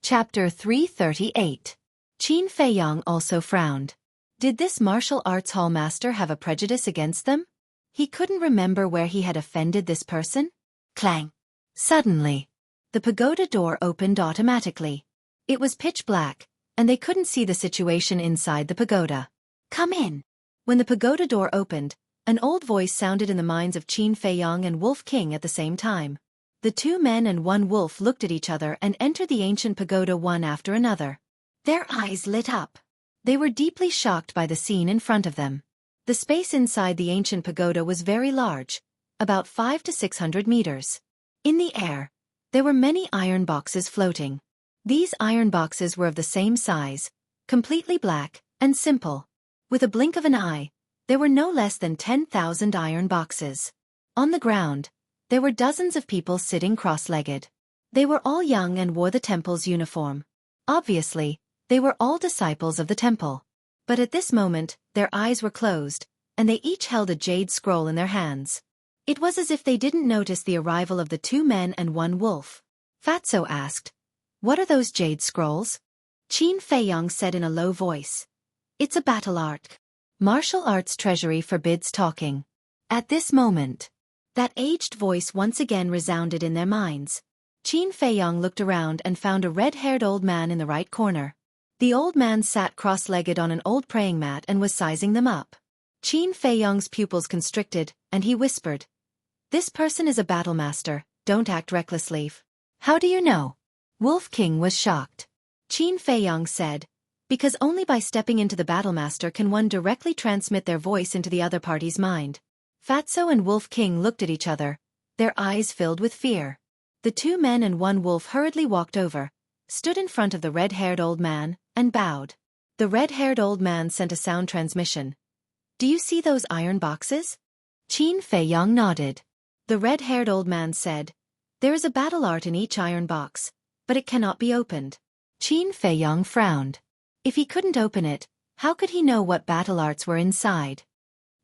Chapter 338. Qin Feiyang also frowned. Did this martial arts hall master have a prejudice against them? He couldn't remember where he had offended this person. Clang! Suddenly, the pagoda door opened automatically. It was pitch black, and they couldn't see the situation inside the pagoda. Come in. When the pagoda door opened, an old voice sounded in the minds of Qin Feiyang and Wolf King at the same time. The two men and one wolf looked at each other and entered the ancient pagoda one after another. Their eyes lit up. They were deeply shocked by the scene in front of them. The space inside the ancient pagoda was very large, about 500 to 600 meters. In the air, there were many iron boxes floating. These iron boxes were of the same size, completely black, and simple. With a blink of an eye, there were no less than 10,000 iron boxes. On the ground, there were dozens of people sitting cross-legged. They were all young and wore the temple's uniform. Obviously, they were all disciples of the temple. But at this moment, their eyes were closed, and they each held a jade scroll in their hands. It was as if they didn't notice the arrival of the two men and one wolf. Fatso asked, "What are those jade scrolls?" Qin Feiyang said in a low voice, "It's a battle art. Martial arts treasury forbids talking." At this moment, that aged voice once again resounded in their minds. Qin Feiyang looked around and found a red-haired old man in the right corner. The old man sat cross-legged on an old praying mat and was sizing them up. Qin Feiyang's pupils constricted, and he whispered, "This person is a battle master, don't act recklessly." "How do you know?" Wolf King was shocked. Qin Feiyang said, "Because only by stepping into the battle master can one directly transmit their voice into the other party's mind." Fatso and Wolf King looked at each other, their eyes filled with fear. The two men and one wolf hurriedly walked over, stood in front of the red-haired old man, and bowed. The red-haired old man sent a sound transmission. "Do you see those iron boxes?" Qin Feiyang nodded. The red-haired old man said, "There is a battle art in each iron box, but it cannot be opened." Qin Feiyang frowned. If he couldn't open it, how could he know what battle arts were inside?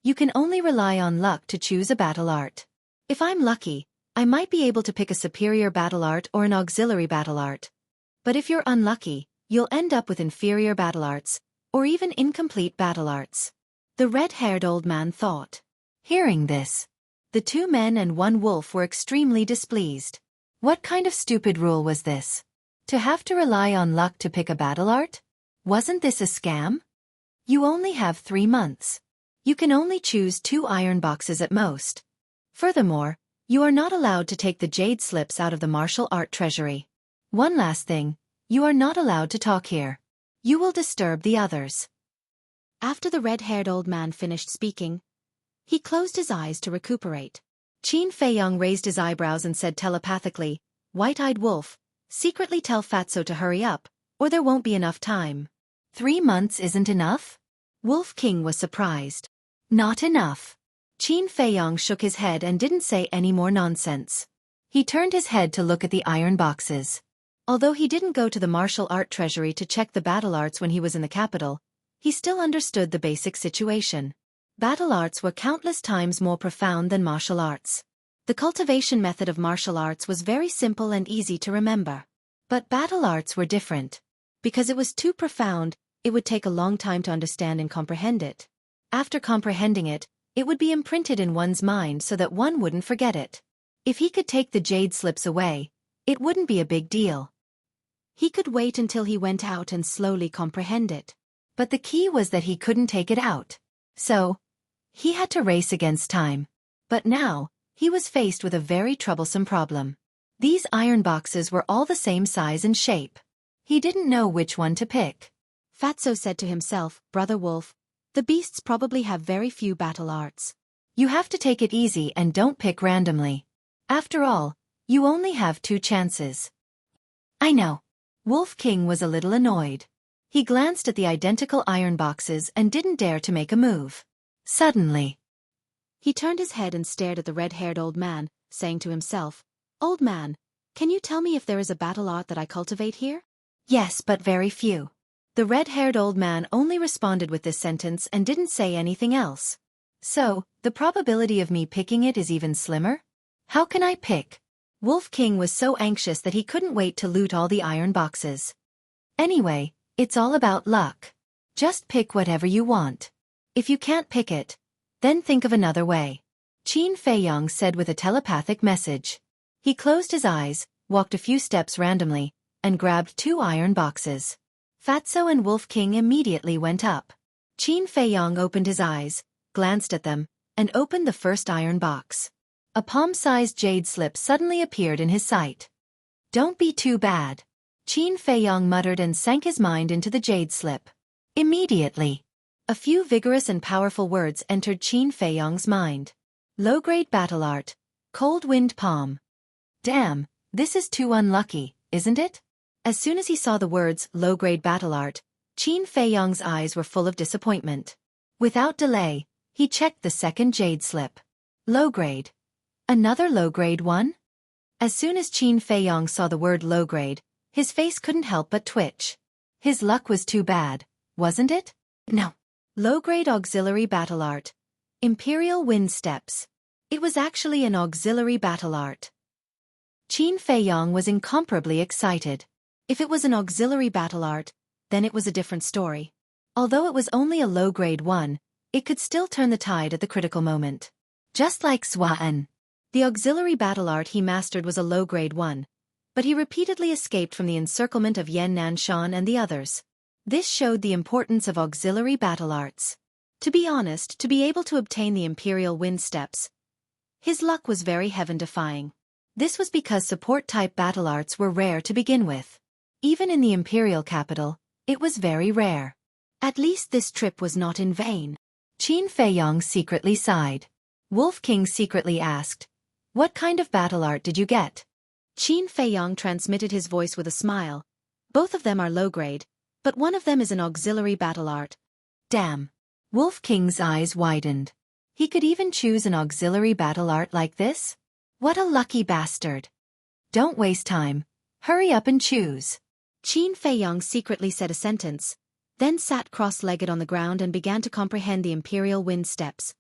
You can only rely on luck to choose a battle art. If I'm lucky, I might be able to pick a superior battle art or an auxiliary battle art. But if you're unlucky, you'll end up with inferior battle arts, or even incomplete battle arts. The red-haired old man thought. Hearing this, the two men and one wolf were extremely displeased. What kind of stupid rule was this? To have to rely on luck to pick a battle art? Wasn't this a scam? You only have 3 months. You can only choose 2 iron boxes at most. Furthermore, you are not allowed to take the jade slips out of the martial art treasury. One last thing, you are not allowed to talk here. You will disturb the others. After the red-haired old man finished speaking, he closed his eyes to recuperate. Qin Feiyang raised his eyebrows and said telepathically, "White-eyed wolf, secretly tell Fatso to hurry up, or there won't be enough time." 3 months isn't enough? Wolf King was surprised. Not enough. Qin Feiyang shook his head and didn't say any more nonsense. He turned his head to look at the iron boxes. Although he didn't go to the martial art treasury to check the battle arts when he was in the capital, he still understood the basic situation. Battle arts were countless times more profound than martial arts. The cultivation method of martial arts was very simple and easy to remember. But battle arts were different. Because it was too profound, it would take a long time to understand and comprehend it. After comprehending it, it would be imprinted in one's mind so that one wouldn't forget it. If he could take the jade slips away, it wouldn't be a big deal. He could wait until he went out and slowly comprehend it. But the key was that he couldn't take it out. So, he had to race against time. But now, he was faced with a very troublesome problem. These iron boxes were all the same size and shape. He didn't know which one to pick. Fatso said to himself, "Brother Wolf, the beasts probably have very few battle arts. You have to take it easy and don't pick randomly. After all, you only have 2 chances." "I know." Wolf King was a little annoyed. He glanced at the identical iron boxes and didn't dare to make a move. Suddenly, he turned his head and stared at the red-haired old man, saying to himself, "Old man, can you tell me if there is a battle art that I cultivate here?" "Yes, but very few." The red-haired old man only responded with this sentence and didn't say anything else. "So, the probability of me picking it is even slimmer? How can I pick?" Wolf King was so anxious that he couldn't wait to loot all the iron boxes. Anyway, it's all about luck. Just pick whatever you want. If you can't pick it, then think of another way. Qin Feiyong said with a telepathic message. He closed his eyes, walked a few steps randomly, and grabbed 2 iron boxes. Fatso and Wolf King immediately went up. Qin Feiyong opened his eyes, glanced at them, and opened the first iron box. A palm-sized jade slip suddenly appeared in his sight. Don't be too bad. Qin Feiyong muttered and sank his mind into the jade slip. Immediately, a few vigorous and powerful words entered Qin Feiyong's mind. Low-grade battle art, cold wind palm. Damn, this is too unlucky, isn't it? As soon as he saw the words low-grade battle art, Qin Feiyong's eyes were full of disappointment. Without delay, he checked the second jade slip. Low-grade. Another low-grade one? As soon as Qin Feiyong saw the word low-grade, his face couldn't help but twitch. His luck was too bad, wasn't it? No. Low-grade auxiliary battle art. Imperial Wind Steps. It was actually an auxiliary battle art. Qin Feiyong was incomparably excited. If it was an auxiliary battle art, then it was a different story. Although it was only a low-grade one, it could still turn the tide at the critical moment. Just like Xueqi. The auxiliary battle art he mastered was a low-grade one, but he repeatedly escaped from the encirclement of Yan Nanshan and the others. This showed the importance of auxiliary battle arts. To be honest, to be able to obtain the Imperial Wind Steps, his luck was very heaven-defying. This was because support-type battle arts were rare to begin with. Even in the Imperial capital, it was very rare. At least this trip was not in vain. Qin Feiyong secretly sighed. Wolf King secretly asked, "What kind of battle art did you get?" Qin Feiyong transmitted his voice with a smile. Both of them are low-grade, but one of them is an auxiliary battle art. Damn. Wolf King's eyes widened. He could even choose an auxiliary battle art like this? What a lucky bastard. Don't waste time. Hurry up and choose. Qin Feiyong secretly said a sentence, then sat cross-legged on the ground and began to comprehend the Imperial Wind Steps.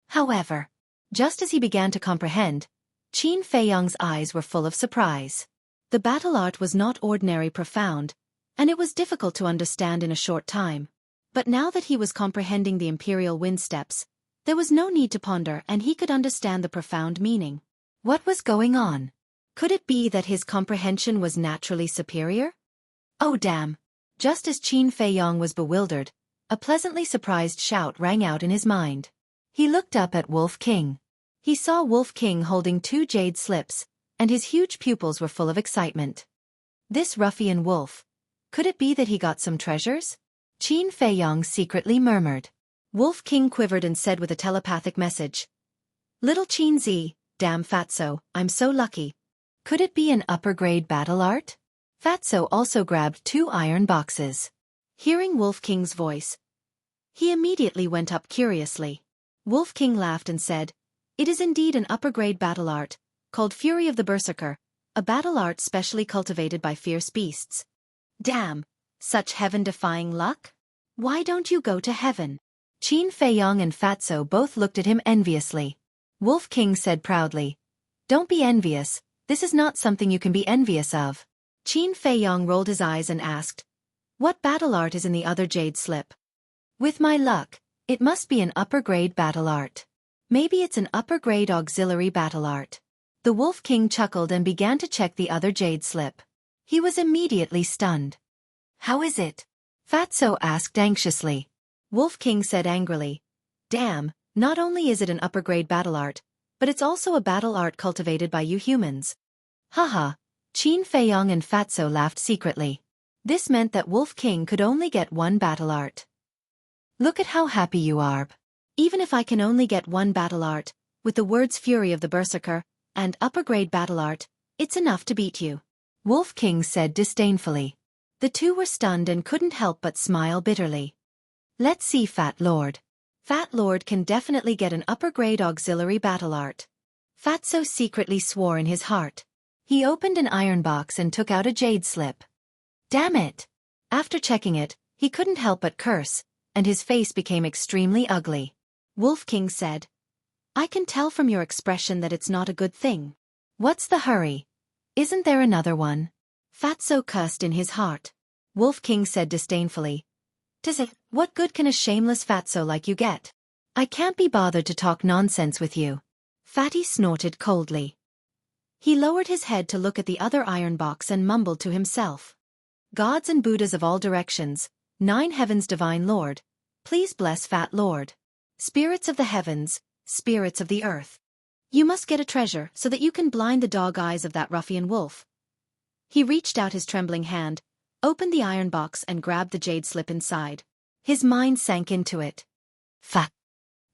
However, just as he began to comprehend, Qin Feiyong's eyes were full of surprise. The battle art was not ordinary profound, and it was difficult to understand in a short time. But now that he was comprehending the Imperial Wind Steps, there was no need to ponder and he could understand the profound meaning. What was going on? Could it be that his comprehension was naturally superior? Oh damn! Just as Qin Feiyong was bewildered, a pleasantly surprised shout rang out in his mind. He looked up at Wolf King. He saw Wolf King holding 2 jade slips, and his huge pupils were full of excitement. This ruffian wolf. Could it be that he got some treasures? Qin Feiyong secretly murmured. Wolf King quivered and said with a telepathic message. Little Qin Zi, damn Fatso, I'm so lucky. Could it be an upper-grade battle art? Fatso also grabbed 2 iron boxes. Hearing Wolf King's voice, he immediately went up curiously. Wolf King laughed and said, "It is indeed an upper-grade battle art, called Fury of the Berserker, a battle art specially cultivated by fierce beasts." Damn, such heaven-defying luck? Why don't you go to heaven? Qin Feiyong and Fatso both looked at him enviously. Wolf King said proudly, "Don't be envious, this is not something you can be envious of." Qin Feiyong rolled his eyes and asked, "What battle art is in the other jade slip?" "With my luck, it must be an upper-grade battle art. Maybe it's an upper-grade auxiliary battle art." The Wolf King chuckled and began to check the other jade slip. He was immediately stunned. "How is it?" Fatso asked anxiously. Wolf King said angrily, "Damn, not only is it an upper-grade battle art, but it's also a battle art cultivated by you humans." Haha, Qin Feiyong and Fatso laughed secretly. This meant that Wolf King could only get one battle art. "Look at how happy you are. Even if I can only get one battle art, with the words Fury of the Berserker, and upper-grade battle art, it's enough to beat you," Wolf King said disdainfully. The two were stunned and couldn't help but smile bitterly. "Let's see Fat Lord. Fat Lord can definitely get an upper-grade auxiliary battle art." Fatso secretly swore in his heart. He opened an iron box and took out a jade slip. Damn it! After checking it, he couldn't help but curse, and his face became extremely ugly. Wolf King said, "I can tell from your expression that it's not a good thing." What's the hurry? Isn't there another one? Fatso cursed in his heart. Wolf King said disdainfully. "'Tis it, what good can a shameless fatso like you get? I can't be bothered to talk nonsense with you." Fatty snorted coldly. He lowered his head to look at the other iron box and mumbled to himself. "Gods and Buddhas of all directions, 9 heavens divine Lord, please bless Fat Lord. Spirits of the heavens, spirits of the earth. You must get a treasure so that you can blind the dog eyes of that ruffian wolf." He reached out his trembling hand, opened the iron box and grabbed the jade slip inside. His mind sank into it. Fat.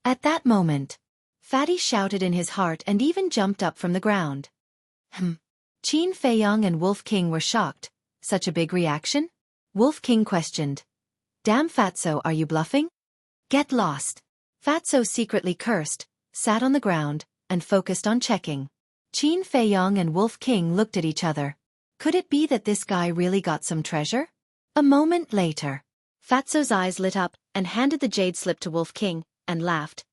At that moment, Fatty shouted in his heart and even jumped up from the ground. Qin Feiyang and Wolf King were shocked. Such a big reaction? Wolf King questioned. "Damn Fatso, are you bluffing? Get lost." Fatso secretly cursed, sat on the ground, and focused on checking. Qin Feiyang and Wolf King looked at each other. Could it be that this guy really got some treasure? A moment later, Fatso's eyes lit up and handed the jade slip to Wolf King, and laughed.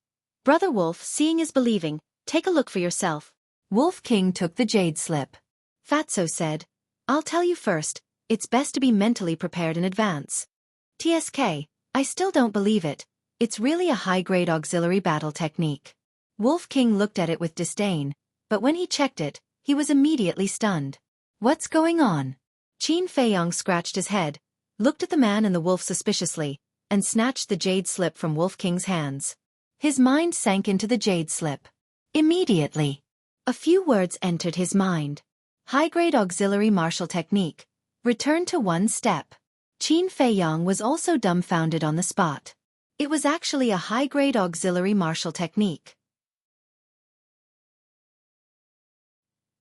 "Brother Wolf, seeing is believing, take a look for yourself." Wolf King took the jade slip. Fatso said, "I'll tell you first, it's best to be mentally prepared in advance. TSK, I still don't believe it. It's really a high-grade auxiliary battle technique." Wolf King looked at it with disdain, but when he checked it, he was immediately stunned. "What's going on?" Qin Feiyang scratched his head, looked at the man and the wolf suspiciously, and snatched the jade slip from Wolf King's hands. His mind sank into the jade slip. Immediately, a few words entered his mind. High-grade auxiliary martial technique. Return to 1 step. Qin Feiyang was also dumbfounded on the spot. It was actually a high-grade auxiliary martial technique.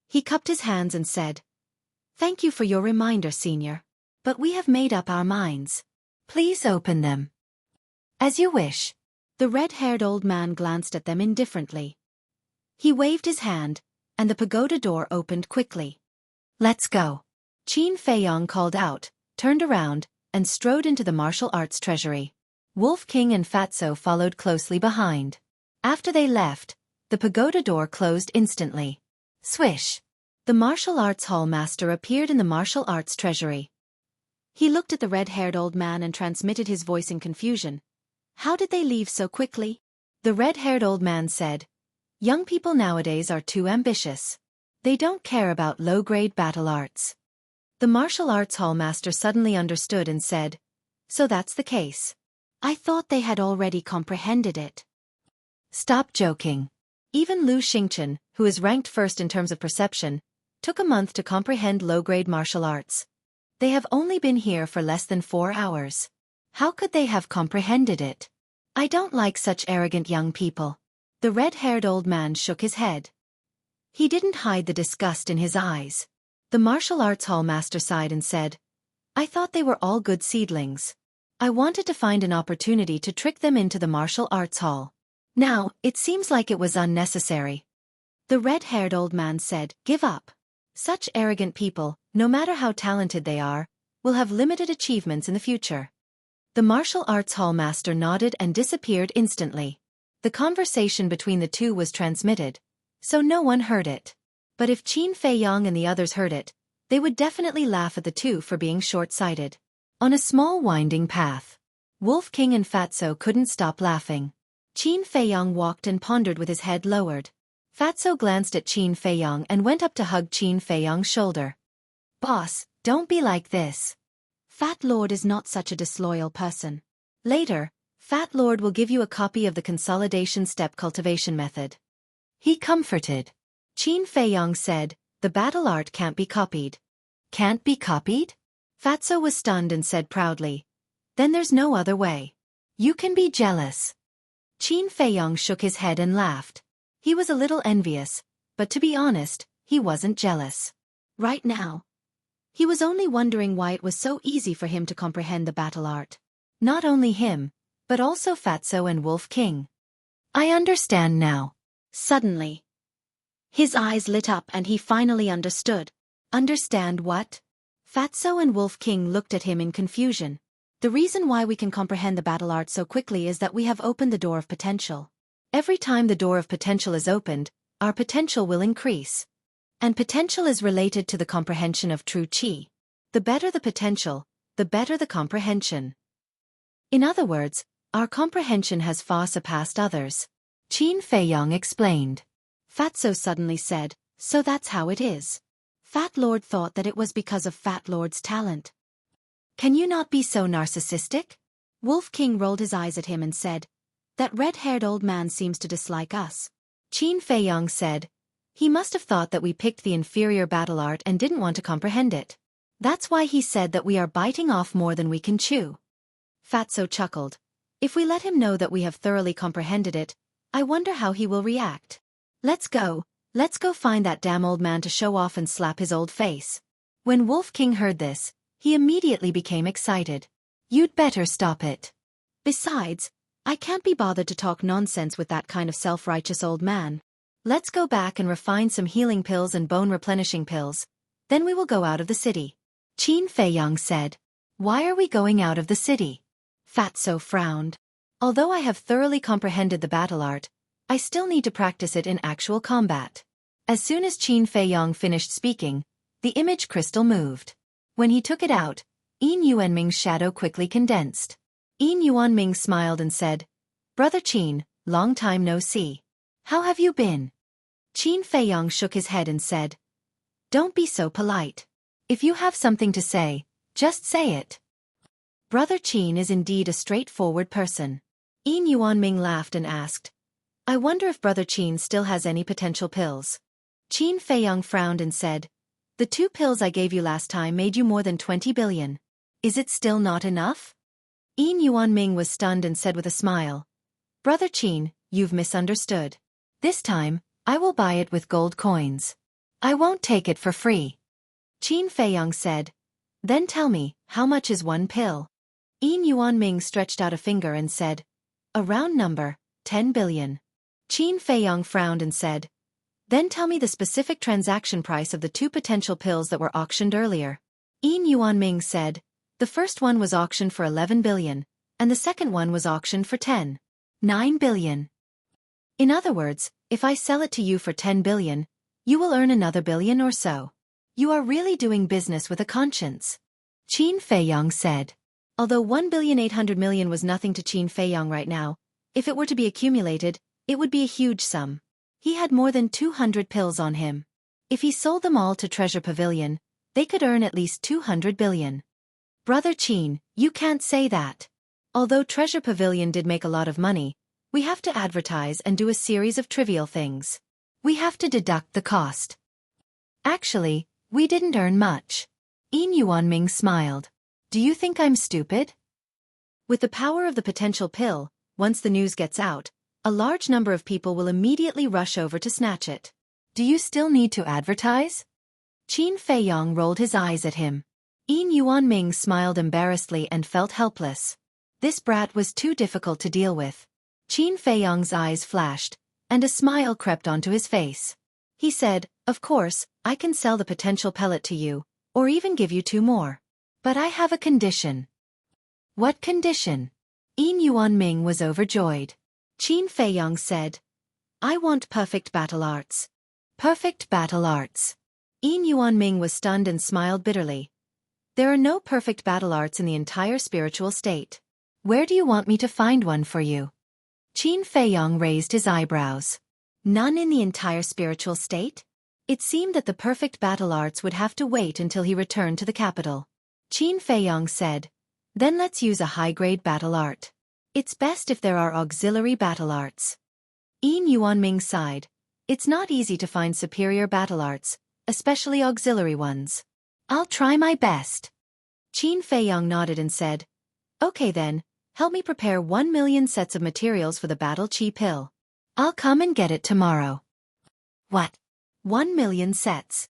He cupped his hands and said, "Thank you for your reminder, Senior. But we have made up our minds. Please open them." "As you wish." The red-haired old man glanced at them indifferently. He waved his hand, and the pagoda door opened quickly. "Let's go." Qin Feiyang called out, turned around, and strode into the martial arts treasury. Wolf King and Fatso followed closely behind. After they left, the pagoda door closed instantly. Swish! The martial arts hall master appeared in the martial arts treasury. He looked at the red-haired old man and transmitted his voice in confusion. "How did they leave so quickly?" The red-haired old man said, "Young people nowadays are too ambitious. They don't care about low-grade battle arts." The martial arts hall master suddenly understood and said, "So that's the case. I thought they had already comprehended it." Stop joking. Even Lu Xingchen, who is ranked first in terms of perception, took a month to comprehend low-grade martial arts. They have only been here for less than 4 hours. How could they have comprehended it? I don't like such arrogant young people. The red-haired old man shook his head. He didn't hide the disgust in his eyes. The martial arts hall master sighed and said, "I thought they were all good seedlings. I wanted to find an opportunity to trick them into the martial arts hall. Now, it seems like it was unnecessary." The red-haired old man said, "Give up. Such arrogant people, no matter how talented they are, will have limited achievements in the future." The martial arts hall master nodded and disappeared instantly. The conversation between the two was transmitted, so no one heard it. But if Qin Feiyang and the others heard it, they would definitely laugh at the two for being short-sighted. On a small winding path, Wolf King and Fatso couldn't stop laughing. Qin Feiyang walked and pondered with his head lowered. Fatso glanced at Qin Feiyang and went up to hug Qin Feiyang's shoulder. "Boss, don't be like this. Fat Lord is not such a disloyal person. Later, Fat Lord will give you a copy of the consolidation step cultivation method." He comforted. Qin Feiyang said, "The battle art can't be copied." "Can't be copied?" Fatso was stunned and said proudly, "Then there's no other way. You can be jealous." Qin Feiyang shook his head and laughed. He was a little envious, but to be honest, he wasn't jealous. Right now, he was only wondering why it was so easy for him to comprehend the battle art. Not only him, but also Fatso and Wolf King. "I understand now." Suddenly, his eyes lit up and he finally understood. Understand what? Fatso and Wolf King looked at him in confusion. "The reason why we can comprehend the battle art so quickly is that we have opened the door of potential. Every time the door of potential is opened, our potential will increase. And potential is related to the comprehension of true qi. The better the potential, the better the comprehension. In other words, our comprehension has far surpassed others. Qin Feiyong explained. Fatso suddenly said, so that's how it is. Fat Lord thought that it was because of Fat Lord's talent. Can you not be so narcissistic? Wolf King rolled his eyes at him and said, that red-haired old man seems to dislike us. Qin Feiyong said, he must have thought that we picked the inferior battle art and didn't want to comprehend it. That's why he said that we are biting off more than we can chew. Fatso chuckled. If we let him know that we have thoroughly comprehended it, I wonder how he will react. Let's go find that damn old man to show off and slap his old face. When Wolf King heard this, he immediately became excited. You'd better stop it. Besides, I can't be bothered to talk nonsense with that kind of self-righteous old man. Let's go back and refine some healing pills and bone-replenishing pills. Then we will go out of the city. Qin Feiyong said. Why are we going out of the city? Fatso frowned. Although I have thoroughly comprehended the battle art, I still need to practice it in actual combat. As soon as Qin Feiyong finished speaking, the image crystal moved. When he took it out, Yin Yuanming's shadow quickly condensed. Yin Yuanming smiled and said, Brother Qin, long time no see. How have you been? Qin Feiyong shook his head and said, don't be so polite. If you have something to say, just say it. Brother Qin is indeed a straightforward person. Yin Yuanming laughed and asked, I wonder if Brother Qin still has any potential pills. Qin Feiyong frowned and said, the 2 pills I gave you last time made you more than 20 billion. Is it still not enough? Yin Yuanming was stunned and said with a smile, Brother Qin, you've misunderstood. This time, I will buy it with gold coins. I won't take it for free. Qin Feiyong said, then tell me, how much is 1 pill? Yin Yuanming stretched out a finger and said, a round number, 10 billion. Qin Feiyong frowned and said, then tell me the specific transaction price of the 2 potential pills that were auctioned earlier. Yin Yuanming said, the first one was auctioned for 11 billion, and the second one was auctioned for 9 billion. In other words, if I sell it to you for 10 billion, you will earn another billion or so. You are really doing business with a conscience. Qin Feiyong said. Although 1,800,000,000 was nothing to Qin Feiyong right now, if it were to be accumulated, it would be a huge sum. He had more than 200 pills on him. If he sold them all to Treasure Pavilion, they could earn at least 200 billion. Brother Qin, you can't say that. Although Treasure Pavilion did make a lot of money, we have to advertise and do a series of trivial things. We have to deduct the cost. Actually, we didn't earn much. Yin Yuanming smiled. Do you think I'm stupid? With the power of the potential pill, once the news gets out, a large number of people will immediately rush over to snatch it. Do you still need to advertise? Qin Feiyong rolled his eyes at him. Yin Yuanming smiled embarrassedly and felt helpless. This brat was too difficult to deal with. Qin Feiyong's eyes flashed, and a smile crept onto his face. He said, of course, I can sell the potential pellet to you, or even give you 2 more. But I have a condition. What condition? Yin Yuanming was overjoyed. Qin Feiyong said, I want perfect battle arts. Perfect battle arts. Yin Yuanming was stunned and smiled bitterly. There are no perfect battle arts in the entire spiritual state. Where do you want me to find one for you? Qin Feiyong raised his eyebrows. None in the entire spiritual state? It seemed that the perfect battle arts would have to wait until he returned to the capital. Qin Feiyong said, then let's use a high-grade battle art. It's best if there are auxiliary battle arts. Yin Yuanming sighed. It's not easy to find superior battle arts, especially auxiliary ones. I'll try my best. Qin Feiyong nodded and said, okay then, help me prepare 1 million sets of materials for the battle chi pill. I'll come and get it tomorrow. What? 1 million sets?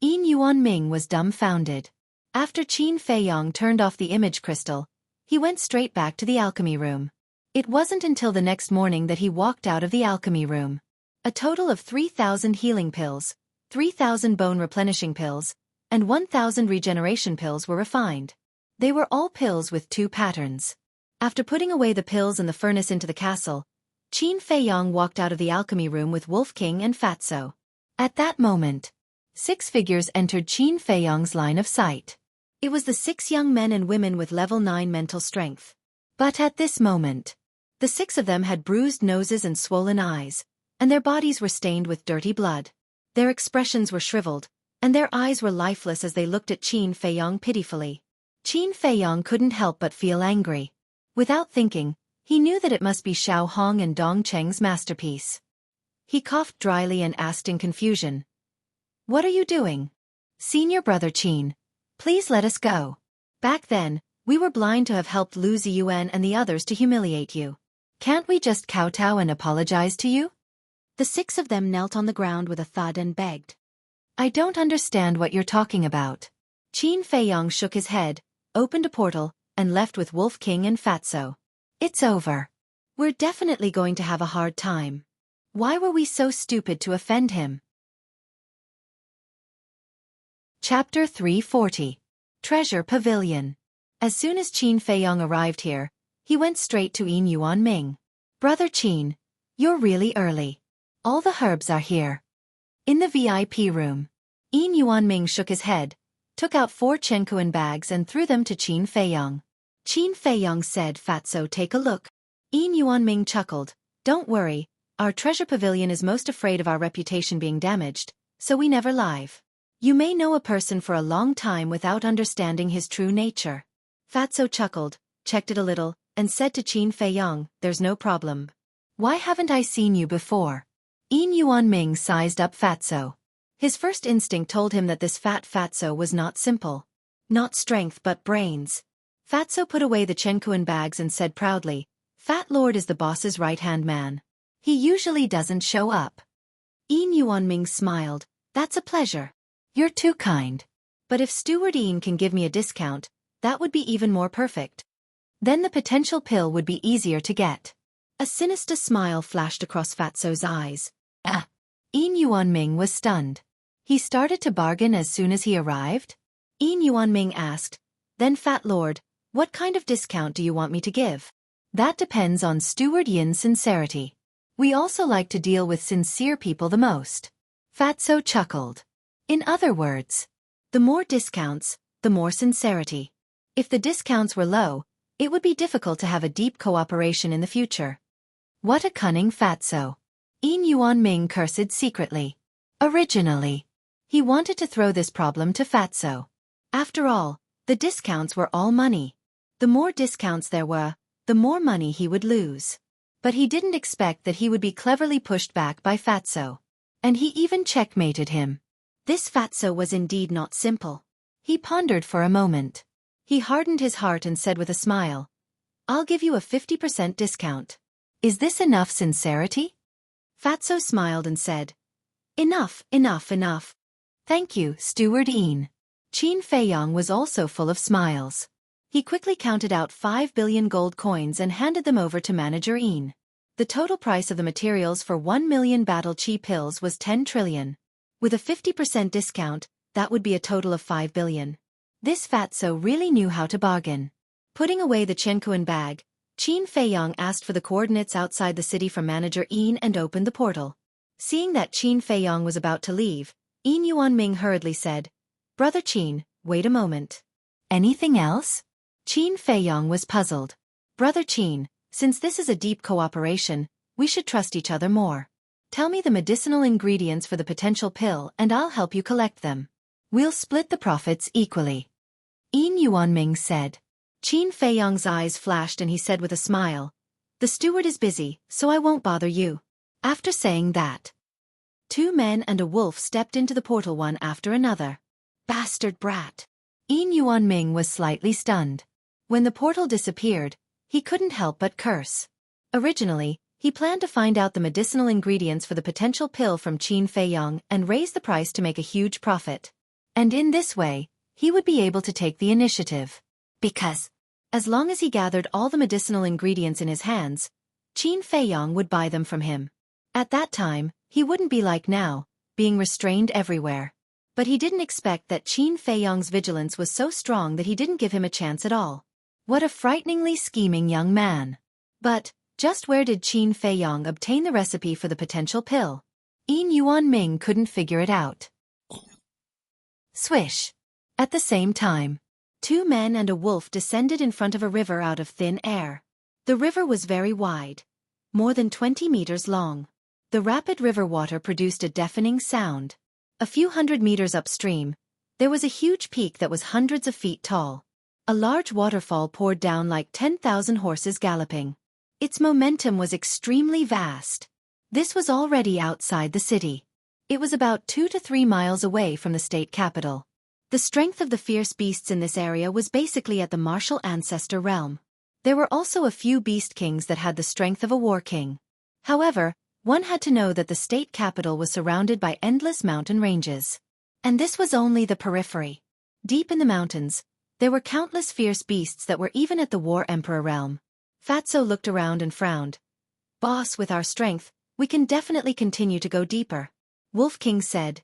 Yin Yuanming was dumbfounded. After Qin Feiyong turned off the image crystal, he went straight back to the alchemy room. It wasn't until the next morning that he walked out of the alchemy room. A total of 3,000 healing pills, 3,000 bone replenishing pills, and 1,000 regeneration pills were refined. They were all pills with 2 patterns. After putting away the pills and the furnace into the castle, Qin Feiyong walked out of the alchemy room with Wolf King and Fatso. At that moment, 6 figures entered Qin Feiyong's line of sight. It was the 6 young men and women with level 9 mental strength. But at this moment, the 6 of them had bruised noses and swollen eyes, and their bodies were stained with dirty blood. Their expressions were shriveled, and their eyes were lifeless as they looked at Qin Feiyong pitifully. Qin Feiyong couldn't help but feel angry. Without thinking, he knew that it must be Xiao Hong and Dong Cheng's masterpiece. He coughed dryly and asked in confusion, "What are you doing?" "Senior brother Qin, please let us go. Back then, we were blind to have helped Lu Ziyuan and the others to humiliate you. Can't we just kowtow and apologize to you?" The 6 of them knelt on the ground with a thud and begged. "I don't understand what you're talking about." Qin Feiyong shook his head, opened a portal, and left with Wolf King and Fatso. "It's over. We're definitely going to have a hard time. Why were we so stupid to offend him?" Chapter 340. Treasure Pavilion. As soon as Qin Feiyong arrived here, he went straight to Yin Yuanming. "Brother Qin, you're really early. All the herbs are here." In the VIP room, Yin Yuanming shook his head, took out 4 Chenkuan bags and threw them to Qin Feiyong. Qin Feiyong said, "Fatso, take a look." Yin Yuanming chuckled, "Don't worry, our treasure pavilion is most afraid of our reputation being damaged, so we never lie. You may know a person for a long time without understanding his true nature." Fatso chuckled, checked it a little, and said to Qin Feiyong, "There's no problem. Why haven't I seen you before?" Yin Yuanming sized up Fatso. His first instinct told him that this fat Fatso was not simple. Not strength but brains. Fatso put away the Chenkuan bags and said proudly, "Fat Lord is the boss's right-hand man. He usually doesn't show up." Yin Yuanming smiled, "That's a pleasure. You're too kind. But if Steward Yin can give me a discount, that would be even more perfect. Then the potential pill would be easier to get." A sinister smile flashed across Fatso's eyes. Yin Yuanming was stunned. He started to bargain as soon as he arrived? Yin Yuanming asked, "Then Fat Lord, what kind of discount do you want me to give?" "That depends on Steward Yin's sincerity. We also like to deal with sincere people the most." Fatso chuckled. "In other words, the more discounts, the more sincerity. If the discounts were low, it would be difficult to have a deep cooperation in the future." What a cunning Fatso. Yin Yuanming cursed secretly. Originally, he wanted to throw this problem to Fatso. After all, the discounts were all money. The more discounts there were, the more money he would lose. But he didn't expect that he would be cleverly pushed back by Fatso. And he even checkmated him. This Fatso was indeed not simple. He pondered for a moment. He hardened his heart and said with a smile, "I'll give you a 50% discount. Is this enough sincerity?" Fatso smiled and said, "Enough, enough, enough. Thank you, Steward Yin." Qin Feiyong was also full of smiles. He quickly counted out 5 billion gold coins and handed them over to Manager Yin. The total price of the materials for 1 million battle chi pills was 10 trillion. With a 50% discount, that would be a total of 5 billion. This Fatso really knew how to bargain. Putting away the Chenkuan bag, Qin Feiyong asked for the coordinates outside the city from Manager Yin and opened the portal. Seeing that Qin Feiyong was about to leave, Yin Yuanming hurriedly said, "Brother Qin, wait a moment." "Anything else?" Qin Feiyong was puzzled. "Brother Qin, since this is a deep cooperation, we should trust each other more. Tell me the medicinal ingredients for the potential pill and I'll help you collect them. We'll split the profits equally." Yin Yuanming said. Qin Feiyong's eyes flashed and he said with a smile, "The steward is busy, so I won't bother you." After saying that, 2 men and a wolf stepped into the portal one after another. Bastard brat. Yin Yuanming was slightly stunned. When the portal disappeared, he couldn't help but curse. Originally, he planned to find out the medicinal ingredients for the potential pill from Qin Feiyong and raise the price to make a huge profit. And in this way, he would be able to take the initiative. Because, as long as he gathered all the medicinal ingredients in his hands, Qin Feiyong would buy them from him. At that time, he wouldn't be like now, being restrained everywhere. But he didn't expect that Qin Feiyong's vigilance was so strong that he didn't give him a chance at all. What a frighteningly scheming young man. But, just where did Qin Feiyong obtain the recipe for the potential pill? Yin Yuanming couldn't figure it out. Swish! At the same time, two men and a wolf descended in front of a river out of thin air. The river was very wide, more than 20 meters long. The rapid river water produced a deafening sound. A few hundred meters upstream, there was a huge peak that was hundreds of feet tall. A large waterfall poured down like 10,000 horses galloping. Its momentum was extremely vast. This was already outside the city. It was about 2 to 3 miles away from the state capital. The strength of the fierce beasts in this area was basically at the martial ancestor realm. There were also a few beast kings that had the strength of a war king. However, one had to know that the state capital was surrounded by endless mountain ranges. And this was only the periphery. Deep in the mountains, there were countless fierce beasts that were even at the War Emperor realm. Fatso looked around and frowned. Boss, with our strength, we can definitely continue to go deeper. Wolf King said.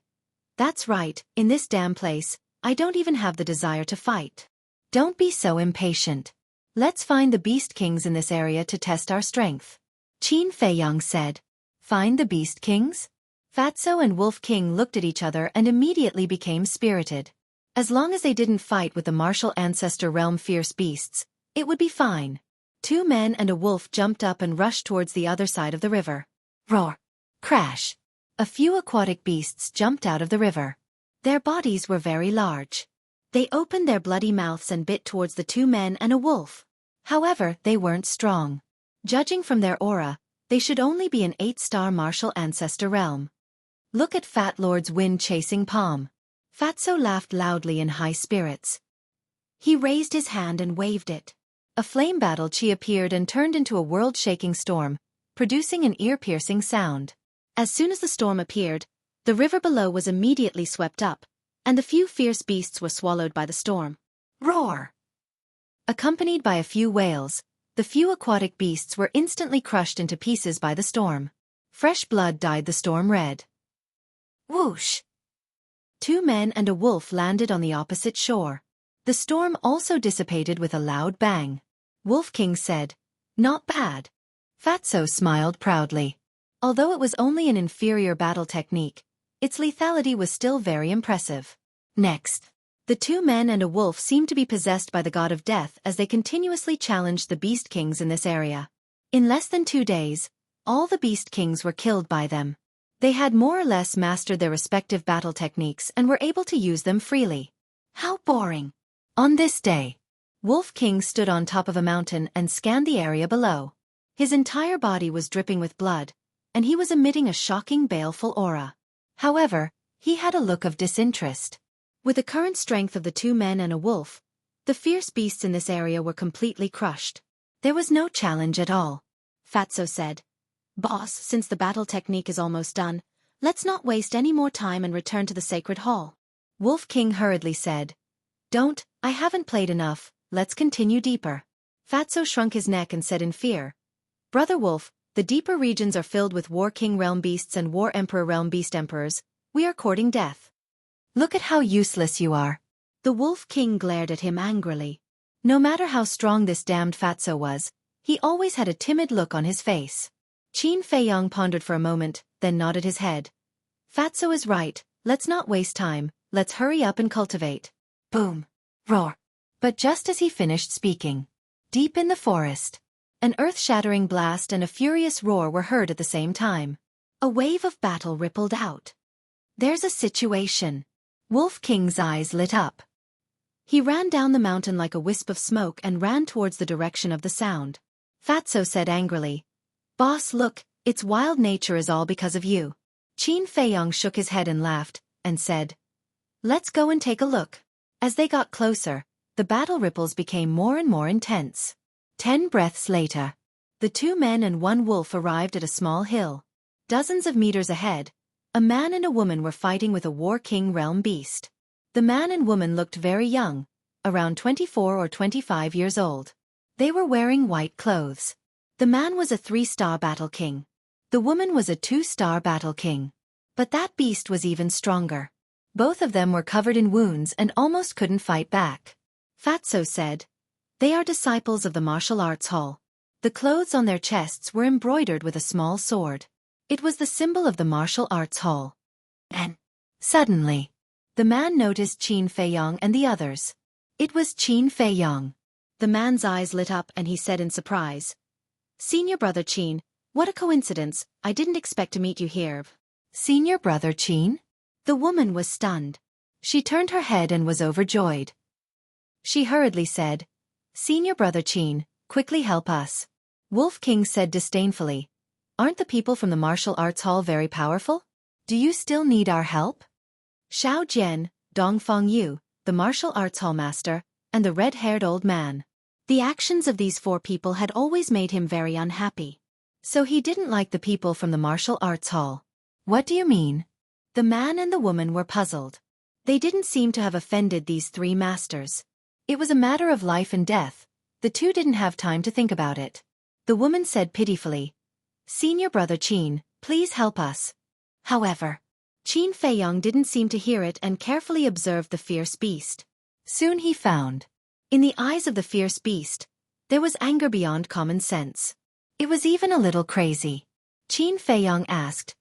That's right, in this damn place, I don't even have the desire to fight. Don't be so impatient. Let's find the beast kings in this area to test our strength. Qin Feiyang said. Find the beast kings? Fatso and Wolf King looked at each other and immediately became spirited. As long as they didn't fight with the martial ancestor realm fierce beasts, it would be fine. Two men and a wolf jumped up and rushed towards the other side of the river. Roar! Crash! A few aquatic beasts jumped out of the river. Their bodies were very large. They opened their bloody mouths and bit towards the two men and a wolf. However, they weren't strong. Judging from their aura, they should only be an 8-star martial ancestor realm. Look at Fat Lord's wind-chasing palm. Fatso laughed loudly in high spirits. He raised his hand and waved it. A flame battle chi appeared and turned into a world-shaking storm, producing an ear-piercing sound. As soon as the storm appeared, the river below was immediately swept up, and the few fierce beasts were swallowed by the storm. Roar! Accompanied by a few whales, the few aquatic beasts were instantly crushed into pieces by the storm. Fresh blood dyed the storm red. Whoosh! Two men and a wolf landed on the opposite shore. The storm also dissipated with a loud bang. Wolf King said, Not bad. Fatso smiled proudly. Although it was only an inferior battle technique, its lethality was still very impressive. Next, the two men and a wolf seemed to be possessed by the god of death as they continuously challenged the beast kings in this area. In less than 2 days, all the beast kings were killed by them. They had more or less mastered their respective battle techniques and were able to use them freely. How boring! On this day, Wolf King stood on top of a mountain and scanned the area below. His entire body was dripping with blood, and he was emitting a shocking baleful aura. However, he had a look of disinterest. With the current strength of the two men and a wolf, the fierce beasts in this area were completely crushed. There was no challenge at all. Fatso said, Boss, since the battle technique is almost done, let's not waste any more time and return to the sacred hall. Wolf King hurriedly said, Don't, I haven't played enough, let's continue deeper. Fatso shrunk his neck and said in fear, Brother Wolf, the deeper regions are filled with War King realm beasts and War Emperor realm beast emperors. We are courting death. Look at how useless you are. The Wolf King glared at him angrily. No matter how strong this damned Fatso was, he always had a timid look on his face. Qin Feiyang pondered for a moment, then nodded his head. Fatso is right, let's not waste time, let's hurry up and cultivate. Boom! Roar! But just as he finished speaking, deep in the forest, an earth-shattering blast and a furious roar were heard at the same time. A wave of battle rippled out. There's a situation. Wolf King's eyes lit up. He ran down the mountain like a wisp of smoke and ran towards the direction of the sound. Fatso said angrily, Boss, look, its wild nature is all because of you. Qin Feiyang shook his head and laughed, and said, Let's go and take a look. As they got closer, the battle ripples became more and more intense. 10 breaths later, the two men and one wolf arrived at a small hill. Dozens of meters ahead, a man and a woman were fighting with a War King realm beast. The man and woman looked very young, around 24 or 25 years old. They were wearing white clothes. The man was a 3-star battle king. The woman was a 2-star battle king. But that beast was even stronger. Both of them were covered in wounds and almost couldn't fight back. Fatso said, They are disciples of the martial arts hall. The clothes on their chests were embroidered with a small sword. It was the symbol of the martial arts hall. And suddenly, the The man noticed Qin Feiyong and the others. It was Qin Feiyong. The man's eyes lit up and he said in surprise, "Senior brother Qin, what a coincidence, I didn't expect to meet you here." "Senior brother Qin?" The woman was stunned. She turned her head and was overjoyed. She hurriedly said, "Senior brother Qin, quickly help us." Wolf King said disdainfully, "Aren't the people from the martial arts hall very powerful? Do you still need our help?" Xiao Jian, Dongfang Yu, the martial arts hall master, and the red-haired old man. The actions of these four people had always made him very unhappy. So he didn't like the people from the martial arts hall. "What do you mean?" The man and the woman were puzzled. They didn't seem to have offended these three masters. It was a matter of life and death. The two didn't have time to think about it. The woman said pitifully, "Senior brother Qin, please help us." However, Qin Feiyong didn't seem to hear it and carefully observed the fierce beast. Soon he found, in the eyes of the fierce beast, there was anger beyond common sense. It was even a little crazy. Qin Feiyong asked,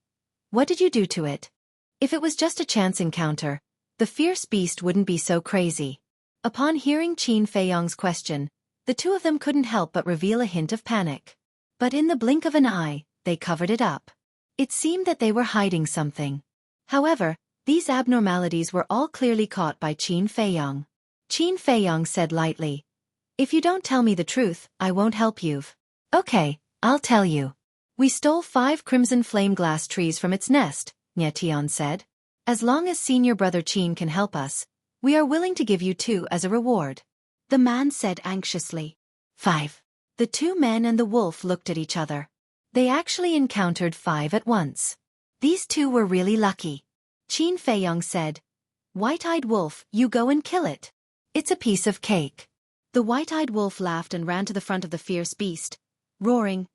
"What did you do to it?" If it was just a chance encounter, the fierce beast wouldn't be so crazy. Upon hearing Qin Feiyong's question, the two of them couldn't help but reveal a hint of panic. But in the blink of an eye, they covered it up. It seemed that they were hiding something. However, these abnormalities were all clearly caught by Qin Feiyong. Qin Feiyong said lightly, "If you don't tell me the truth, I won't help you." "Okay, I'll tell you. We stole 5 crimson flame glass trees from its nest," Nye Tian said. "As long as senior brother Qin can help us, we are willing to give you 2 as a reward." The man said anxiously, "5. The two men and the wolf looked at each other. They actually encountered 5 at once. These two were really lucky. Qin Feiyong said, "White-eyed wolf, you go and kill it. It's a piece of cake." The white-eyed wolf laughed and ran to the front of the fierce beast, roaring,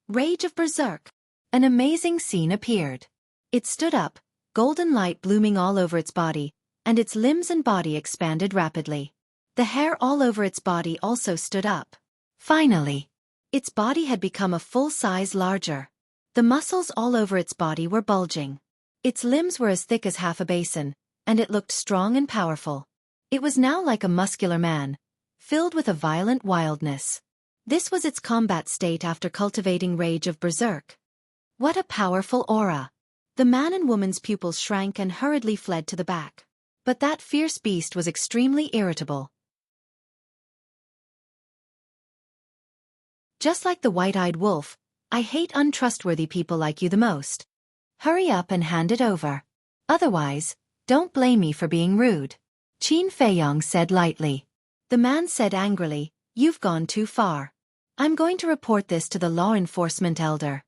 "Rage of Berserk!" An amazing scene appeared. It stood up, golden light blooming all over its body, and its limbs and body expanded rapidly. The hair all over its body also stood up. Finally, its body had become a full size larger. The muscles all over its body were bulging. Its limbs were as thick as half a basin, and it looked strong and powerful. It was now like a muscular man, filled with a violent wildness. This was its combat state after cultivating Rage of Berserk. What a powerful aura! The man and woman's pupils shrank and hurriedly fled to the back. But that fierce beast was extremely irritable. "Just like the white-eyed wolf, I hate untrustworthy people like you the most. Hurry up and hand it over. Otherwise, don't blame me for being rude," Qin Feiyong said lightly. The man said angrily, "You've gone too far. I'm going to report this to the law enforcement elder."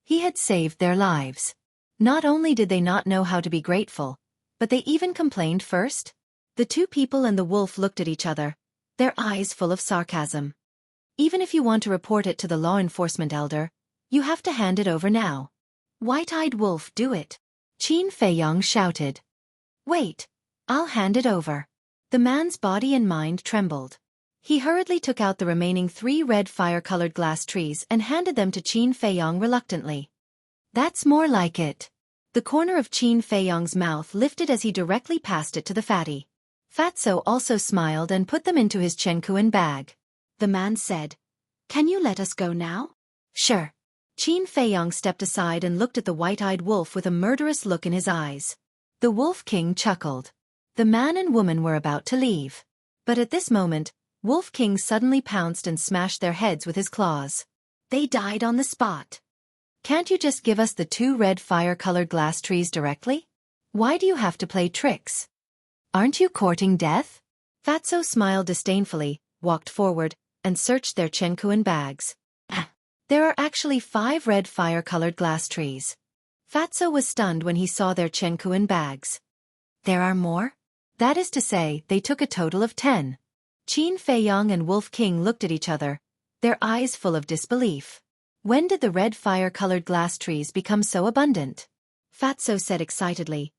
He had saved their lives. Not only did they not know how to be grateful, but they even complained first. The two people and the wolf looked at each other, their eyes full of sarcasm. "Even if you want to report it to the law enforcement elder, you have to hand it over now." "White-eyed wolf, do it!" Qin Feiyong shouted. "Wait, I'll hand it over." The man's body and mind trembled. He hurriedly took out the remaining 3 red fire-colored glass trees and handed them to Qin Feiyong reluctantly. "That's more like it." The corner of Qin Feiyong's mouth lifted as he directly passed it to the fatty. Fatso also smiled and put them into his Chenkuan bag. The man said, "Can you let us go now?" "Sure." Qin Feiyong stepped aside and looked at the white-eyed wolf with a murderous look in his eyes. The Wolf King chuckled. The man and woman were about to leave. But at this moment, Wolf King suddenly pounced and smashed their heads with his claws. They died on the spot. "Can't you just give us the 2 red fire-colored glass trees directly? Why do you have to play tricks? Aren't you courting death?" Fatso smiled disdainfully, walked forward, and searched their Chenkuan bags. There are actually 5 red fire-colored glass trees. Fatso was stunned when he saw their Chenkuan bags. "There are more?" That is to say, they took a total of 10. Qin Feiyong and Wolf King looked at each other, their eyes full of disbelief. When did the red fire-colored glass trees become so abundant? Fatso said excitedly,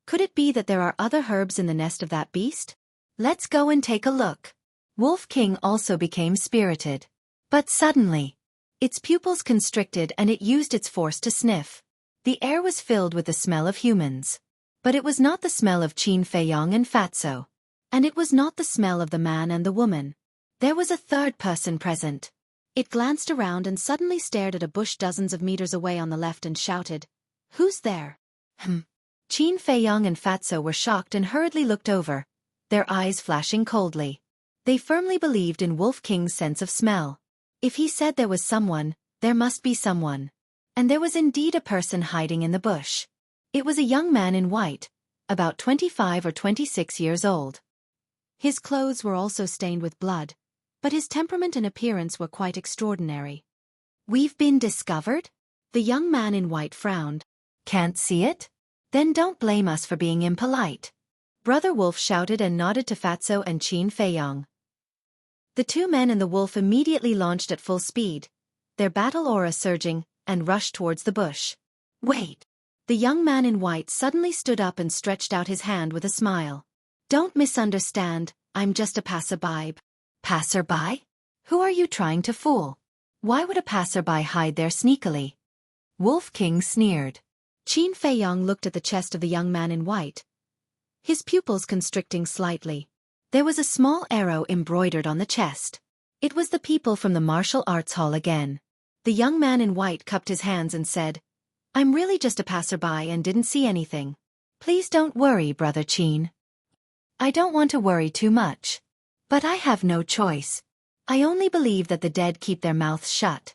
"Could it be that there are other herbs in the nest of that beast? Let's go and take a look." Wolf King also became spirited. But suddenly, its pupils constricted and it used its force to sniff. The air was filled with the smell of humans. But it was not the smell of Qin Feiyong and Fatso. And it was not the smell of the man and the woman. There was a third person present. It glanced around and suddenly stared at a bush dozens of meters away on the left and shouted, "Who's there?" Qin Feiyong and Fatso were shocked and hurriedly looked over, their eyes flashing coldly. They firmly believed in Wolf King's sense of smell. If he said there was someone, there must be someone. And there was indeed a person hiding in the bush. It was a young man in white, about 25 or 26 years old. His clothes were also stained with blood, but his temperament and appearance were quite extraordinary. "We've been discovered?" The young man in white frowned. "Can't see it? Then don't blame us for being impolite." Brother Wolf shouted and nodded to Fatso and Qin Feiyong. The two men and the wolf immediately launched at full speed, their battle aura surging, and rushed towards the bush. "Wait!" The young man in white suddenly stood up and stretched out his hand with a smile. "Don't misunderstand, I'm just a passerby." "Passerby? Who are you trying to fool? Why would a passerby hide there sneakily?" Wolf King sneered. Qin Feiyong looked at the chest of the young man in white, his pupils constricting slightly. There was a small arrow embroidered on the chest. It was the people from the martial arts hall again. The young man in white cupped his hands and said, "I'm really just a passerby and didn't see anything. Please don't worry, Brother Qin. I don't want to worry too much. But I have no choice. I only believe that the dead keep their mouths shut."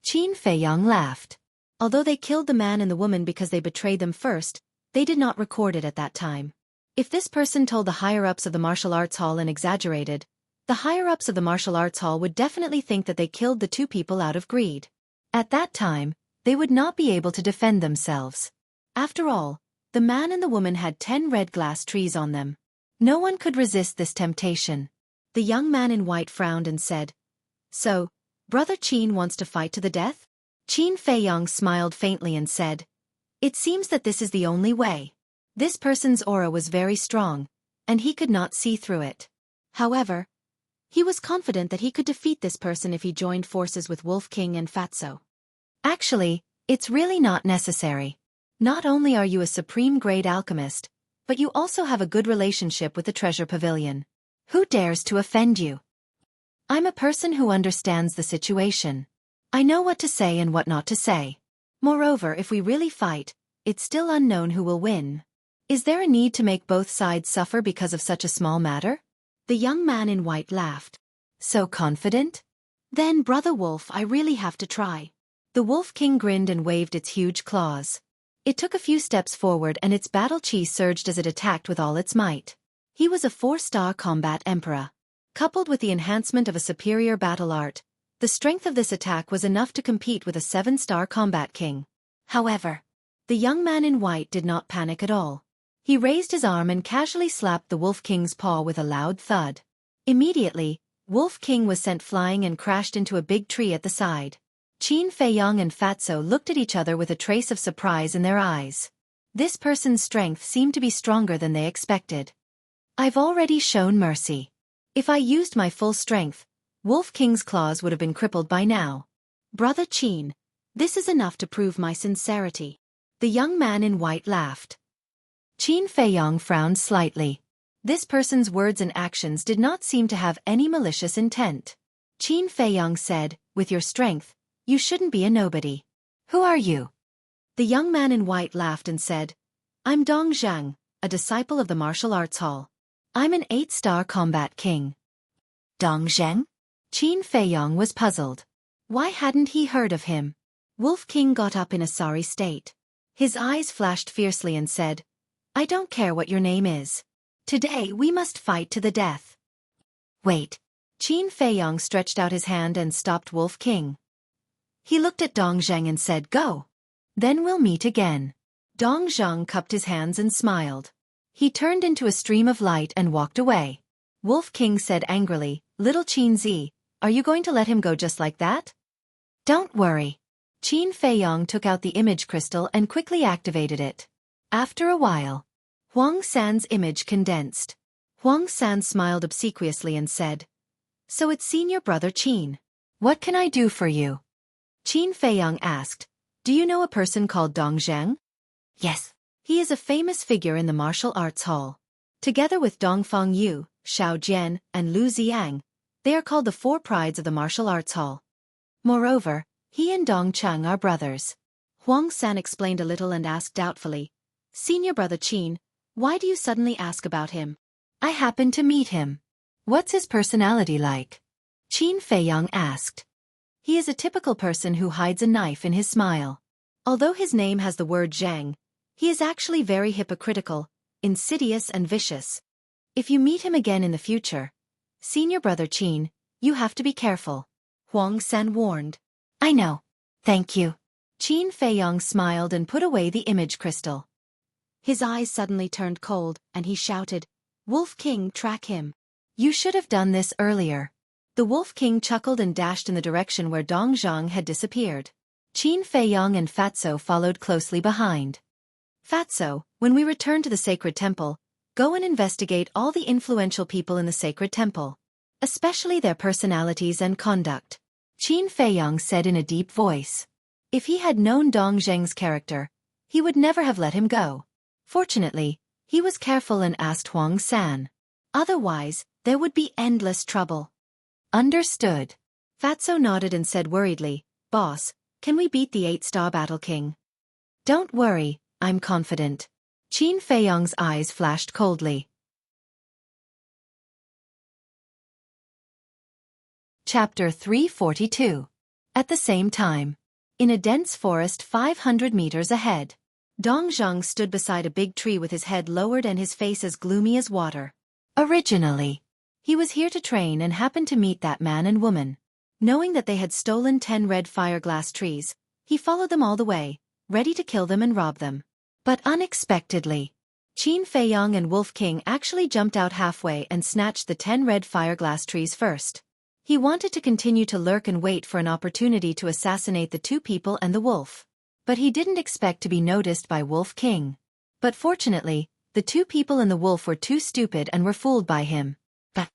Qin Feiyong laughed. Although they killed the man and the woman because they betrayed them first, they did not record it at that time. If this person told the higher-ups of the martial arts hall and exaggerated, the higher-ups of the martial arts hall would definitely think that they killed the two people out of greed. At that time, they would not be able to defend themselves. After all, the man and the woman had 10 red glass trees on them. No one could resist this temptation. The young man in white frowned and said, "So, Brother Qin wants to fight to the death?" Qin Feiyong smiled faintly and said, "It seems that this is the only way." This person's aura was very strong, and he could not see through it. However, he was confident that he could defeat this person if he joined forces with Wolf King and Fatso. "Actually, it's really not necessary. Not only are you a supreme-grade alchemist, but you also have a good relationship with the treasure pavilion. Who dares to offend you? I'm a person who understands the situation. I know what to say and what not to say. Moreover, if we really fight, it's still unknown who will win. Is there a need to make both sides suffer because of such a small matter?" The young man in white laughed. "So confident? Then, Brother Wolf, I really have to try." The Wolf King grinned and waved its huge claws. It took a few steps forward and its battle chi surged as it attacked with all its might. He was a 4-star combat emperor. Coupled with the enhancement of a superior battle art, the strength of this attack was enough to compete with a 7-star combat king. However, the young man in white did not panic at all. He raised his arm and casually slapped the Wolf King's paw with a loud thud. Immediately, Wolf King was sent flying and crashed into a big tree at the side. Qin Feiyong and Fatso looked at each other with a trace of surprise in their eyes. This person's strength seemed to be stronger than they expected. "I've already shown mercy. If I used my full strength, Wolf King's claws would have been crippled by now. Brother Qin, this is enough to prove my sincerity." The young man in white laughed. Qin Feiyong frowned slightly. This person's words and actions did not seem to have any malicious intent. Qin Feiyong said, "With your strength, you shouldn't be a nobody. Who are you?" The young man in white laughed and said, "I'm Dong Zhang, a disciple of the martial arts hall. I'm an 8-star combat king." Dong Zhang? Qin Feiyong was puzzled. Why hadn't he heard of him? Wolf King got up in a sorry state. His eyes flashed fiercely and said, "I don't care what your name is. Today we must fight to the death." "Wait." Qin Feiyong stretched out his hand and stopped Wolf King. He looked at Dong Zhang and said, "Go. Then we'll meet again." Dong Zhang cupped his hands and smiled. He turned into a stream of light and walked away. Wolf King said angrily, "Little Qin Zi, are you going to let him go just like that?" "Don't worry." Qin Feiyong took out the image crystal and quickly activated it. After a while, Huang San's image condensed. Huang San smiled obsequiously and said, "So it's Senior Brother Qin. What can I do for you?" Qin Feiyong asked, "Do you know a person called Dong Zhang?" "Yes." He is a famous figure in the martial arts hall. Together with Dongfang Yu, Xiao Jian, and Lu Ziang, they are called the four prides of the martial arts hall. Moreover, he and Dong Cheng are brothers. Huang San explained a little and asked doubtfully, Senior brother Qin, why do you suddenly ask about him? I happened to meet him. What's his personality like? Qin Feiyang asked. He is a typical person who hides a knife in his smile. Although his name has the word Zhang, he is actually very hypocritical, insidious and vicious. If you meet him again in the future, Senior brother Qin, you have to be careful. Huang San warned. I know. Thank you. Qin Feiyang smiled and put away the image crystal. His eyes suddenly turned cold, and he shouted, Wolf King, track him. You should have done this earlier. The Wolf King chuckled and dashed in the direction where Dong Zhang had disappeared. Qin Feiyang and Fatso followed closely behind. Fatso, when we return to the sacred temple, go and investigate all the influential people in the sacred temple, especially their personalities and conduct. Qin Feiyang said in a deep voice. If he had known Dong Zheng's character, he would never have let him go. Fortunately, he was careful and asked Huang San. Otherwise, there would be endless trouble. Understood. Fatso nodded and said worriedly, Boss, can we beat the 8-star Battle King? Don't worry, I'm confident. Qin Feiyang's eyes flashed coldly. Chapter 342. At the same time. In a dense forest 500 meters ahead. Dong Zhang stood beside a big tree with his head lowered and his face as gloomy as water. Originally, he was here to train and happened to meet that man and woman. Knowing that they had stolen 10 red fire-glass trees, he followed them all the way, ready to kill them and rob them. But unexpectedly, Qin Feiyang and Wolf King actually jumped out halfway and snatched the 10 red fire-glass trees first. He wanted to continue to lurk and wait for an opportunity to assassinate the two people and the wolf. But he didn't expect to be noticed by Wolf King. But fortunately, the two people and the wolf were too stupid and were fooled by him. But,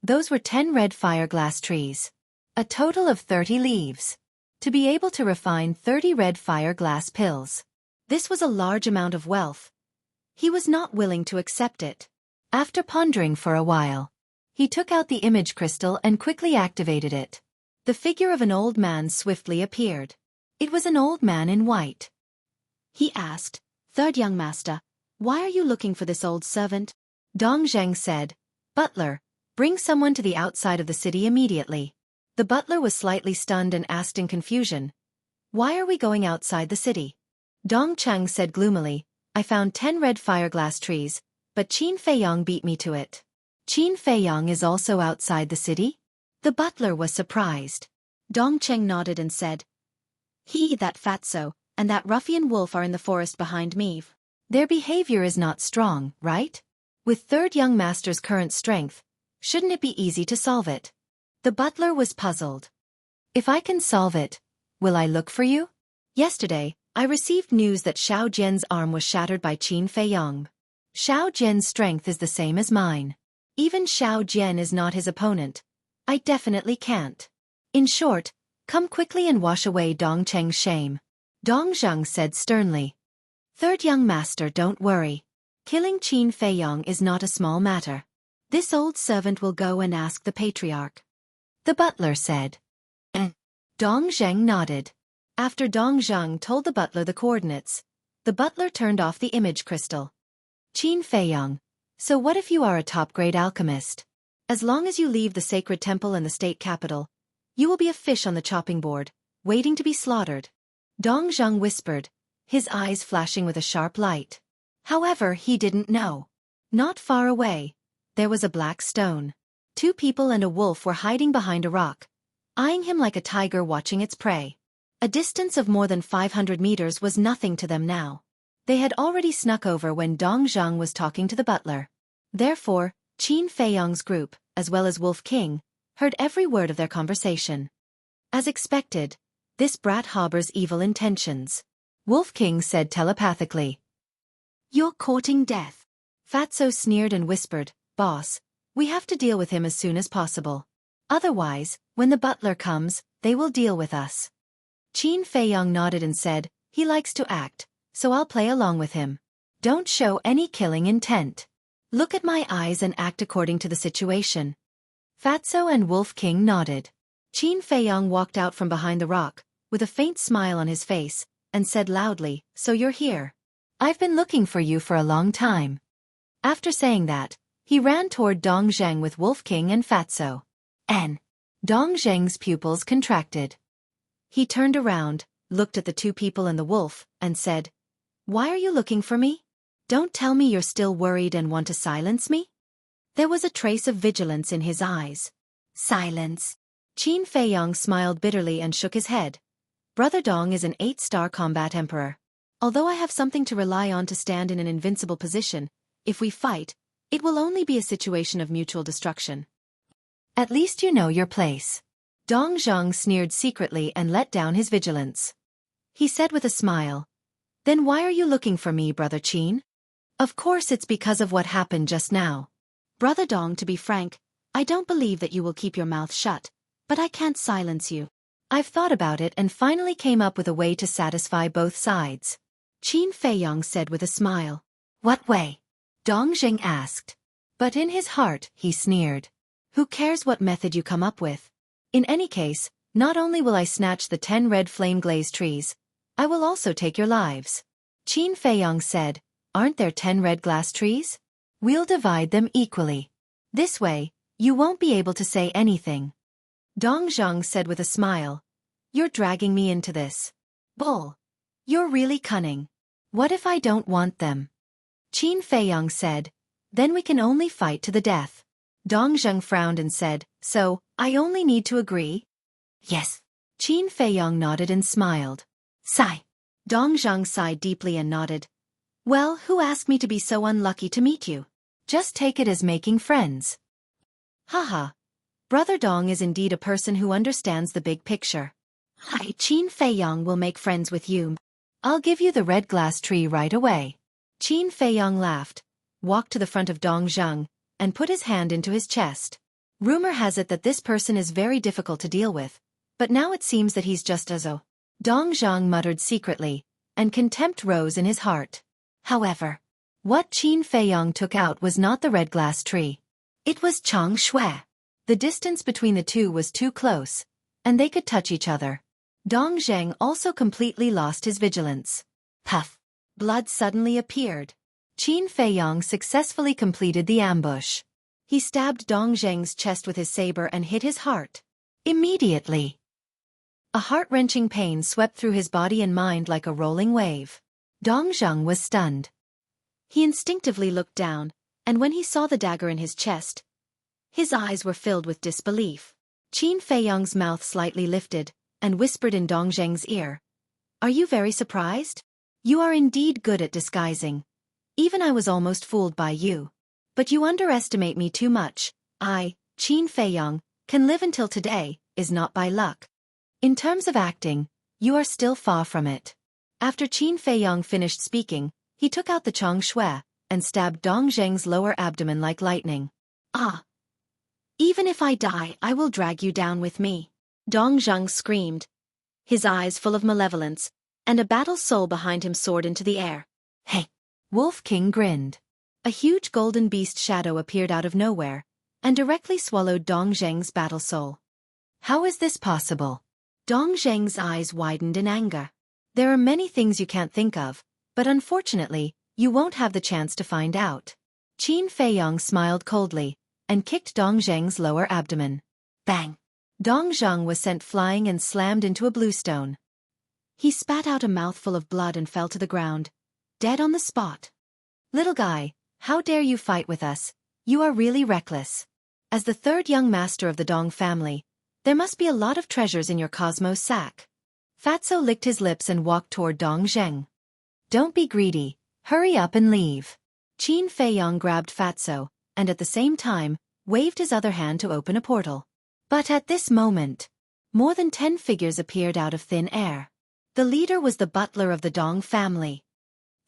those were 10 red fire-glass trees. A total of 30 leaves. To be able to refine 30 red fire-glass pills. This was a large amount of wealth. He was not willing to accept it. After pondering for a while, he took out the image crystal and quickly activated it. The figure of an old man swiftly appeared. It was an old man in white. He asked, Third young master, why are you looking for this old servant? Dong Zheng said, Butler, bring someone to the outside of the city immediately. The butler was slightly stunned and asked in confusion, Why are we going outside the city? Dong Cheng said gloomily, I found 10 red fire-glass trees, but Qin Feiyang beat me to it. Qin Feiyang is also outside the city? The butler was surprised. Dong Cheng nodded and said, He, that Fatso, and that ruffian wolf are in the forest behind me. Their behavior is not strong, right? With third young master's current strength, shouldn't it be easy to solve it? The butler was puzzled. If I can solve it, will I look for you? Yesterday, I received news that Xiao Jian's arm was shattered by Qin Feiyang. Xiao Jian's strength is the same as mine. Even Xiao Jian is not his opponent. I definitely can't. In short, come quickly and wash away Dong Cheng's shame. Dong Zhang said sternly. Third young master, don't worry. Killing Qin Feiyang is not a small matter. This old servant will go and ask the patriarch. The butler said. Dong Zheng nodded. After Dong Zhang told the butler the coordinates, the butler turned off the image crystal. Qin Feiyang, so what if you are a top-grade alchemist? As long as you leave the sacred temple and the state capital, you will be a fish on the chopping board, waiting to be slaughtered. Dong Zhang whispered, his eyes flashing with a sharp light. However, he didn't know. Not far away, there was a black stone. Two people and a wolf were hiding behind a rock, eyeing him like a tiger watching its prey. A distance of more than 500 meters was nothing to them now. They had already snuck over when Dong Zhang was talking to the butler. Therefore, Qin Feiyang's group, as well as Wolf King, heard every word of their conversation. As expected, this brat harbors evil intentions. Wolf King said telepathically. You're courting death. Fatso sneered and whispered, Boss, we have to deal with him as soon as possible. Otherwise, when the butler comes, they will deal with us. Qin Feiyang nodded and said, he likes to act, so I'll play along with him. Don't show any killing intent. Look at my eyes and act according to the situation. Fatso and Wolf King nodded. Qin Feiyong walked out from behind the rock, with a faint smile on his face, and said loudly, "So you're here. I've been looking for you for a long time." After saying that, he ran toward Dong Zheng with Wolf King and Fatso. Dong Zheng's pupils contracted. He turned around, looked at the two people and the wolf, and said, "Why are you looking for me? Don't tell me you're still worried and want to silence me?" There was a trace of vigilance in his eyes. Silence. Qin Feiyong smiled bitterly and shook his head. Brother Dong is an 8-star combat emperor. Although I have something to rely on to stand in an invincible position, if we fight, it will only be a situation of mutual destruction. At least you know your place. Dong Zhang sneered secretly and let down his vigilance. He said with a smile, "Then why are you looking for me, Brother Qin?" "Of course it's because of what happened just now. Brother Dong, to be frank, I don't believe that you will keep your mouth shut, but I can't silence you. I've thought about it and finally came up with a way to satisfy both sides." Qin Feiyong said with a smile. "What way?" Dong Zheng asked. But in his heart, he sneered. "Who cares what method you come up with? In any case, not only will I snatch the 10 red flame-glazed trees, I will also take your lives." Qin Feiyong said, "Aren't there 10 red glass trees? We'll divide them equally. This way, you won't be able to say anything." Dong Zhang said with a smile, "You're dragging me into this. Bull. You're really cunning. What if I don't want them?" Qin Feiyong said, "Then we can only fight to the death." Dong Zhang frowned and said, "So, I only need to agree?" "Yes." Qin Feiyong nodded and smiled. Sigh. Dong Zhang sighed deeply and nodded. "Well, who asked me to be so unlucky to meet you? Just take it as making friends." Haha. Brother Dong is indeed a person who understands the big picture. "Hi, Qin Feiyong will make friends with you. I'll give you the red glass tree right away." Qin Feiyong laughed, walked to the front of Dong Zhang, and put his hand into his chest. Rumor has it that this person is very difficult to deal with, but now it seems that he's just as oh. Dong Zhang muttered secretly, and contempt rose in his heart. However, what Qin Feiyong took out was not the red glass tree. It was Chang Shui. The distance between the two was too close, and they could touch each other. Dong Zheng also completely lost his vigilance. Puff. Blood suddenly appeared. Qin Feiyong successfully completed the ambush. He stabbed Dong Zheng's chest with his saber and hit his heart. Immediately, a heart-wrenching pain swept through his body and mind like a rolling wave. Dong Zheng was stunned. He instinctively looked down, and when he saw the dagger in his chest, his eyes were filled with disbelief. Qin Feiyong's mouth slightly lifted, and whispered in Dong Zheng's ear, "Are you very surprised? You are indeed good at disguising. Even I was almost fooled by you. But you underestimate me too much. I, Qin Feiyong, can live until today, is not by luck. In terms of acting, you are still far from it." After Qin Feiyong finished speaking, he took out the Chang Shui, and stabbed Dong Zheng's lower abdomen like lightning. "Ah! Even if I die, I will drag you down with me." Dong Zheng screamed, his eyes full of malevolence, and a battle soul behind him soared into the air. "Hey!" Wolf King grinned. A huge golden beast shadow appeared out of nowhere, and directly swallowed Dong Zheng's battle soul. "How is this possible?" Dong Zheng's eyes widened in anger. "There are many things you can't think of, but unfortunately, you won't have the chance to find out." Qin Feiyong smiled coldly, and kicked Dong Zheng's lower abdomen. Bang! Dong Zheng was sent flying and slammed into a bluestone. He spat out a mouthful of blood and fell to the ground, dead on the spot. "Little guy, how dare you fight with us? You are really reckless. As the third young master of the Dong family, there must be a lot of treasures in your cosmos sack." Fatso licked his lips and walked toward Dong Zheng. "Don't be greedy, hurry up and leave." Qin Feiyong grabbed Fatso, and at the same time, waved his other hand to open a portal. But at this moment, more than 10 figures appeared out of thin air. The leader was the butler of the Dong family.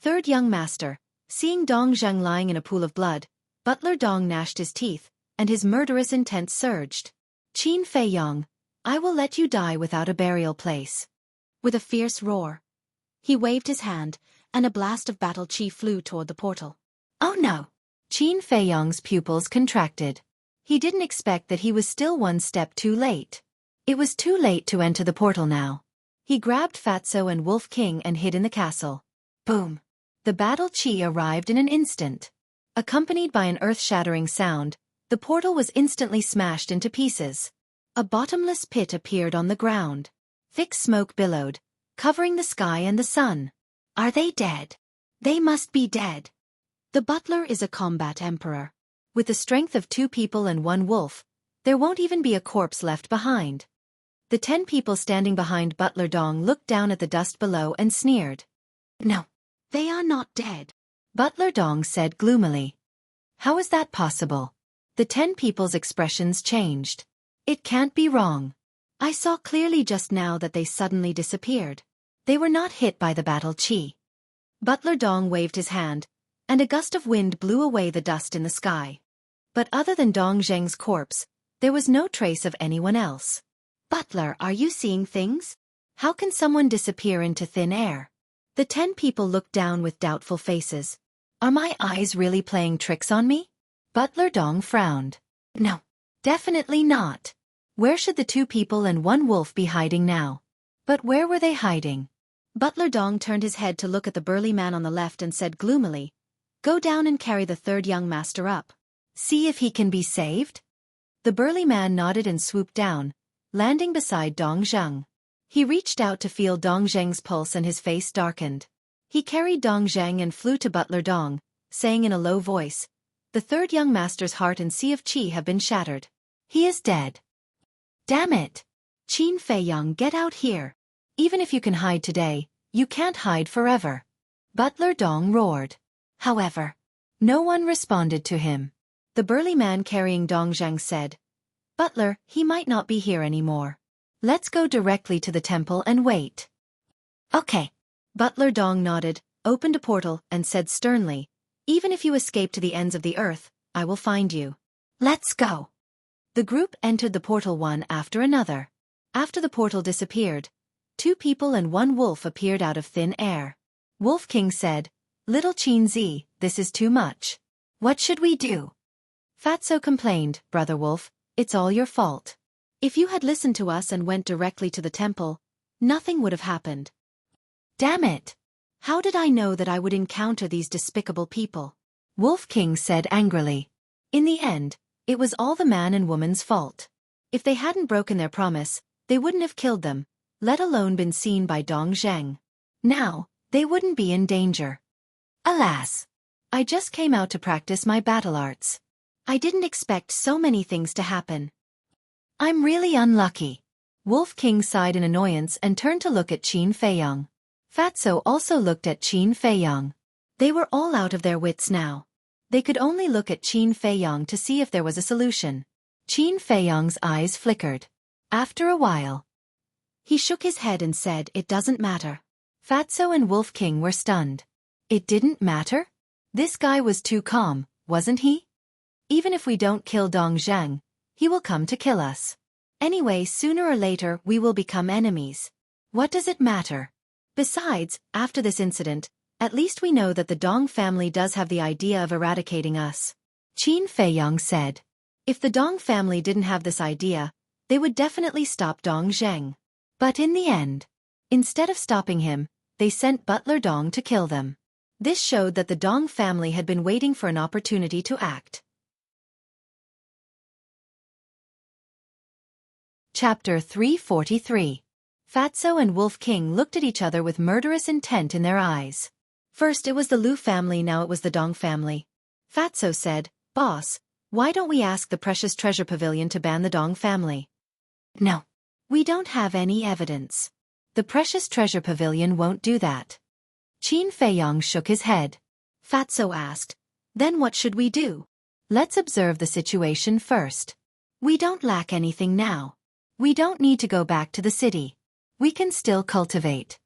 Third young master, seeing Dong Zheng lying in a pool of blood, Butler Dong gnashed his teeth, and his murderous intent surged. "Qin Feiyong, I will let you die without a burial place." With a fierce roar, he waved his hand, and a blast of battle chi flew toward the portal. Oh no! Qin Feiyang's pupils contracted. He didn't expect that he was still one step too late. It was too late to enter the portal now. He grabbed Fatso and Wolf King and hid in the castle. Boom! The battle chi arrived in an instant. Accompanied by an earth-shattering sound, the portal was instantly smashed into pieces. A bottomless pit appeared on the ground. Thick smoke billowed, covering the sky and the sun. Are they dead? They must be dead. The butler is a combat emperor. With the strength of 2 people and 1 wolf, there won't even be a corpse left behind. The 10 people standing behind Butler Dong looked down at the dust below and sneered. No, they are not dead, Butler Dong said gloomily. How is that possible? The 10 people's expressions changed. It can't be wrong. I saw clearly just now that they suddenly disappeared. They were not hit by the battle chi. Butler Dong waved his hand, and a gust of wind blew away the dust in the sky. But other than Dong Zheng's corpse, there was no trace of anyone else. Butler, are you seeing things? How can someone disappear into thin air? The 10 people looked down with doubtful faces. Are my eyes really playing tricks on me? Butler Dong frowned. No, definitely not. Where should the 2 people and 1 wolf be hiding now? But where were they hiding? Butler Dong turned his head to look at the burly man on the left and said gloomily, Go down and carry the 3rd young master up. See if he can be saved? The burly man nodded and swooped down, landing beside Dong Zheng. He reached out to feel Dong Zheng's pulse and his face darkened. He carried Dong Zheng and flew to Butler Dong, saying in a low voice, The 3rd young master's heart and sea of qi have been shattered. He is dead. Damn it! Qin Feiyang, get out here. Even if you can hide today, you can't hide forever. Butler Dong roared. However, no one responded to him. The burly man carrying Dong Zheng said, Butler, he might not be here anymore. Let's go directly to the temple and wait. Okay. Butler Dong nodded, opened a portal, and said sternly, Even if you escape to the ends of the earth, I will find you. Let's go. The group entered the portal one after another. After the portal disappeared, 2 people and 1 wolf appeared out of thin air. Wolf King said, Little Qin Zi, this is too much. What should we do? Fatso complained, Brother Wolf, it's all your fault. If you had listened to us and went directly to the temple, nothing would have happened. Damn it! How did I know that I would encounter these despicable people? Wolf King said angrily. In the end, it was all the man and woman's fault. If they hadn't broken their promise, they wouldn't have killed them, let alone been seen by Dong Zheng. Now, they wouldn't be in danger. Alas! I just came out to practice my battle arts. I didn't expect so many things to happen. I'm really unlucky. Wolf King sighed in annoyance and turned to look at Qin Feiyang. Fatso also looked at Qin Feiyang. They were all out of their wits now. They could only look at Qin Feiyang to see if there was a solution. Qin Feiyang's eyes flickered. After a while, he shook his head and said, It doesn't matter. Fatso and Wolf King were stunned. It didn't matter? This guy was too calm, wasn't he? Even if we don't kill Dong Zheng, he will come to kill us. Anyway, sooner or later we will become enemies. What does it matter? Besides, after this incident, at least we know that the Dong family does have the idea of eradicating us. Qin Feiyang said. If the Dong family didn't have this idea, they would definitely stop Dong Zheng. But in the end, instead of stopping him, they sent Butler Dong to kill them. This showed that the Dong family had been waiting for an opportunity to act. Chapter 343. Fatso and Wolf King looked at each other with murderous intent in their eyes. First it was the Lu family, now it was the Dong family. Fatso said, Boss, why don't we ask the Precious Treasure Pavilion to ban the Dong family? No. We don't have any evidence. The Precious Treasure Pavilion won't do that. Qin Feiyang shook his head. Fatso asked, Then what should we do? Let's observe the situation first. We don't lack anything now. We don't need to go back to the city. We can still cultivate.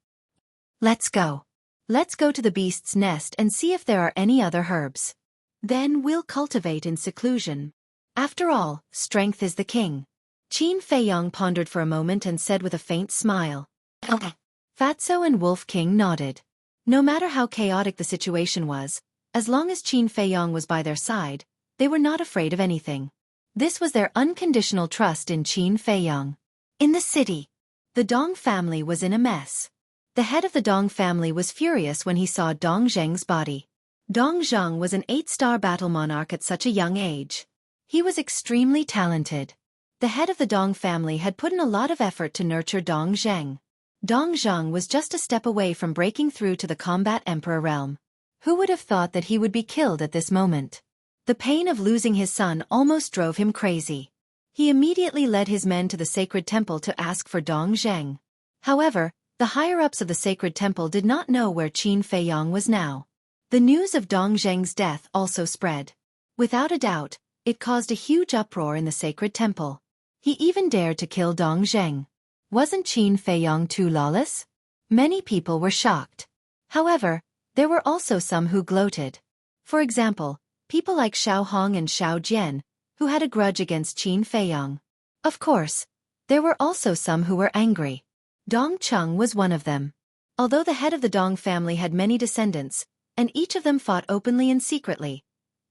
Let's go. Let's go to the beast's nest and see if there are any other herbs. Then we'll cultivate in seclusion. After all, strength is the king. Qin Feiyang pondered for a moment and said with a faint smile. Okay. Fatso and Wolf King nodded. No matter how chaotic the situation was, as long as Qin Feiyong was by their side, they were not afraid of anything. This was their unconditional trust in Qin Feiyong. In the city, the Dong family was in a mess. The head of the Dong family was furious when he saw Dong Zheng's body. Dong Zheng was an 8-star battle monarch at such a young age. He was extremely talented. The head of the Dong family had put in a lot of effort to nurture Dong Zheng. Dong Zheng was just a step away from breaking through to the combat emperor realm. Who would have thought that he would be killed at this moment? The pain of losing his son almost drove him crazy. He immediately led his men to the sacred temple to ask for Dong Zheng. However, the higher-ups of the sacred temple did not know where Qin Feiyong was now. The news of Dong Zheng's death also spread. Without a doubt, it caused a huge uproar in the sacred temple. He even dared to kill Dong Zheng. Wasn't Qin Feiyong too lawless? Many people were shocked. However, there were also some who gloated. For example, people like Xiao Hong and Xiao Jian, who had a grudge against Qin Feiyong. Of course, there were also some who were angry. Dong Cheng was one of them. Although the head of the Dong family had many descendants, and each of them fought openly and secretly,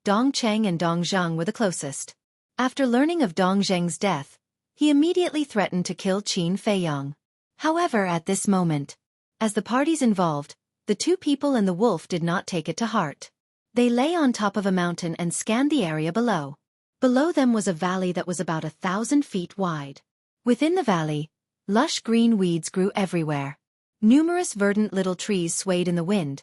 Dong Cheng and Dong Zheng were the closest. After learning of Dong Zheng's death, he immediately threatened to kill Qin Feiyong. However, at this moment, as the parties involved, the two people and the wolf did not take it to heart. They lay on top of a mountain and scanned the area below. Below them was a valley that was about 1,000 feet wide. Within the valley, lush green weeds grew everywhere. Numerous verdant little trees swayed in the wind,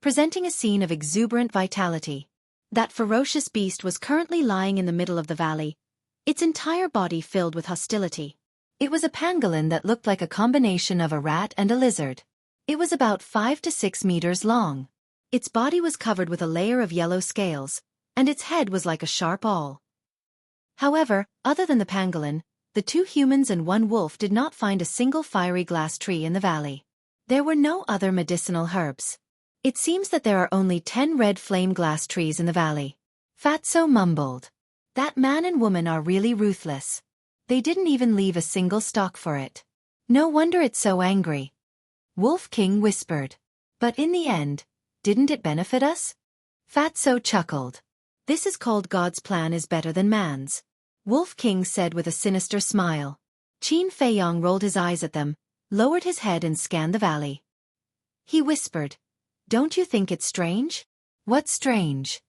presenting a scene of exuberant vitality. That ferocious beast was currently lying in the middle of the valley, its entire body filled with hostility. It was a pangolin that looked like a combination of a rat and a lizard. It was about 5 to 6 meters long. Its body was covered with a layer of yellow scales, and its head was like a sharp awl. However, other than the pangolin, the 2 humans and 1 wolf did not find a single fiery glass tree in the valley. There were no other medicinal herbs. It seems that there are only 10 red flame glass trees in the valley. Fatso mumbled. That man and woman are really ruthless. They didn't even leave a single stalk for it. No wonder it's so angry. Wolf King whispered. But in the end, didn't it benefit us? Fatso chuckled. This is called God's plan is better than man's. Wolf King said with a sinister smile. Qin Feiyong rolled his eyes at them, lowered his head and scanned the valley. He whispered, "Don't you think it's strange?" "What's strange?"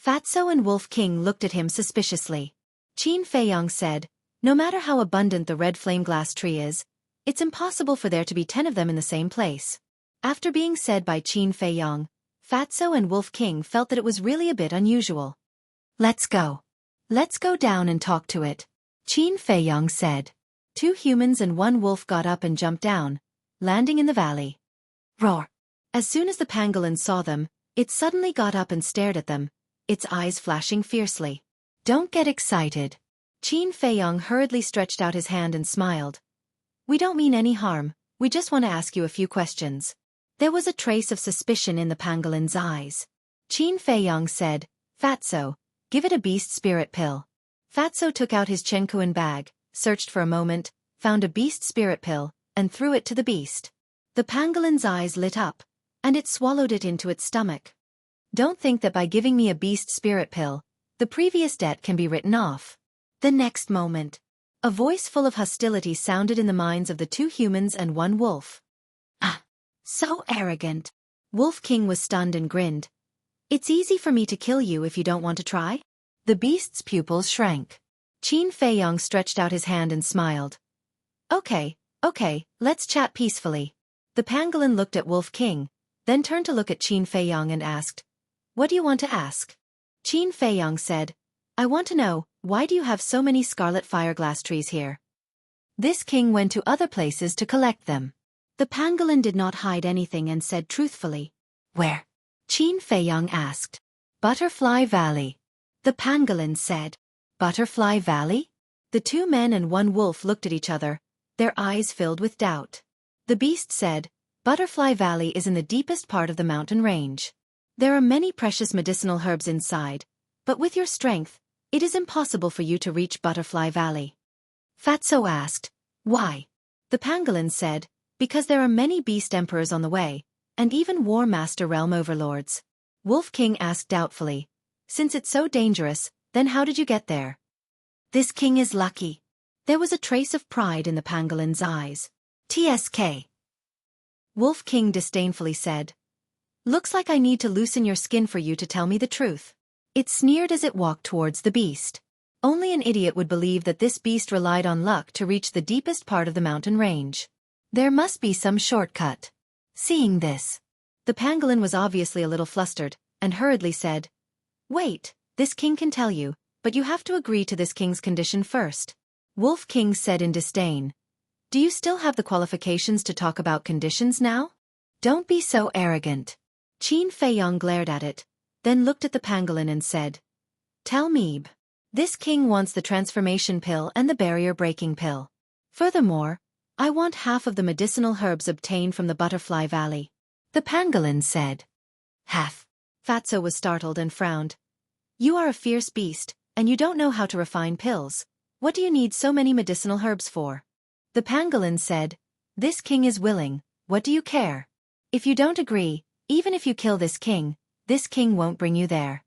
Fatso and Wolf King looked at him suspiciously. Qin Feiyong said, "No matter how abundant the red flame glass tree is, it's impossible for there to be 10 of them in the same place." After being said by Qin Feiyong, Fatso and Wolf King felt that it was really a bit unusual. "Let's go. Let's go down and talk to it," Qin Feiyong said. 2 humans and 1 wolf got up and jumped down, landing in the valley. Roar! As soon as the pangolin saw them, it suddenly got up and stared at them, its eyes flashing fiercely. "Don't get excited." Qin Feiyong hurriedly stretched out his hand and smiled. "We don't mean any harm, we just want to ask you a few questions." There was a trace of suspicion in the pangolin's eyes. Qin Feiyong said, "Fatso, give it a beast spirit pill." Fatso took out his Chenkuan bag, searched for a moment, found a beast spirit pill, and threw it to the beast. The pangolin's eyes lit up, and it swallowed it into its stomach. "Don't think that by giving me a beast spirit pill, the previous debt can be written off." The next moment, a voice full of hostility sounded in the minds of the 2 humans and 1 wolf. "Ah, so arrogant." Wolf King was stunned and grinned. "It's easy for me to kill you if you don't want to try." The beast's pupils shrank. Qin Feiyong stretched out his hand and smiled. Okay, let's chat peacefully." The pangolin looked at Wolf King, then turned to look at Qin Feiyong and asked, "What do you want to ask?" Qin Feiyong said, "I want to know, why do you have so many scarlet fireglass trees here?" This king went to other places to collect them. The pangolin did not hide anything and said truthfully. "Where?" Qin Feiyong asked. "Butterfly Valley." The pangolin said. "Butterfly Valley?" The 2 men and 1 wolf looked at each other, their eyes filled with doubt. The beast said, "Butterfly Valley is in the deepest part of the mountain range. There are many precious medicinal herbs inside, but with your strength, it is impossible for you to reach Butterfly Valley." Fatso asked, "Why?" The pangolin said, "Because there are many beast emperors on the way, and even War Master realm overlords. Wolf King asked doubtfully. Since it's so dangerous, then how did you get there? This king is lucky. There was a trace of pride in the pangolin's eyes. TSK. Wolf King disdainfully said. Looks like I need to loosen your skin for you to tell me the truth. It sneered as it walked towards the beast. Only an idiot would believe that this beast relied on luck to reach the deepest part of the mountain range. There must be some shortcut. Seeing this, the pangolin was obviously a little flustered, and hurriedly said, Wait, this king can tell you, but you have to agree to this king's condition first. Wolf King said in disdain. Do you still have the qualifications to talk about conditions now? Don't be so arrogant. Qin Feiyong glared at it, then looked at the pangolin and said, Tell me. This king wants the transformation pill and the barrier-breaking pill. Furthermore, I want half of the medicinal herbs obtained from the Butterfly Valley. The pangolin said. Half. Fatso was startled and frowned. You are a fierce beast, and you don't know how to refine pills. What do you need so many medicinal herbs for? The pangolin said, This king is willing, what do you care? If you don't agree, even if you kill this king won't bring you there.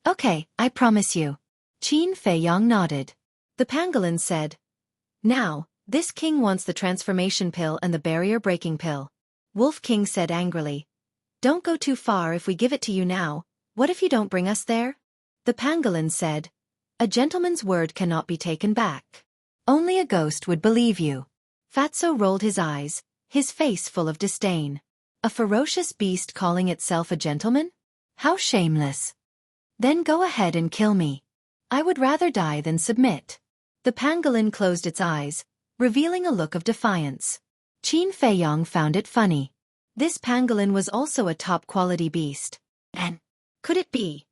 Okay, I promise you. Qin Feiyong nodded. The pangolin said, Now, this king wants the transformation pill and the barrier-breaking pill. Wolf King said angrily, Don't go too far if we give it to you now, what if you don't bring us there? The pangolin said, A gentleman's word cannot be taken back. Only a ghost would believe you. Fatso rolled his eyes, his face full of disdain. A ferocious beast calling itself a gentleman? How shameless. Then go ahead and kill me. I would rather die than submit. The pangolin closed its eyes, revealing a look of defiance. Qin Feiyong found it funny. This pangolin was also a top-quality beast. And could it be?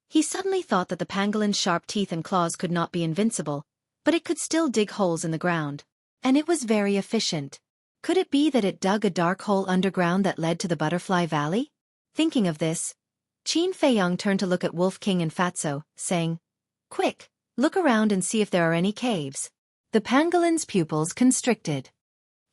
He suddenly thought that the pangolin's sharp teeth and claws could not be invincible, but it could still dig holes in the ground. And it was very efficient. Could it be that it dug a dark hole underground that led to the Butterfly Valley? Thinking of this, Qin Feiyong turned to look at Wolf King and Fatso, saying, Quick, look around and see if there are any caves. The pangolin's pupils constricted.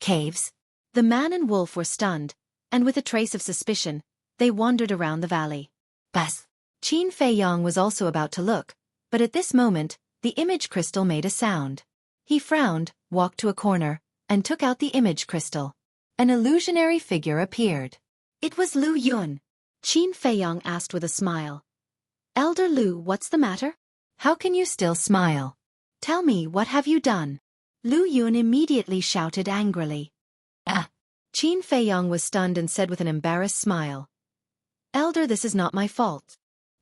Caves? The man and wolf were stunned, and with a trace of suspicion, they wandered around the valley. Buzz! Qin Feiyong was also about to look, but at this moment, the image crystal made a sound. He frowned, walked to a corner, and took out the image crystal. An illusionary figure appeared. It was Lu Yun. Qin Feiyong asked with a smile. Elder Lu, what's the matter? How can you still smile? Tell me, what have you done? Lu Yun immediately shouted angrily. Qin Feiyong was stunned and said with an embarrassed smile. Elder, this is not my fault.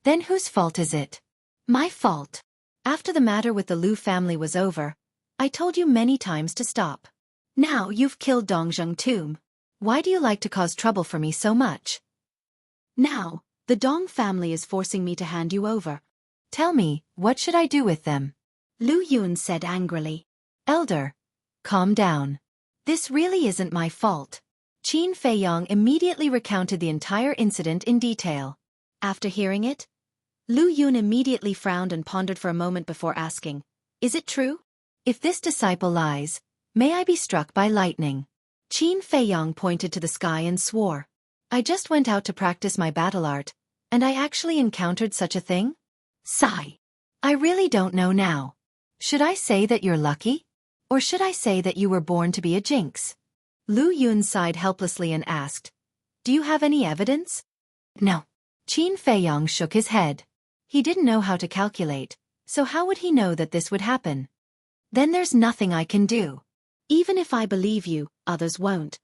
Then whose fault is it? My fault. After the matter with the Lu family was over, I told you many times to stop. Now you've killed Dongzheng Tomb. Why do you like to cause trouble for me so much? Now, the Dong family is forcing me to hand you over. Tell me, what should I do with them? Lu Yun said angrily. Elder, calm down. This really isn't my fault. Qin Feiyong immediately recounted the entire incident in detail. After hearing it, Lu Yun immediately frowned and pondered for a moment before asking, Is it true? If this disciple lies, may I be struck by lightning. Qin Feiyong pointed to the sky and swore. I just went out to practice my battle art, and I actually encountered such a thing? Sigh. I really don't know now. Should I say that you're lucky? Or should I say that you were born to be a jinx? Lu Yun sighed helplessly and asked, Do you have any evidence? No. Qin Feiyong shook his head. He didn't know how to calculate, so how would he know that this would happen? Then there's nothing I can do. Even if I believe you, others won't.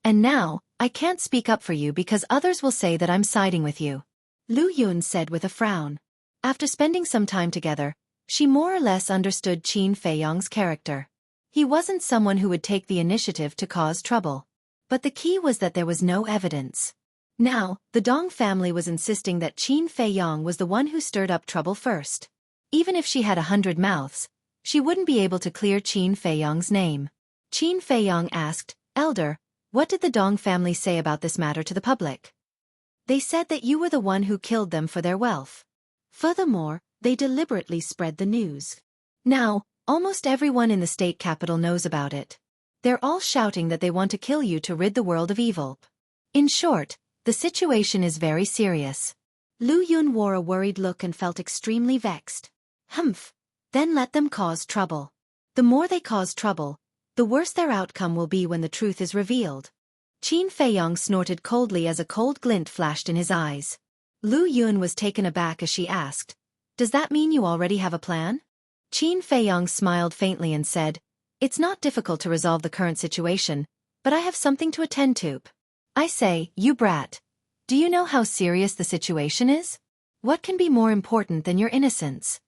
And now, I can't speak up for you because others will say that I'm siding with you. Lu Yun said with a frown. After spending some time together, she more or less understood Qin Feiyong's character. He wasn't someone who would take the initiative to cause trouble. But the key was that there was no evidence. Now, the Dong family was insisting that Qin Feiyong was the one who stirred up trouble first. Even if she had 100 mouths, she wouldn't be able to clear Qin Feiyong's name. Qin Feiyong asked, Elder, what did the Dong family say about this matter to the public? They said that you were the one who killed them for their wealth. Furthermore, they deliberately spread the news. Now, almost everyone in the state capital knows about it. They're all shouting that they want to kill you to rid the world of evil. In short, the situation is very serious. Lu Yun wore a worried look and felt extremely vexed. Humph. Then let them cause trouble. The more they cause trouble, the worse their outcome will be when the truth is revealed. Qin Feiyong snorted coldly as a cold glint flashed in his eyes. Lu Yun was taken aback as she asked, "Does that mean you already have a plan?" Qin Feiyong smiled faintly and said, "It's not difficult to resolve the current situation, but I have something to attend to. I say, you brat. Do you know how serious the situation is? What can be more important than your innocence?"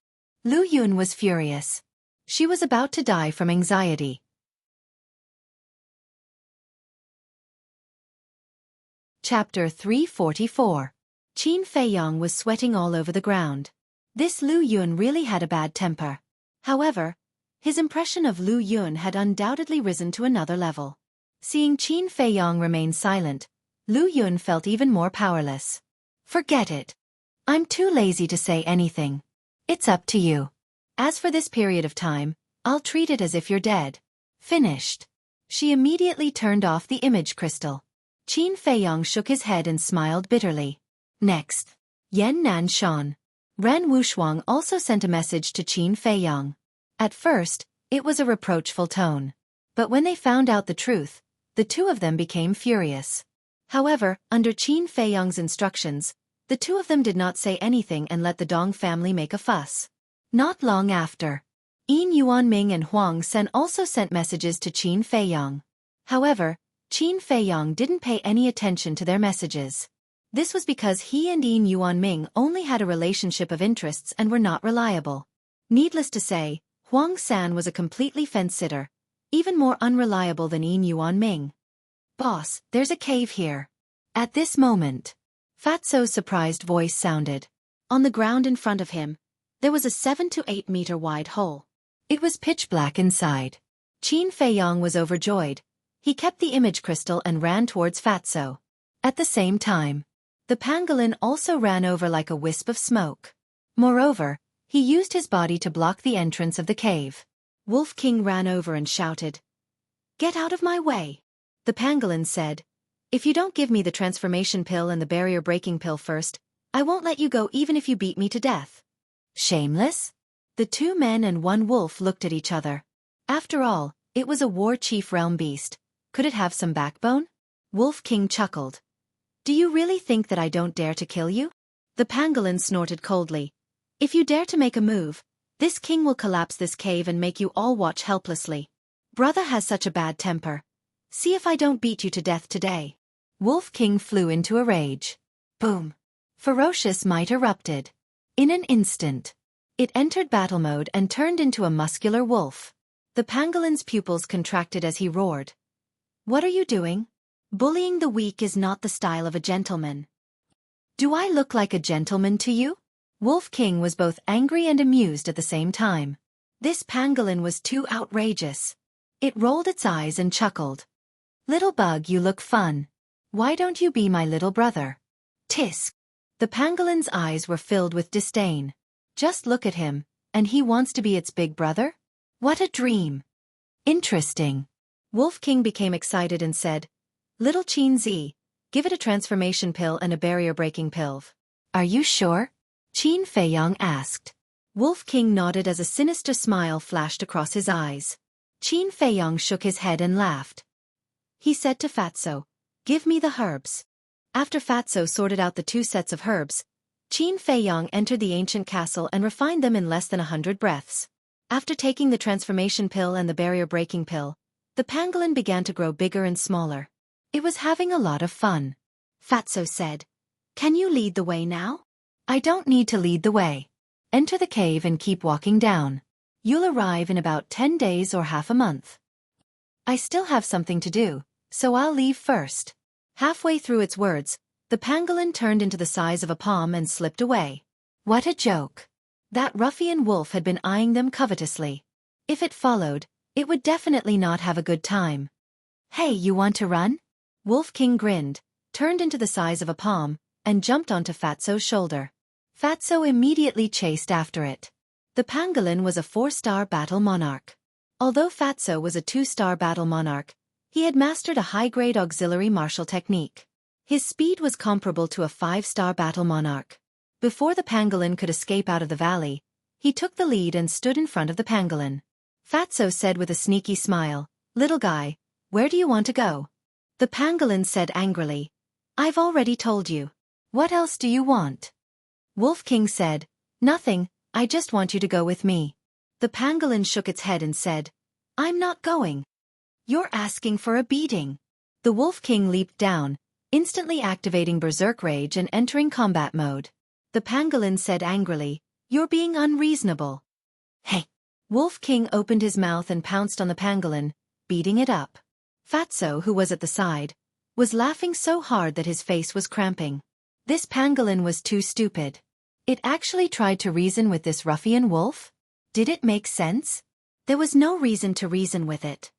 Lu Yun was furious. She was about to die from anxiety. Chapter 344. Qin Feiyong was sweating all over the ground. This Lu Yun really had a bad temper. However, his impression of Lu Yun had undoubtedly risen to another level. Seeing Qin Feiyong remain silent, Lu Yun felt even more powerless. "Forget it. I'm too lazy to say anything. It's up to you. As for this period of time, I'll treat it as if you're dead." Finished. She immediately turned off the image crystal. Qin Feiyong shook his head and smiled bitterly. Next. Yan Nan Shan. Ren Wushuang also sent a message to Qin Feiyong. At first, it was a reproachful tone. But when they found out the truth, the two of them became furious. However, under Qin Feiyong's instructions, the two of them did not say anything and let the Dong family make a fuss. Not long after, Yin Yuanming and Huang Sen also sent messages to Qin Feiyong. However, Qin Feiyong didn't pay any attention to their messages. This was because he and Yin Yuanming only had a relationship of interests and were not reliable. Needless to say, Huang San was a completely fence-sitter, even more unreliable than Yin Yuanming. "Boss, there's a cave here." At this moment, Fatso's surprised voice sounded. On the ground in front of him, there was a 7 to 8 meter wide hole. It was pitch black inside. Qin Feiyong was overjoyed. He kept the image crystal and ran towards Fatso. At the same time, the pangolin also ran over like a wisp of smoke. Moreover, he used his body to block the entrance of the cave. Wolf King ran over and shouted, "Get out of my way!" The pangolin said, "If you don't give me the transformation pill and the barrier-breaking pill first, I won't let you go even if you beat me to death." Shameless? The two men and one wolf looked at each other. After all, it was a war chief realm beast. Could it have some backbone? Wolf King chuckled. "Do you really think that I don't dare to kill you?" The pangolin snorted coldly. "If you dare to make a move, this king will collapse this cave and make you all watch helplessly. Brother has such a bad temper. See if I don't beat you to death today." Wolf King flew into a rage. Boom! Ferocious might erupted. In an instant, it entered battle mode and turned into a muscular wolf. The pangolin's pupils contracted as he roared. "What are you doing? Bullying the weak is not the style of a gentleman." "Do I look like a gentleman to you?" Wolf King was both angry and amused at the same time. This pangolin was too outrageous. It rolled its eyes and chuckled. "Little bug, you look fun. Why don't you be my little brother?" Tisk! The pangolin's eyes were filled with disdain. Just look at him, and he wants to be its big brother? What a dream! Interesting. Wolf King became excited and said, "Little Qin Zi, give it a transformation pill and a barrier-breaking pill." "Are you sure?" Qin Feiyong asked. Wolf King nodded as a sinister smile flashed across his eyes. Qin Feiyong shook his head and laughed. He said to Fatso, "Give me the herbs." After Fatso sorted out the 2 sets of herbs, Qin Feiyong entered the ancient castle and refined them in less than 100 breaths. After taking the transformation pill and the barrier-breaking pill, the pangolin began to grow bigger and smaller. It was having a lot of fun. Fatso said, "Can you lead the way now?" "I don't need to lead the way. Enter the cave and keep walking down. You'll arrive in about 10 days or half a month. I still have something to do, so I'll leave first." Halfway through its words, the pangolin turned into the size of a palm and slipped away. What a joke. That ruffian wolf had been eyeing them covetously. If it followed, it would definitely not have a good time. "Hey, you want to run?" Wolf King grinned, turned into the size of a palm, and jumped onto Fatso's shoulder. Fatso immediately chased after it. The pangolin was a 4-star battle monarch. Although Fatso was a 2-star battle monarch, he had mastered a high-grade auxiliary martial technique. His speed was comparable to a 5-star battle monarch. Before the pangolin could escape out of the valley, he took the lead and stood in front of the pangolin. Fatso said with a sneaky smile, "Little guy, where do you want to go?" The pangolin said angrily, "I've already told you. What else do you want?" Wolf King said, "Nothing, I just want you to go with me." The pangolin shook its head and said, "I'm not going. You're asking for a beating." The Wolf King leaped down, instantly activating Berserk Rage and entering combat mode. The pangolin said angrily, "You're being unreasonable." "Hey!" Wolf King opened his mouth and pounced on the pangolin, beating it up. Fatso, who was at the side, was laughing so hard that his face was cramping. This pangolin was too stupid. It actually tried to reason with this ruffian wolf? Did it make sense? There was no reason to reason with it.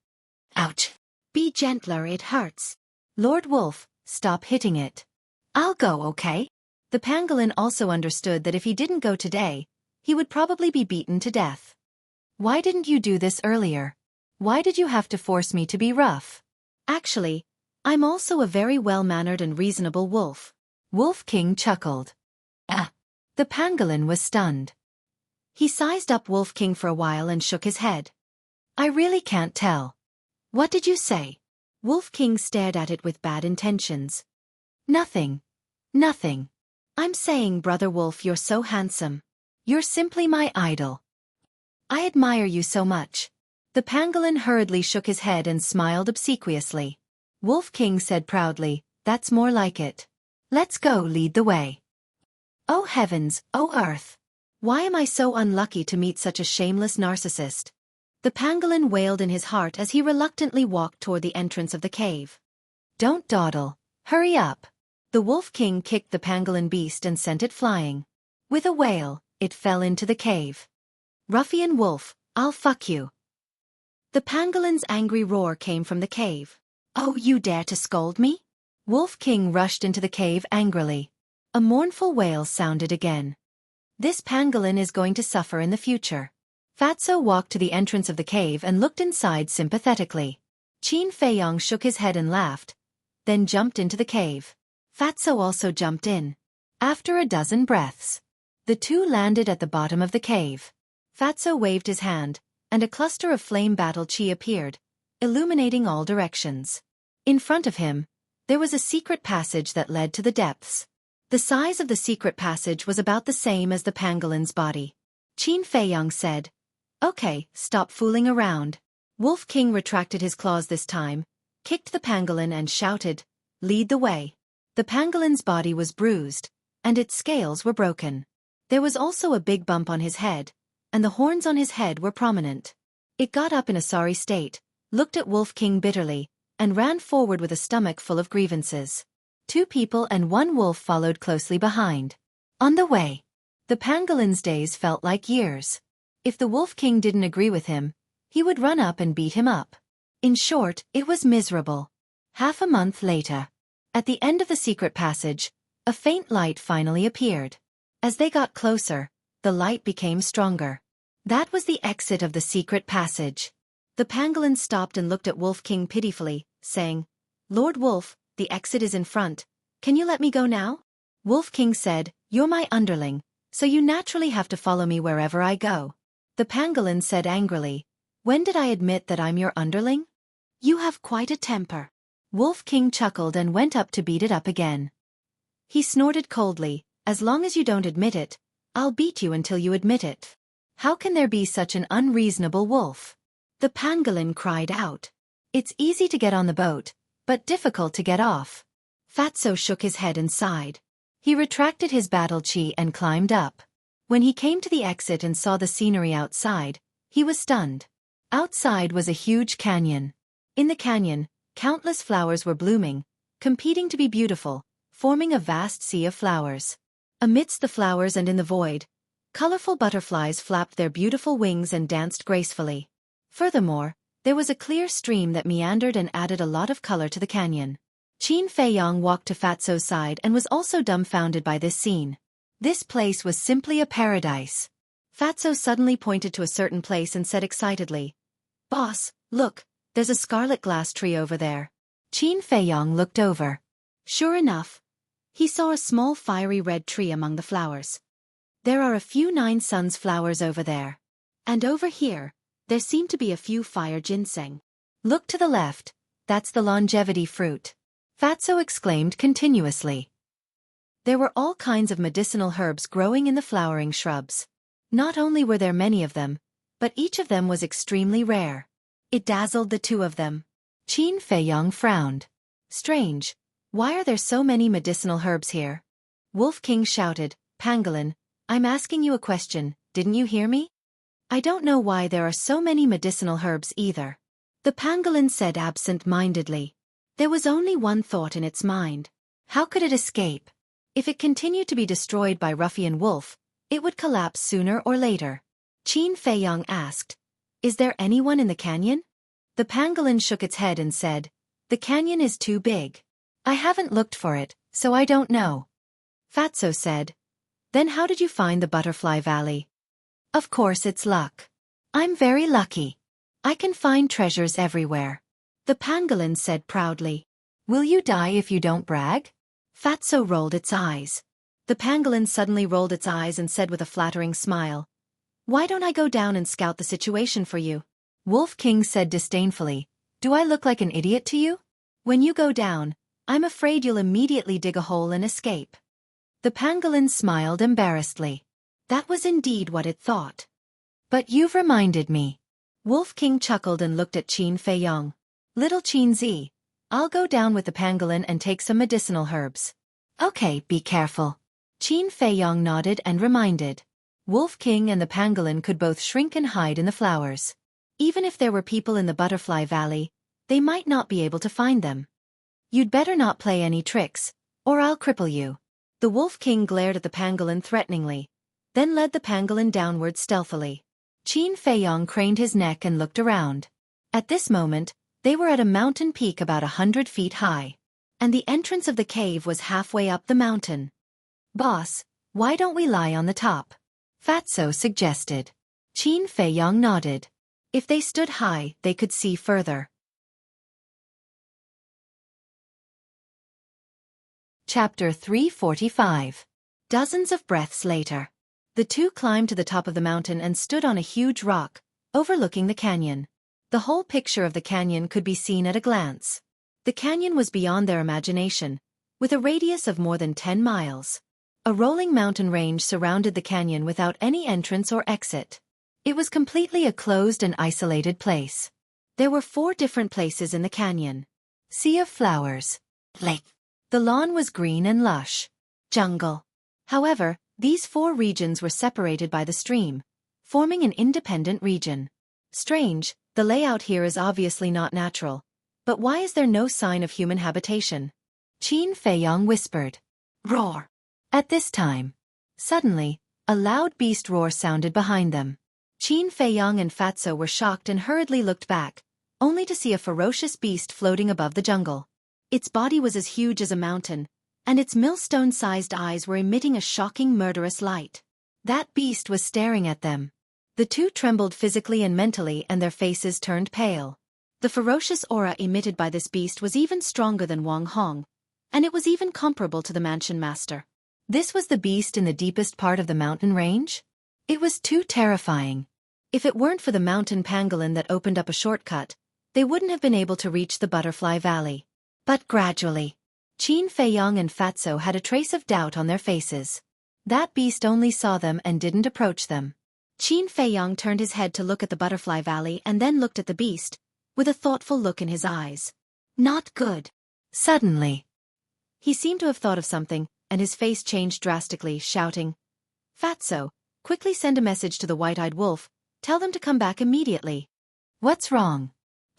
Ouch! Be gentler, it hurts. Lord Wolf, stop hitting it. I'll go, okay? The pangolin also understood that if he didn't go today, he would probably be beaten to death. Why didn't you do this earlier? Why did you have to force me to be rough? Actually, I'm also a very well-mannered and reasonable wolf. Wolf King chuckled. Ah! The pangolin was stunned. He sized up Wolf King for a while and shook his head. I really can't tell. What did you say? Wolf King stared at it with bad intentions. Nothing. Nothing. I'm saying, Brother Wolf, you're so handsome. You're simply my idol. I admire you so much. The pangolin hurriedly shook his head and smiled obsequiously. Wolf King said proudly, "That's more like it. Let's go, lead the way." Oh heavens, oh earth. Why am I so unlucky to meet such a shameless narcissist? The pangolin wailed in his heart as he reluctantly walked toward the entrance of the cave. Don't dawdle. Hurry up. The Wolf King kicked the pangolin beast and sent it flying. With a wail, it fell into the cave. Ruffian wolf, I'll fuck you. The pangolin's angry roar came from the cave. Oh, you dare to scold me? Wolf King rushed into the cave angrily. A mournful wail sounded again. This pangolin is going to suffer in the future. Fatso walked to the entrance of the cave and looked inside sympathetically. Qin Feiyong shook his head and laughed, then jumped into the cave. Fatso also jumped in. After a dozen breaths, the two landed at the bottom of the cave. Fatso waved his hand, and a cluster of flame battle chi appeared, illuminating all directions. In front of him, there was a secret passage that led to the depths. The size of the secret passage was about the same as the pangolin's body. Qin Feiyong said, "Okay, stop fooling around." Wolf King retracted his claws this time, kicked the pangolin and shouted, "Lead the way." The pangolin's body was bruised, and its scales were broken. There was also a big bump on his head, and the horns on his head were prominent. It got up in a sorry state, looked at Wolf King bitterly, and ran forward with a stomach full of grievances. 2 people and 1 wolf followed closely behind. On the way, the pangolin's days felt like years. If the Wolf King didn't agree with him, he would run up and beat him up. In short, it was miserable. Half a month later, at the end of the secret passage, a faint light finally appeared. As they got closer, the light became stronger. That was the exit of the secret passage. The pangolin stopped and looked at Wolf King pitifully, saying, "Lord Wolf, the exit is in front. Can you let me go now?" Wolf King said, "You're my underling, so you naturally have to follow me wherever I go." The pangolin said angrily, "When did I admit that I'm your underling? You have quite a temper." Wolf King chuckled and went up to beat it up again. He snorted coldly, "As long as you don't admit it, I'll beat you until you admit it." How can there be such an unreasonable wolf? The pangolin cried out. It's easy to get on the boat, but difficult to get off. Fatso shook his head and sighed. He retracted his battle chi and climbed up. When he came to the exit and saw the scenery outside, he was stunned. Outside was a huge canyon. In the canyon, countless flowers were blooming, competing to be beautiful, forming a vast sea of flowers. Amidst the flowers and in the void, colorful butterflies flapped their beautiful wings and danced gracefully. Furthermore, there was a clear stream that meandered and added a lot of color to the canyon. Qin Feiyong walked to Fatso's side and was also dumbfounded by this scene. This place was simply a paradise. Fatso suddenly pointed to a certain place and said excitedly, "Boss, look, there's a scarlet glass tree over there." Qin Feiyong looked over. Sure enough, he saw a small fiery red tree among the flowers. There are a few 9 suns flowers over there. And over here, there seem to be a few fire ginseng. Look to the left, that's the longevity fruit. Fatso exclaimed continuously. There were all kinds of medicinal herbs growing in the flowering shrubs. Not only were there many of them, but each of them was extremely rare. It dazzled the two of them. Qin Feiyang frowned. Strange, why are there so many medicinal herbs here? Wolf King shouted, Pangolin, I'm asking you a question, didn't you hear me? I don't know why there are so many medicinal herbs either. The pangolin said absent-mindedly. There was only one thought in its mind. How could it escape? If it continued to be destroyed by Ruffian Wolf, it would collapse sooner or later. Qin Feiyang asked, Is there anyone in the canyon? The pangolin shook its head and said, The canyon is too big. I haven't looked for it, so I don't know. Fatso said, Then how did you find the Butterfly Valley? Of course it's luck. I'm very lucky. I can find treasures everywhere. The pangolin said proudly. Will you die if you don't brag? Fatso rolled its eyes. The pangolin suddenly rolled its eyes and said with a flattering smile, Why don't I go down and scout the situation for you? Wolf King said disdainfully, Do I look like an idiot to you? When you go down, I'm afraid you'll immediately dig a hole and escape. The pangolin smiled embarrassedly. That was indeed what it thought. But you've reminded me. Wolf King chuckled and looked at Qin Feiyang. Little Qin Zi, I'll go down with the pangolin and take some medicinal herbs. Okay, be careful. Qin Feiyang nodded and reminded. Wolf King and the pangolin could both shrink and hide in the flowers. Even if there were people in the Butterfly Valley, they might not be able to find them. You'd better not play any tricks, or I'll cripple you. The Wolf King glared at the pangolin threateningly, then led the pangolin downward stealthily. Qin Feiyang craned his neck and looked around. At this moment, they were at a mountain peak about 100 feet high. And the entrance of the cave was halfway up the mountain. Boss, why don't we lie on the top? Fatso suggested. Qin Feiyang nodded. If they stood high, they could see further. Chapter 345. Dozens of breaths later. The two climbed to the top of the mountain and stood on a huge rock, overlooking the canyon. The whole picture of the canyon could be seen at a glance. The canyon was beyond their imagination, with a radius of more than 10 miles. A rolling mountain range surrounded the canyon without any entrance or exit. It was completely a closed and isolated place. There were 4 different places in the canyon. Sea of flowers. Lake. The lawn was green and lush. Jungle. However, these 4 regions were separated by the stream, forming an independent region. Strange, the layout here is obviously not natural. But why is there no sign of human habitation? Qin Feiyang whispered. Roar. At this time. Suddenly, a loud beast roar sounded behind them. Qin Feiyang and Fatso were shocked and hurriedly looked back, only to see a ferocious beast floating above the jungle. Its body was as huge as a mountain, and its millstone-sized eyes were emitting a shocking murderous light. That beast was staring at them. The two trembled physically and mentally, and their faces turned pale. The ferocious aura emitted by this beast was even stronger than Wang Hong, and it was even comparable to the Mansion Master. This was the beast in the deepest part of the mountain range? It was too terrifying. If it weren't for the mountain pangolin that opened up a shortcut, they wouldn't have been able to reach the Butterfly Valley. But gradually, Qin Feiyang and Fatso had a trace of doubt on their faces. That beast only saw them and didn't approach them. Qin Feiyang turned his head to look at the Butterfly Valley and then looked at the beast, with a thoughtful look in his eyes. Not good. Suddenly, he seemed to have thought of something, and his face changed drastically, shouting, Fatso, quickly send a message to the white-eyed wolf, tell them to come back immediately. What's wrong?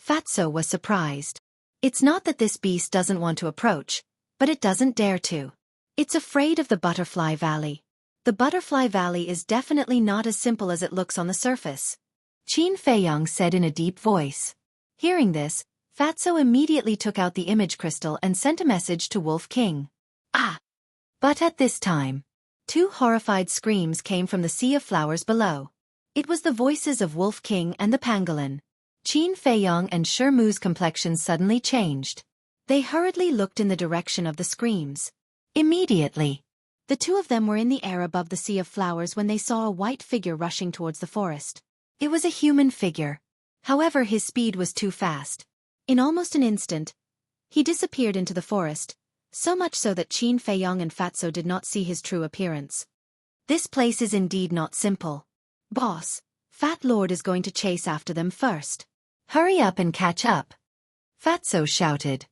Fatso was surprised. It's not that this beast doesn't want to approach, but it doesn't dare to. It's afraid of the Butterfly Valley. The Butterfly Valley is definitely not as simple as it looks on the surface. Qin Feiyang said in a deep voice. Hearing this, Fatso immediately took out the image crystal and sent a message to Wolf King. Ah! But at this time, 2 horrified screams came from the sea of flowers below. It was the voices of Wolf King and the pangolin. Qin Feiyang and Shermu's complexion suddenly changed. They hurriedly looked in the direction of the screams. Immediately, The two of them were in the air above the sea of flowers when they saw a white figure rushing towards the forest. it was a human figure. However, his speed was too fast. In almost an instant, he disappeared into the forest, so much so that Qin Feiyong and Fatso did not see his true appearance. This place is indeed not simple. Boss, Fat Lord is going to chase after them first. Hurry up and catch up. Fatso shouted.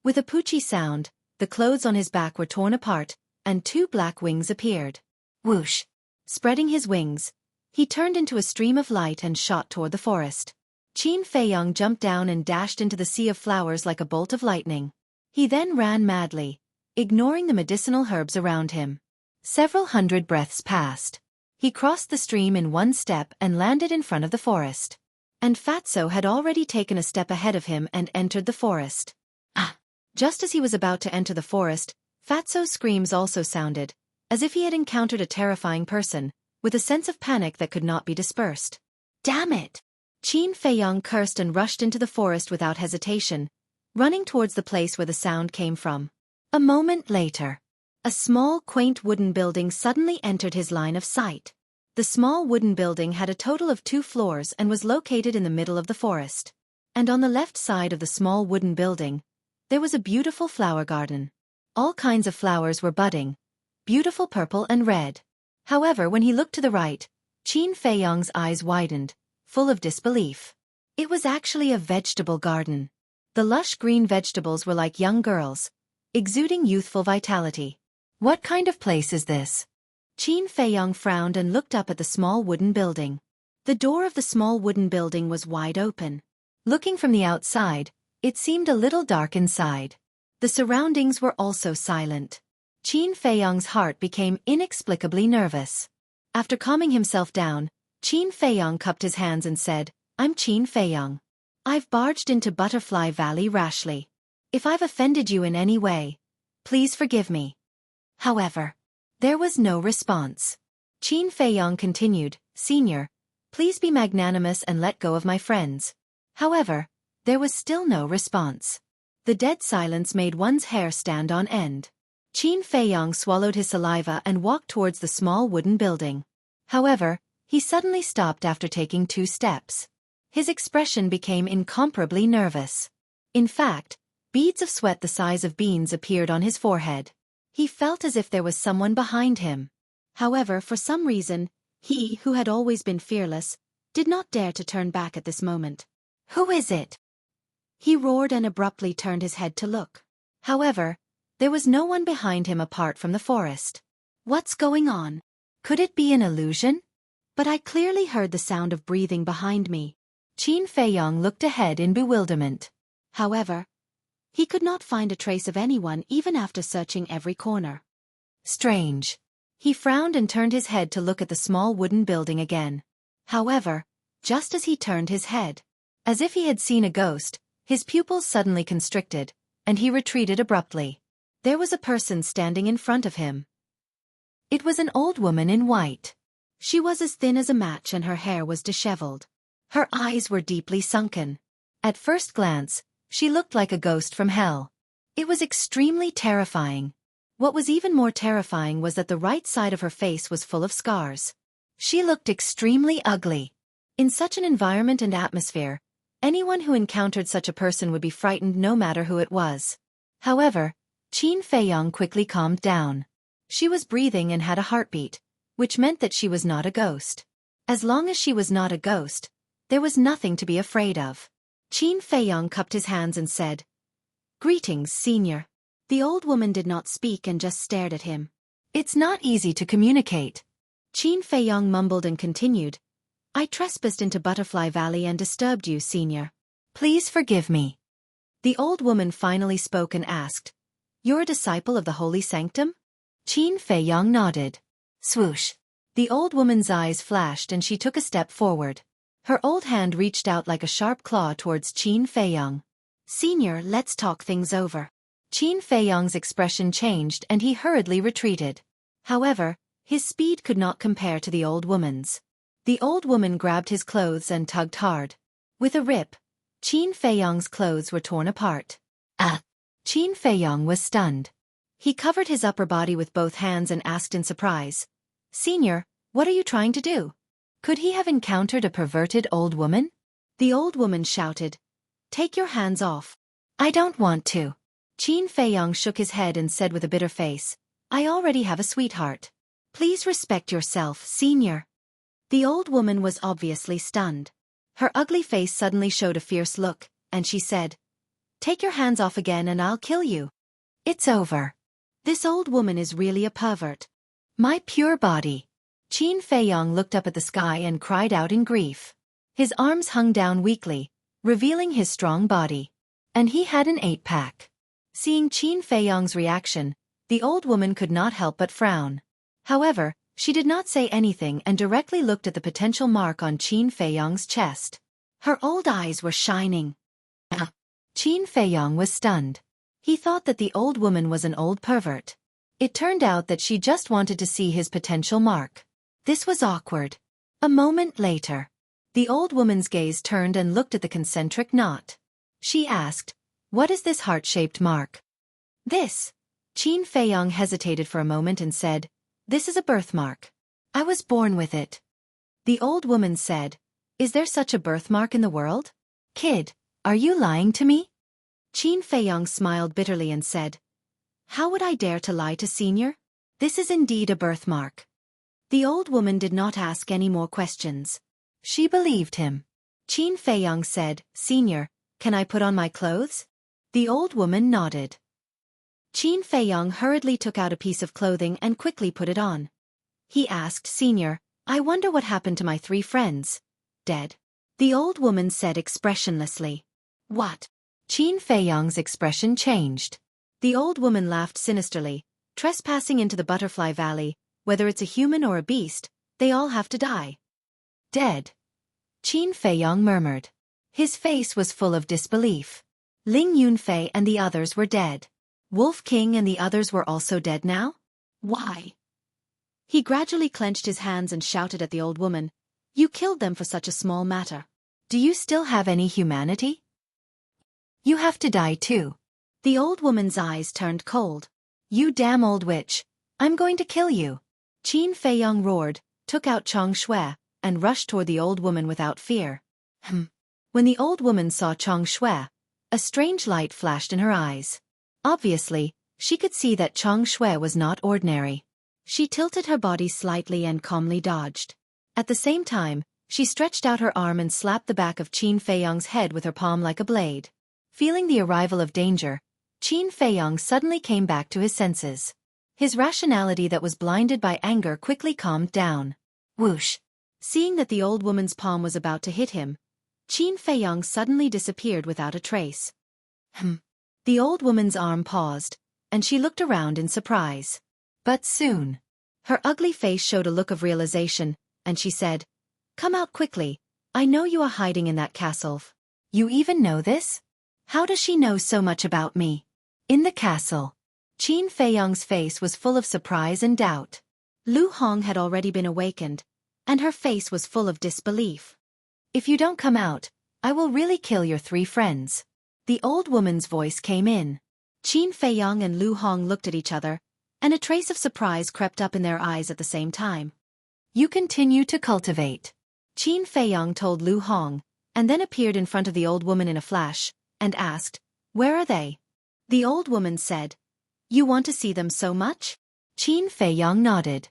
With a poochie sound, the clothes on his back were torn apart, and two black wings appeared. Whoosh! Spreading his wings, he turned into a stream of light and shot toward the forest. Qin Feiyong jumped down and dashed into the sea of flowers like a bolt of lightning. He then ran madly, ignoring the medicinal herbs around him. Several hundred breaths passed. He crossed the stream in one step and landed in front of the forest. And Fatso had already taken a step ahead of him and entered the forest. Ah! Just as he was about to enter the forest, Fatso's screams also sounded, as if he had encountered a terrifying person, with a sense of panic that could not be dispersed. Damn it! Qin Feiyong cursed and rushed into the forest without hesitation, running towards the place where the sound came from. A moment later, a small, quaint wooden building suddenly entered his line of sight. The small wooden building had a total of 2 floors and was located in the middle of the forest. And on the left side of the small wooden building, there was a beautiful flower garden. All kinds of flowers were budding, beautiful purple and red. However, when he looked to the right, Qin Feiyong's eyes widened, full of disbelief. It was actually a vegetable garden. The lush green vegetables were like young girls, exuding youthful vitality. What kind of place is this? Qin Feiyong frowned and looked up at the small wooden building. The door of the small wooden building was wide open. Looking from the outside, it seemed a little dark inside. The surroundings were also silent. Qin Feiyong's heart became inexplicably nervous. After calming himself down, Qin Feiyong cupped his hands and said, "I'm Qin Feiyong. I've barged into Butterfly Valley rashly. If I've offended you in any way, please forgive me." However, there was no response. Qin Feiyong continued, "Senior, please be magnanimous and let go of my friends." However, there was still no response. The dead silence made one's hair stand on end. Qin Feiyong swallowed his saliva and walked towards the small wooden building. However, he suddenly stopped after taking 2 steps. His expression became incomparably nervous. In fact, beads of sweat the size of beans appeared on his forehead. He felt as if there was someone behind him. However, for some reason, he, who had always been fearless, did not dare to turn back at this moment. "Who is it?" He roared and abruptly turned his head to look. However, there was no one behind him apart from the forest. What's going on? Could it be an illusion? But I clearly heard the sound of breathing behind me. Qin Feiyong looked ahead in bewilderment. However, he could not find a trace of anyone even after searching every corner. Strange. He frowned and turned his head to look at the small wooden building again. However, just as he turned his head, as if he had seen a ghost, his pupils suddenly constricted, and he retreated abruptly. There was a person standing in front of him. It was an old woman in white. She was as thin as a match and her hair was disheveled. Her eyes were deeply sunken. At first glance, she looked like a ghost from hell. It was extremely terrifying. What was even more terrifying was that the right side of her face was full of scars. She looked extremely ugly. In such an environment and atmosphere, anyone who encountered such a person would be frightened no matter who it was. However, Qin Feiyong quickly calmed down. She was breathing and had a heartbeat, which meant that she was not a ghost. As long as she was not a ghost, there was nothing to be afraid of. Qin Feiyong cupped his hands and said, "Greetings, Senior." The old woman did not speak and just stared at him. "It's not easy to communicate." Qin Feiyong mumbled and continued, "I trespassed into Butterfly Valley and disturbed you, Senior. Please forgive me." The old woman finally spoke and asked, "You're a disciple of the Holy Sanctum?" Qin Feiyong nodded. Swoosh. The old woman's eyes flashed and she took a step forward. Her old hand reached out like a sharp claw towards Qin Feiyong. "Senior, let's talk things over." Qin Feiyong's expression changed and he hurriedly retreated. However, his speed could not compare to the old woman's. The old woman grabbed his clothes and tugged hard. With a rip, Qin Feiyong's clothes were torn apart. Ah! Qin Feiyong was stunned. He covered his upper body with both hands and asked in surprise, "Senior, what are you trying to do?" Could he have encountered a perverted old woman? The old woman shouted, "Take your hands off." "I don't want to." Qin Feiyong shook his head and said with a bitter face, "I already have a sweetheart. Please respect yourself, senior." The old woman was obviously stunned. Her ugly face suddenly showed a fierce look, and she said, "Take your hands off again and I'll kill you." "It's over. This old woman is really a pervert. My pure body." Qin Feiyong looked up at the sky and cried out in grief. His arms hung down weakly, revealing his strong body. And he had an 8-pack. Seeing Qin Feiyong's reaction, the old woman could not help but frown. However, she did not say anything and directly looked at the potential mark on Qin Feiyong's chest. Her old eyes were shining. Qin Feiyong was stunned. He thought that the old woman was an old pervert. It turned out that she just wanted to see his potential mark. This was awkward. A moment later, the old woman's gaze turned and looked at the concentric knot. She asked, "What is this heart-shaped mark?" "This." Qin Feiyong hesitated for a moment and said, "This is a birthmark. I was born with it." The old woman said, "Is there such a birthmark in the world? Kid, are you lying to me?" Qin Feiyong smiled bitterly and said, "How would I dare to lie to senior? This is indeed a birthmark." The old woman did not ask any more questions. She believed him. Qin Feiyong said, "Senior, can I put on my clothes?" The old woman nodded. Qin Feiyong hurriedly took out a piece of clothing and quickly put it on. He asked, "Senior, I wonder what happened to my 3 friends. Dead?" The old woman said expressionlessly. "What?" Qin Feiyong's expression changed. The old woman laughed sinisterly. "Trespassing into the Butterfly Valley, whether it's a human or a beast, they all have to die." "Dead?" Qin Feiyong murmured. His face was full of disbelief. Ling Yunfei and the others were dead. Wolf King and the others were also dead now? Why? He gradually clenched his hands and shouted at the old woman, "You killed them for such a small matter. Do you still have any humanity? You have to die too." The old woman's eyes turned cold. "You damn old witch. I'm going to kill you." Qin Feiyong roared, took out Chong Shui, and rushed toward the old woman without fear. When the old woman saw Chong Shui, a strange light flashed in her eyes. Obviously, she could see that Chong Shui was not ordinary. She tilted her body slightly and calmly dodged. At the same time, she stretched out her arm and slapped the back of Qin Feiyong's head with her palm like a blade. Feeling the arrival of danger, Qin Feiyong suddenly came back to his senses. His rationality that was blinded by anger quickly calmed down. Whoosh! Seeing that the old woman's palm was about to hit him, Qin Feiyong suddenly disappeared without a trace. The old woman's arm paused, and she looked around in surprise. But soon, her ugly face showed a look of realization, and she said, "Come out quickly. I know you are hiding in that castle." "You even know this? How does she know so much about me?" "In the castle." Qin Feiyong's face was full of surprise and doubt. Lu Hong had already been awakened, and her face was full of disbelief. "If you don't come out, I will really kill your 3 friends." The old woman's voice came in. Qin Feiyong and Lu Hong looked at each other, and a trace of surprise crept up in their eyes at the same time. "You continue to cultivate," Qin Feiyong told Lu Hong, and then appeared in front of the old woman in a flash, and asked, "Where are they?" The old woman said, "You want to see them so much?" Qin Feiyong nodded.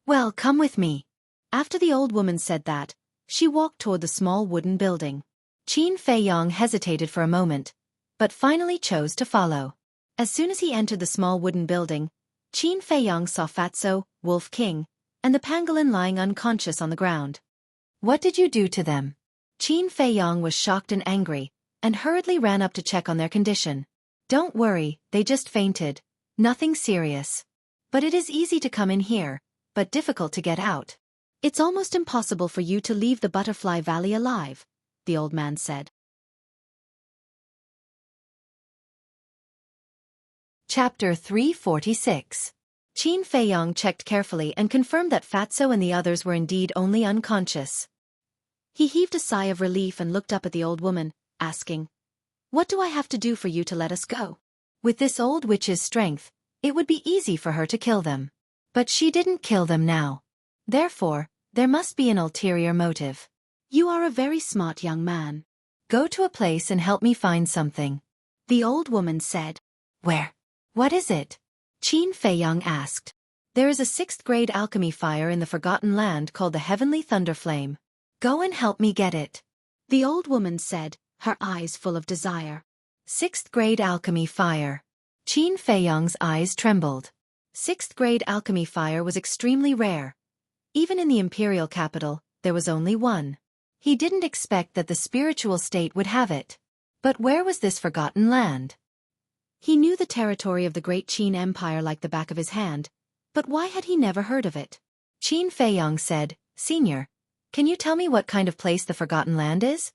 "Well, come with me." After the old woman said that, she walked toward the small wooden building. Qin Feiyong hesitated for a moment, but finally chose to follow. As soon as he entered the small wooden building, Qin Feiyong saw Fatso, Wolf King, and the pangolin lying unconscious on the ground. "What did you do to them?" Qin Feiyong was shocked and angry, and hurriedly ran up to check on their condition. "Don't worry, they just fainted. Nothing serious. But it is easy to come in here, but difficult to get out. It's almost impossible for you to leave the Butterfly Valley alive," the old man said. Chapter 346. Qin Feiyong checked carefully and confirmed that Fatso and the others were indeed only unconscious. He heaved a sigh of relief and looked up at the old woman, asking, "What do I have to do for you to let us go?" With this old witch's strength, it would be easy for her to kill them. But she didn't kill them now. Therefore, there must be an ulterior motive. You are a very smart young man. Go to a place and help me find something. The old woman said. Where? What is it? Qin Feiyang asked. There is a 6th grade alchemy fire in the Forgotten Land called the Heavenly Thunder Flame. Go and help me get it. The old woman said, her eyes full of desire. 6th grade alchemy fire. Qin Feiyang's eyes trembled. 6th grade alchemy fire was extremely rare. Even in the imperial capital, there was only one. He didn't expect that the spiritual state would have it. But where was this Forgotten Land? He knew the territory of the great Qin Empire like the back of his hand, but why had he never heard of it? Qin Feiyang said, Senior, can you tell me what kind of place the Forgotten Land is?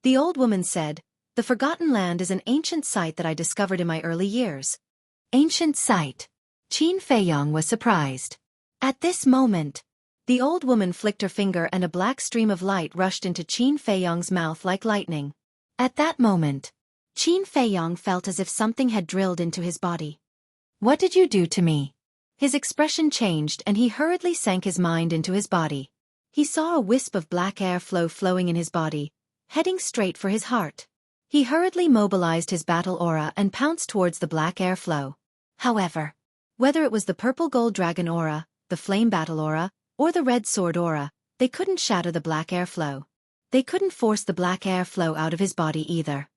The old woman said, the Forgotten Land is an ancient site that I discovered in my early years. Ancient site. Qin Feiyang was surprised. At this moment, the old woman flicked her finger and a black stream of light rushed into Qin Feiyang's mouth like lightning. At that moment, Qin Feiyang felt as if something had drilled into his body. What did you do to me? His expression changed and he hurriedly sank his mind into his body. He saw a wisp of black air flowing in his body, heading straight for his heart. He hurriedly mobilized his battle aura and pounced towards the black air flow. However, whether it was the purple gold dragon aura, the flame battle aura, or the red sword aura, they couldn't shatter the black air flow. They couldn't force the black air flow out of his body either.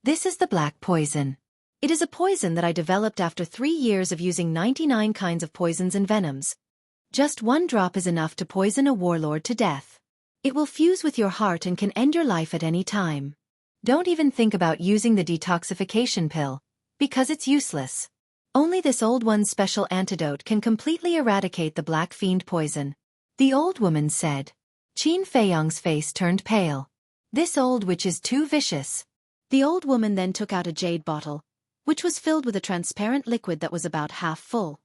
This is the black poison. It is a poison that I developed after 3 years of using 99 kinds of poisons and venoms. Just 1 drop is enough to poison a warlord to death. It will fuse with your heart and can end your life at any time. Don't even think about using the detoxification pill, because it's useless. Only this old one's special antidote can completely eradicate the black fiend poison. The old woman said. Qin Feiyang's face turned pale. This old witch is too vicious. The old woman then took out a jade bottle, which was filled with a transparent liquid that was about half full.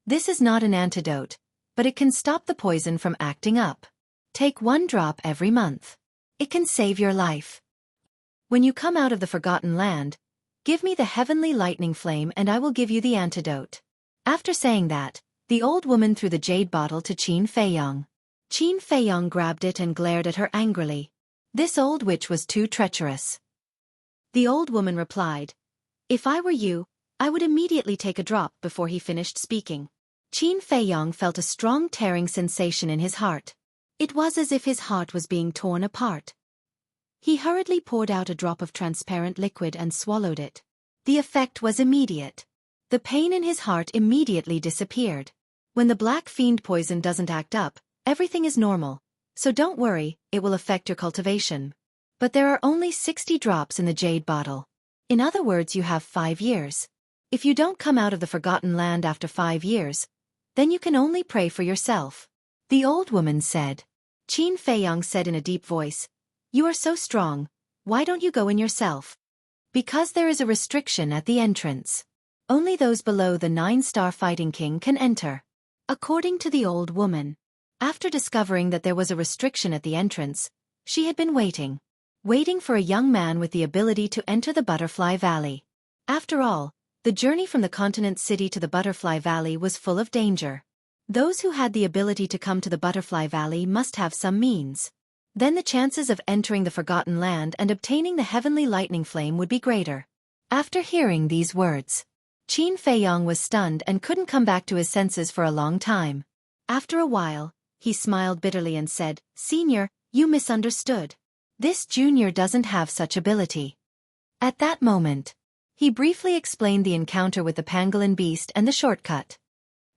This is not an antidote, but it can stop the poison from acting up. Take 1 drop every month. It can save your life. When you come out of the Forgotten Land, give me the heavenly lightning flame and I will give you the antidote. After saying that, the old woman threw the jade bottle to Qin Feiyang. Qin Feiyang grabbed it and glared at her angrily. This old witch was too treacherous. The old woman replied, If I were you, I would immediately take a drop before he finished speaking. Qin Feiyang felt a strong tearing sensation in his heart. It was as if his heart was being torn apart. He hurriedly poured out a drop of transparent liquid and swallowed it. The effect was immediate. The pain in his heart immediately disappeared. When the black fiend poison doesn't act up, everything is normal, so don't worry, it will affect your cultivation. But there are only 60 drops in the jade bottle. In other words, you have 5 years. If you don't come out of the Forgotten Land after 5 years, then you can only pray for yourself. The old woman said. Qin Feiyang said in a deep voice, You are so strong, why don't you go in yourself? Because there is a restriction at the entrance. Only those below the 9-star fighting king can enter. According to the old woman, after discovering that there was a restriction at the entrance, she had been waiting for a young man with the ability to enter the Butterfly Valley. After all, the journey from the continent city to the Butterfly Valley was full of danger. Those who had the ability to come to the Butterfly Valley must have some means. Then the chances of entering the Forgotten Land and obtaining the heavenly lightning flame would be greater. After hearing these words, Qin Feiyang was stunned and couldn't come back to his senses for a long time. After a while, he smiled bitterly and said, Senior, you misunderstood. This junior doesn't have such ability. At that moment, he briefly explained the encounter with the pangolin beast and the shortcut.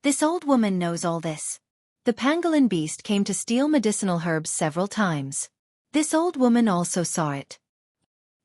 This old woman knows all this. The pangolin beast came to steal medicinal herbs several times. This old woman also saw it.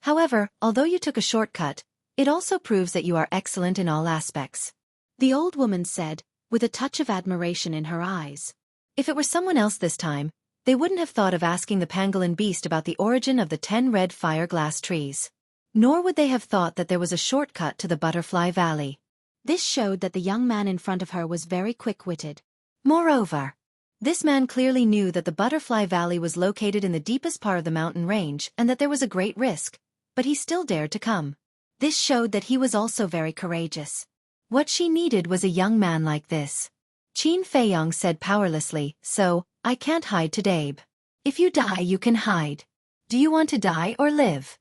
However, although you took a shortcut, it also proves that you are excellent in all aspects. The old woman said, with a touch of admiration in her eyes. If it were someone else this time, they wouldn't have thought of asking the pangolin beast about the origin of the 10 red fire glass trees. Nor would they have thought that there was a shortcut to the Butterfly Valley. This showed that the young man in front of her was very quick-witted. Moreover, this man clearly knew that the Butterfly Valley was located in the deepest part of the mountain range and that there was a great risk, but he still dared to come. This showed that he was also very courageous. What she needed was a young man like this. Qin Feiyong said powerlessly, "So, I can't hide to Dabe. If you die you can hide. Do you want to die or live?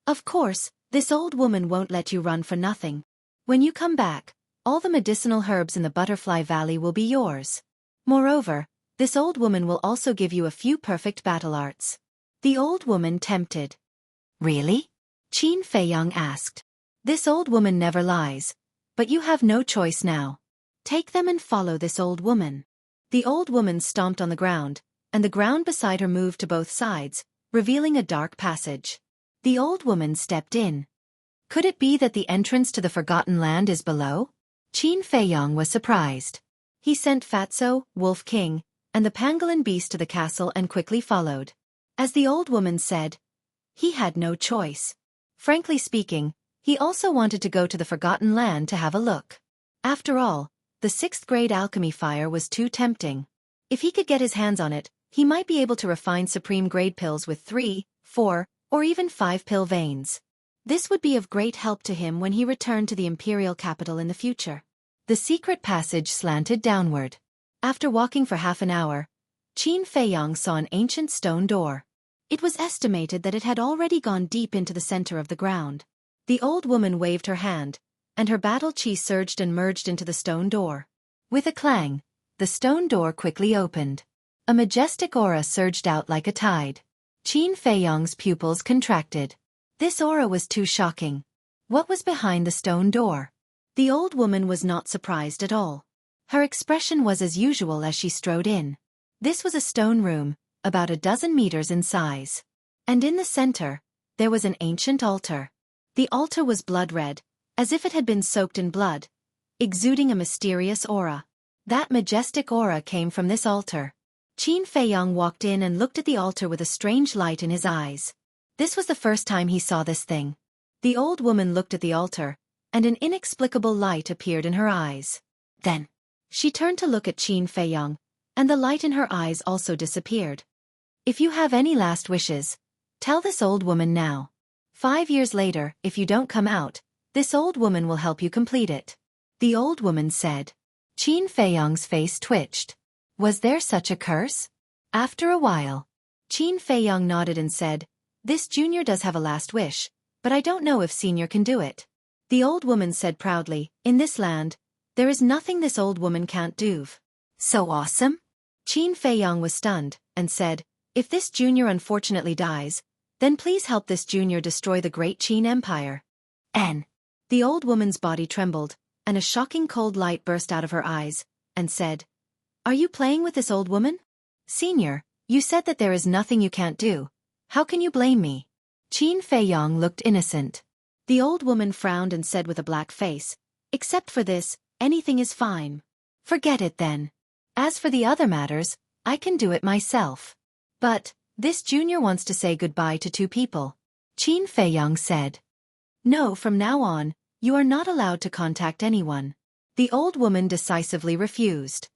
Of course, this old woman won't let you run for nothing. When you come back, all the medicinal herbs in the Butterfly Valley will be yours. Moreover, this old woman will also give you a few perfect battle arts." The old woman tempted. "Really?" Qin Feiyong asked. "This old woman never lies. But you have no choice now. Take them and follow this old woman." The old woman stomped on the ground, and the ground beside her moved to both sides, revealing a dark passage. The old woman stepped in. Could it be that the entrance to the Forgotten Land is below? Qin Feiyong was surprised. He sent Fatso, Wolf King, and the pangolin beast to the castle and quickly followed. As the old woman said, he had no choice. Frankly speaking, he also wanted to go to the Forgotten Land to have a look. After all, the 6th grade alchemy fire was too tempting. If he could get his hands on it, he might be able to refine supreme grade pills with 3, 4, or even 5 pill veins. This would be of great help to him when he returned to the imperial capital in the future. The secret passage slanted downward. After walking for half an hour, Qin Feiyong saw an ancient stone door. It was estimated that it had already gone deep into the center of the ground. The old woman waved her hand, and her battle chi surged and merged into the stone door. With a clang, the stone door quickly opened. A majestic aura surged out like a tide. Qin Feiyong's pupils contracted. This aura was too shocking. What was behind the stone door? The old woman was not surprised at all. Her expression was as usual as she strode in. This was a stone room, about a dozen meters in size. And in the center, there was an ancient altar. The altar was blood red, as if it had been soaked in blood, exuding a mysterious aura. That majestic aura came from this altar. Qin Feiyong walked in and looked at the altar with a strange light in his eyes. This was the first time he saw this thing. The old woman looked at the altar, and an inexplicable light appeared in her eyes. Then, she turned to look at Qin Feiyong, and the light in her eyes also disappeared. "If you have any last wishes, tell this old woman now. 5 years later, if you don't come out, this old woman will help you complete it," the old woman said. Qin Feiyong's face twitched. Was there such a curse? After a while, Qin Feiyong nodded and said, "This junior does have a last wish, but I don't know if senior can do it." The old woman said proudly, "In this land, there is nothing this old woman can't do." "So awesome?" Qin Feiyong was stunned, and said, "If this junior unfortunately dies, then please help this junior destroy the great Qin Empire." The old woman's body trembled, and a shocking cold light burst out of her eyes, and said, "Are you playing with this old woman? Senior, you said that there is nothing you can't do. How can you blame me?" Qin Feiyong looked innocent. The old woman frowned and said with a black face, "Except for this, anything is fine. Forget it then. As for the other matters, I can do it myself." "But, this junior wants to say goodbye to 2 people. Qin Feiyong said. "No, from now on, you are not allowed to contact anyone." The old woman decisively refused.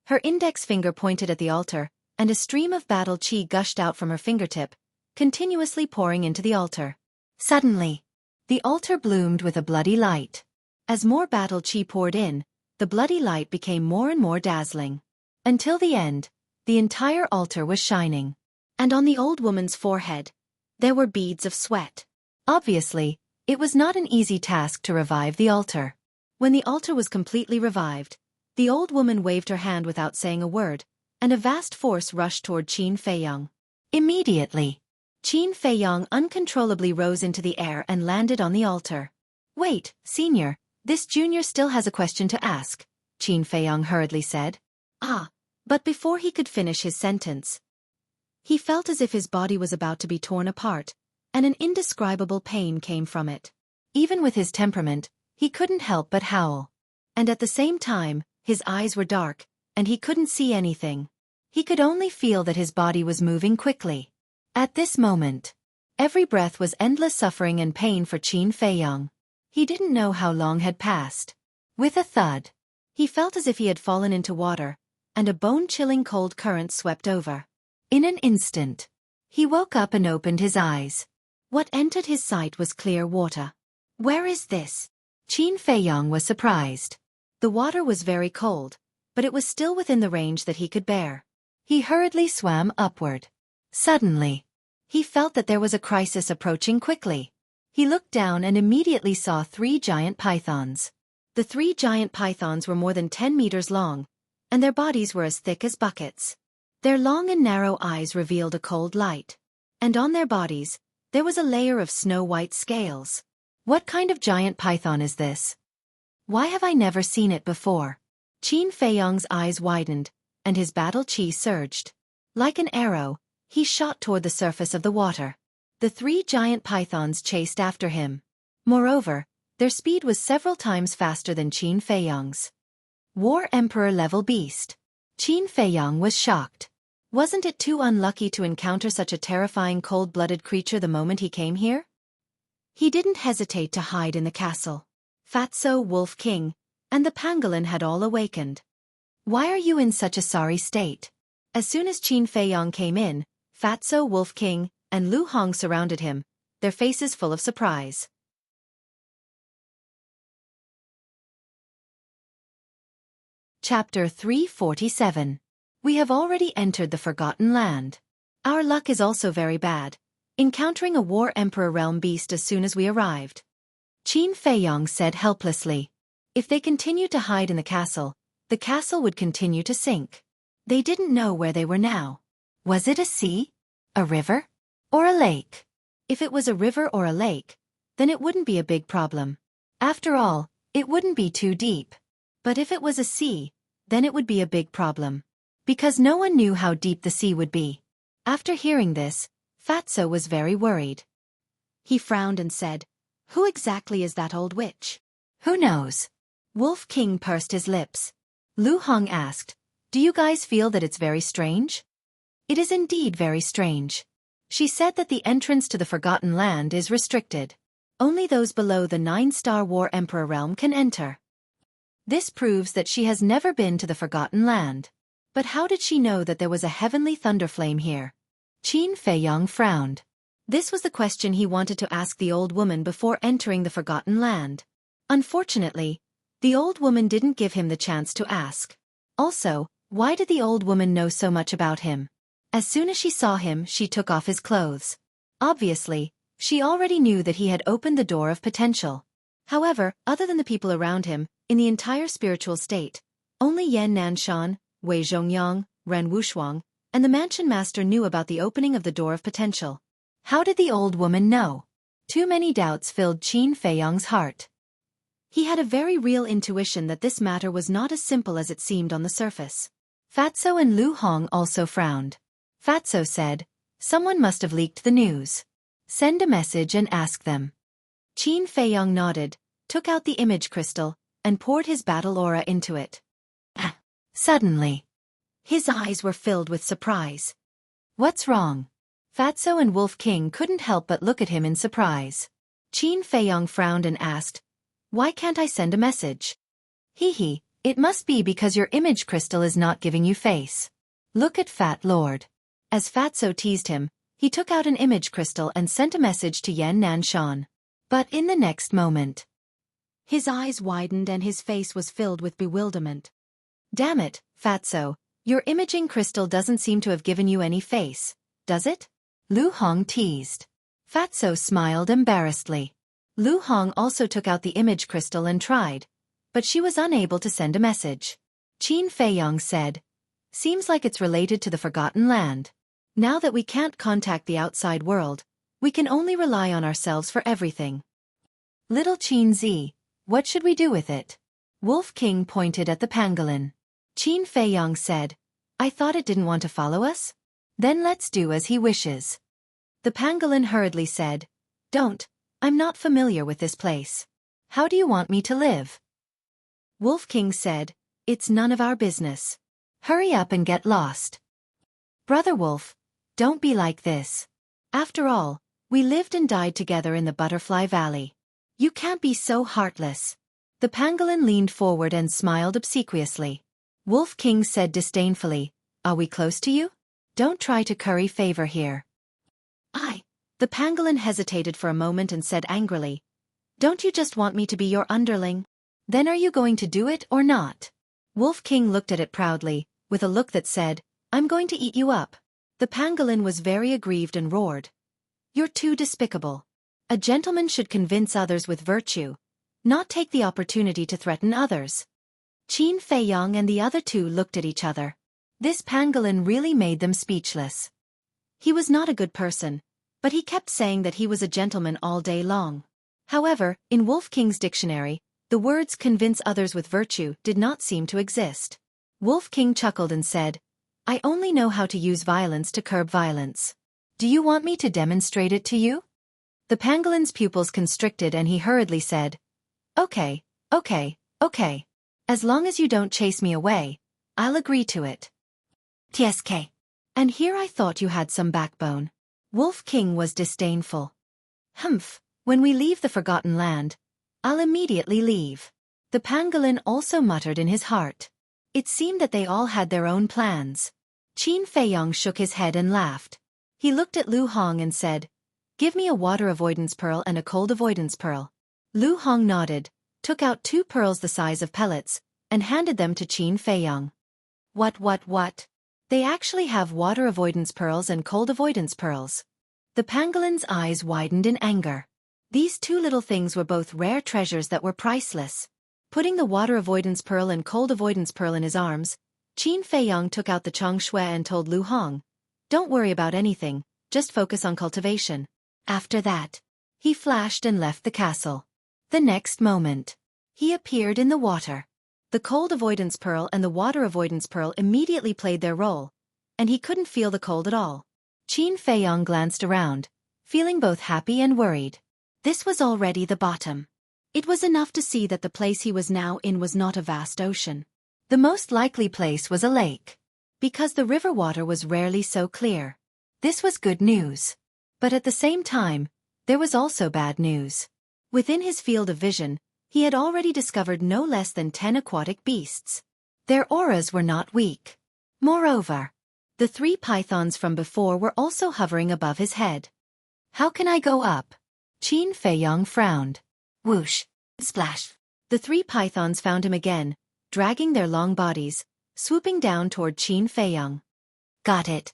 Her index finger pointed at the altar, and a stream of battle chi gushed out from her fingertip, continuously pouring into the altar. Suddenly, the altar bloomed with a bloody light. As more battle chi poured in, the bloody light became more and more dazzling. Until the end, the entire altar was shining. And on the old woman's forehead, there were beads of sweat. Obviously, it was not an easy task to revive the altar. When the altar was completely revived, the old woman waved her hand without saying a word, and a vast force rushed toward Qin Feiyong. Immediately, Qin Feiyong uncontrollably rose into the air and landed on the altar. "Wait, senior, this junior still has a question to ask," Qin Feiyong hurriedly said. But before he could finish his sentence, he felt as if his body was about to be torn apart, and an indescribable pain came from it. Even with his temperament, he couldn't help but howl. And at the same time, his eyes were dark, and he couldn't see anything. He could only feel that his body was moving quickly. At this moment, every breath was endless suffering and pain for Qin Feiyong. He didn't know how long had passed. With a thud, he felt as if he had fallen into water, and a bone-chilling cold current swept over. In an instant, he woke up and opened his eyes. What entered his sight was clear water. Where is this? Qin Feiyang was surprised. The water was very cold, but it was still within the range that he could bear. He hurriedly swam upward. Suddenly, he felt that there was a crisis approaching quickly. He looked down and immediately saw 3 giant pythons. The 3 giant pythons were more than 10 meters long, and their bodies were as thick as buckets. Their long and narrow eyes revealed a cold light. And on their bodies, there was a layer of snow-white scales. What kind of giant python is this? Why have I never seen it before? Qin Feiyang's eyes widened, and his battle chi surged. Like an arrow, he shot toward the surface of the water. The 3 giant pythons chased after him. Moreover, their speed was several times faster than Qin Feiyang's. War Emperor level beast. Qin Feiyang was shocked. Wasn't it too unlucky to encounter such a terrifying cold-blooded creature the moment he came here? He didn't hesitate to hide in the castle. Fatso, Wolf King, and the pangolin had all awakened. Why are you in such a sorry state? As soon as Qin Feiyang came in, Fatso, Wolf King, and Lu Hong surrounded him, their faces full of surprise. Chapter 347. We have already entered the Forgotten Land. Our luck is also very bad, encountering a War Emperor realm beast as soon as we arrived. Qin Feiyang said helplessly. If they continued to hide in the castle would continue to sink. They didn't know where they were now. Was it a sea, a river, or a lake? If it was a river or a lake, then it wouldn't be a big problem. After all, it wouldn't be too deep. But if it was a sea, then it would be a big problem. Because no one knew how deep the sea would be. After hearing this, Fatso was very worried. He frowned and said, "Who exactly is that old witch?" "Who knows?" Wolf King pursed his lips. Lu Hong asked, "Do you guys feel that it's very strange?" "It is indeed very strange." She said that the entrance to the Forgotten Land is restricted. Only those below the 9-star War Emperor realm can enter. This proves that she has never been to the Forgotten Land. But how did she know that there was a heavenly thunderflame here? Qin Feiyang frowned. This was the question he wanted to ask the old woman before entering the Forgotten Land. Unfortunately, the old woman didn't give him the chance to ask. Also, why did the old woman know so much about him? As soon as she saw him, she took off his clothes. Obviously, she already knew that he had opened the door of potential. However, other than the people around him, in the entire spiritual state, only Yan Nanshan, Wei Zhongyang, Ren Wushuang, and the mansion master knew about the opening of the door of potential. How did the old woman know? Too many doubts filled Qin Feiyang's heart. He had a very real intuition that this matter was not as simple as it seemed on the surface. Fatso and Lu Hong also frowned. Fatso said, "Someone must have leaked the news. Send a message and ask them." Qin Feiyang nodded, took out the image crystal, and poured his battle aura into it. Suddenly, his eyes were filled with surprise. "What's wrong?" Fatso and Wolf King couldn't help but look at him in surprise. Qin Feiyang frowned and asked, "Why can't I send a message?" It must be because your image crystal is not giving you face. Look at Fat Lord." As Fatso teased him, he took out an image crystal and sent a message to Yan Nanshan. But in the next moment, his eyes widened and his face was filled with bewilderment. "Damn it, Fatso, your imaging crystal doesn't seem to have given you any face, does it?" Lu Hong teased. Fatso smiled embarrassedly. Lu Hong also took out the image crystal and tried, but she was unable to send a message. Qin Feiyang said, "Seems like it's related to the Forgotten Land. Now that we can't contact the outside world, we can only rely on ourselves for everything. Little Qin Zi, what should we do with it?" Wolf King pointed at the pangolin. Qin Feiyang said, "I thought it didn't want to follow us? Then let's do as he wishes." The pangolin hurriedly said, "Don't, I'm not familiar with this place. How do you want me to live?" Wolf King said, "It's none of our business. Hurry up and get lost." "Brother Wolf, don't be like this. After all, we lived and died together in the Butterfly Valley. You can't be so heartless." The pangolin leaned forward and smiled obsequiously. Wolf King said disdainfully, "Are we close to you? Don't try to curry favor here." The pangolin hesitated for a moment and said angrily, Don't you just want me to be your underling? Then are you going to do it or not? Wolf King looked at it proudly, with a look that said, I'm going to eat you up. The pangolin was very aggrieved and roared. You're too despicable. A gentleman should convince others with virtue, not take the opportunity to threaten others. Qin Feiyang and the other two looked at each other. This pangolin really made them speechless. He was not a good person, but he kept saying that he was a gentleman all day long. However, in Wolf King's dictionary, the words convince others with virtue did not seem to exist. Wolf King chuckled and said, I only know how to use violence to curb violence. Do you want me to demonstrate it to you? The pangolin's pupils constricted and he hurriedly said, Okay. As long as you don't chase me away, I'll agree to it. TSK. And here I thought you had some backbone. Wolf King was disdainful. Humph, when we leave the Forgotten Land, I'll immediately leave. The pangolin also muttered in his heart. It seemed that they all had their own plans. Qin Feiyang shook his head and laughed. He looked at Lu Hong and said, Give me a water avoidance pearl and a cold avoidance pearl. Lu Hong nodded, took out 2 pearls the size of pellets, and handed them to Qin Feiyang. What? They actually have water avoidance pearls and cold avoidance pearls. The pangolin's eyes widened in anger. These 2 little things were both rare treasures that were priceless. Putting the water avoidance pearl and cold avoidance pearl in his arms, Qin Feiyang took out the Xueqi and told Lu Hong, Don't worry about anything, just focus on cultivation. After that, he flashed and left the castle. The next moment, he appeared in the water. The cold avoidance pearl and the water avoidance pearl immediately played their role, and he couldn't feel the cold at all. Qin Feiyang glanced around, feeling both happy and worried. This was already the bottom. It was enough to see that the place he was now in was not a vast ocean. The most likely place was a lake, because the river water was rarely so clear. This was good news. But at the same time, there was also bad news. Within his field of vision, he had already discovered no less than 10 aquatic beasts. Their auras were not weak. Moreover, the 3 pythons from before were also hovering above his head. How can I go up? Qin Feiyang frowned. Whoosh! Splash! The 3 pythons found him again, dragging their long bodies, swooping down toward Qin Feiyang. Got it.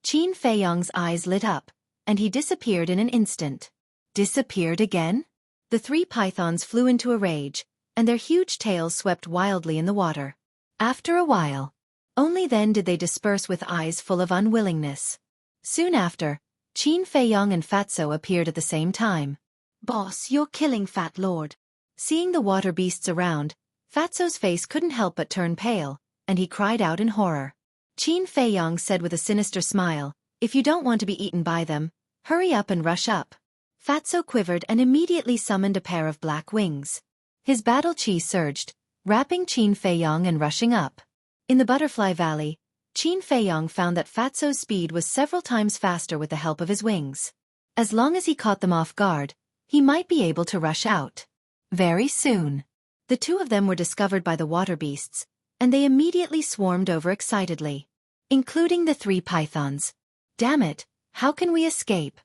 Qin Feiyang's eyes lit up, and he disappeared in an instant. Disappeared again? The 3 pythons flew into a rage, and their huge tails swept wildly in the water. After a while, only then did they disperse with eyes full of unwillingness. Soon after, Qin Feiyang and Fatso appeared at the same time. Boss, you're killing Fat Lord. Seeing the water beasts around, Fatso's face couldn't help but turn pale, and he cried out in horror. Qin Feiyang said with a sinister smile, If you don't want to be eaten by them, hurry up and rush up. Fatso quivered and immediately summoned a pair of black wings. His battle chi surged, wrapping Qin Feiyang and rushing up. In the Butterfly Valley, Qin Feiyang found that Fatso's speed was several times faster with the help of his wings. As long as he caught them off guard, he might be able to rush out. Very soon, the 2 of them were discovered by the water beasts, and they immediately swarmed over excitedly, including the 3 pythons. Damn it, how can we escape?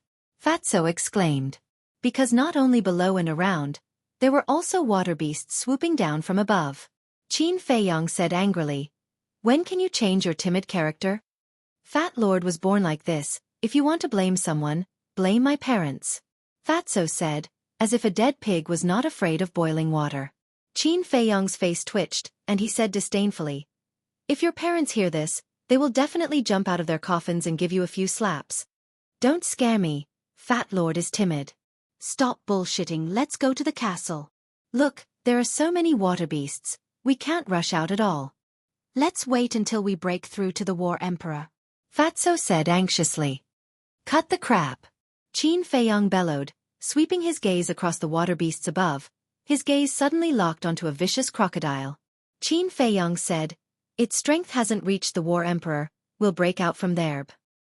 Fatso exclaimed. Because not only below and around, there were also water beasts swooping down from above. Qin Feiyang said angrily, When can you change your timid character? Fat Lord was born like this. If you want to blame someone, blame my parents. Fatso said, as if a dead pig was not afraid of boiling water. Qin Feiyang's face twitched, and he said disdainfully, If your parents hear this, they will definitely jump out of their coffins and give you a few slaps. Don't scare me. Fat Lord is timid. Stop bullshitting, let's go to the castle. Look, there are so many water beasts, we can't rush out at all. Let's wait until we break through to the War Emperor. Fatso said anxiously. Cut the crap. Qin Feiyang bellowed, sweeping his gaze across the water beasts above. His gaze suddenly locked onto a vicious crocodile. Qin Feiyang said, Its strength hasn't reached the War Emperor, we'll break out from there.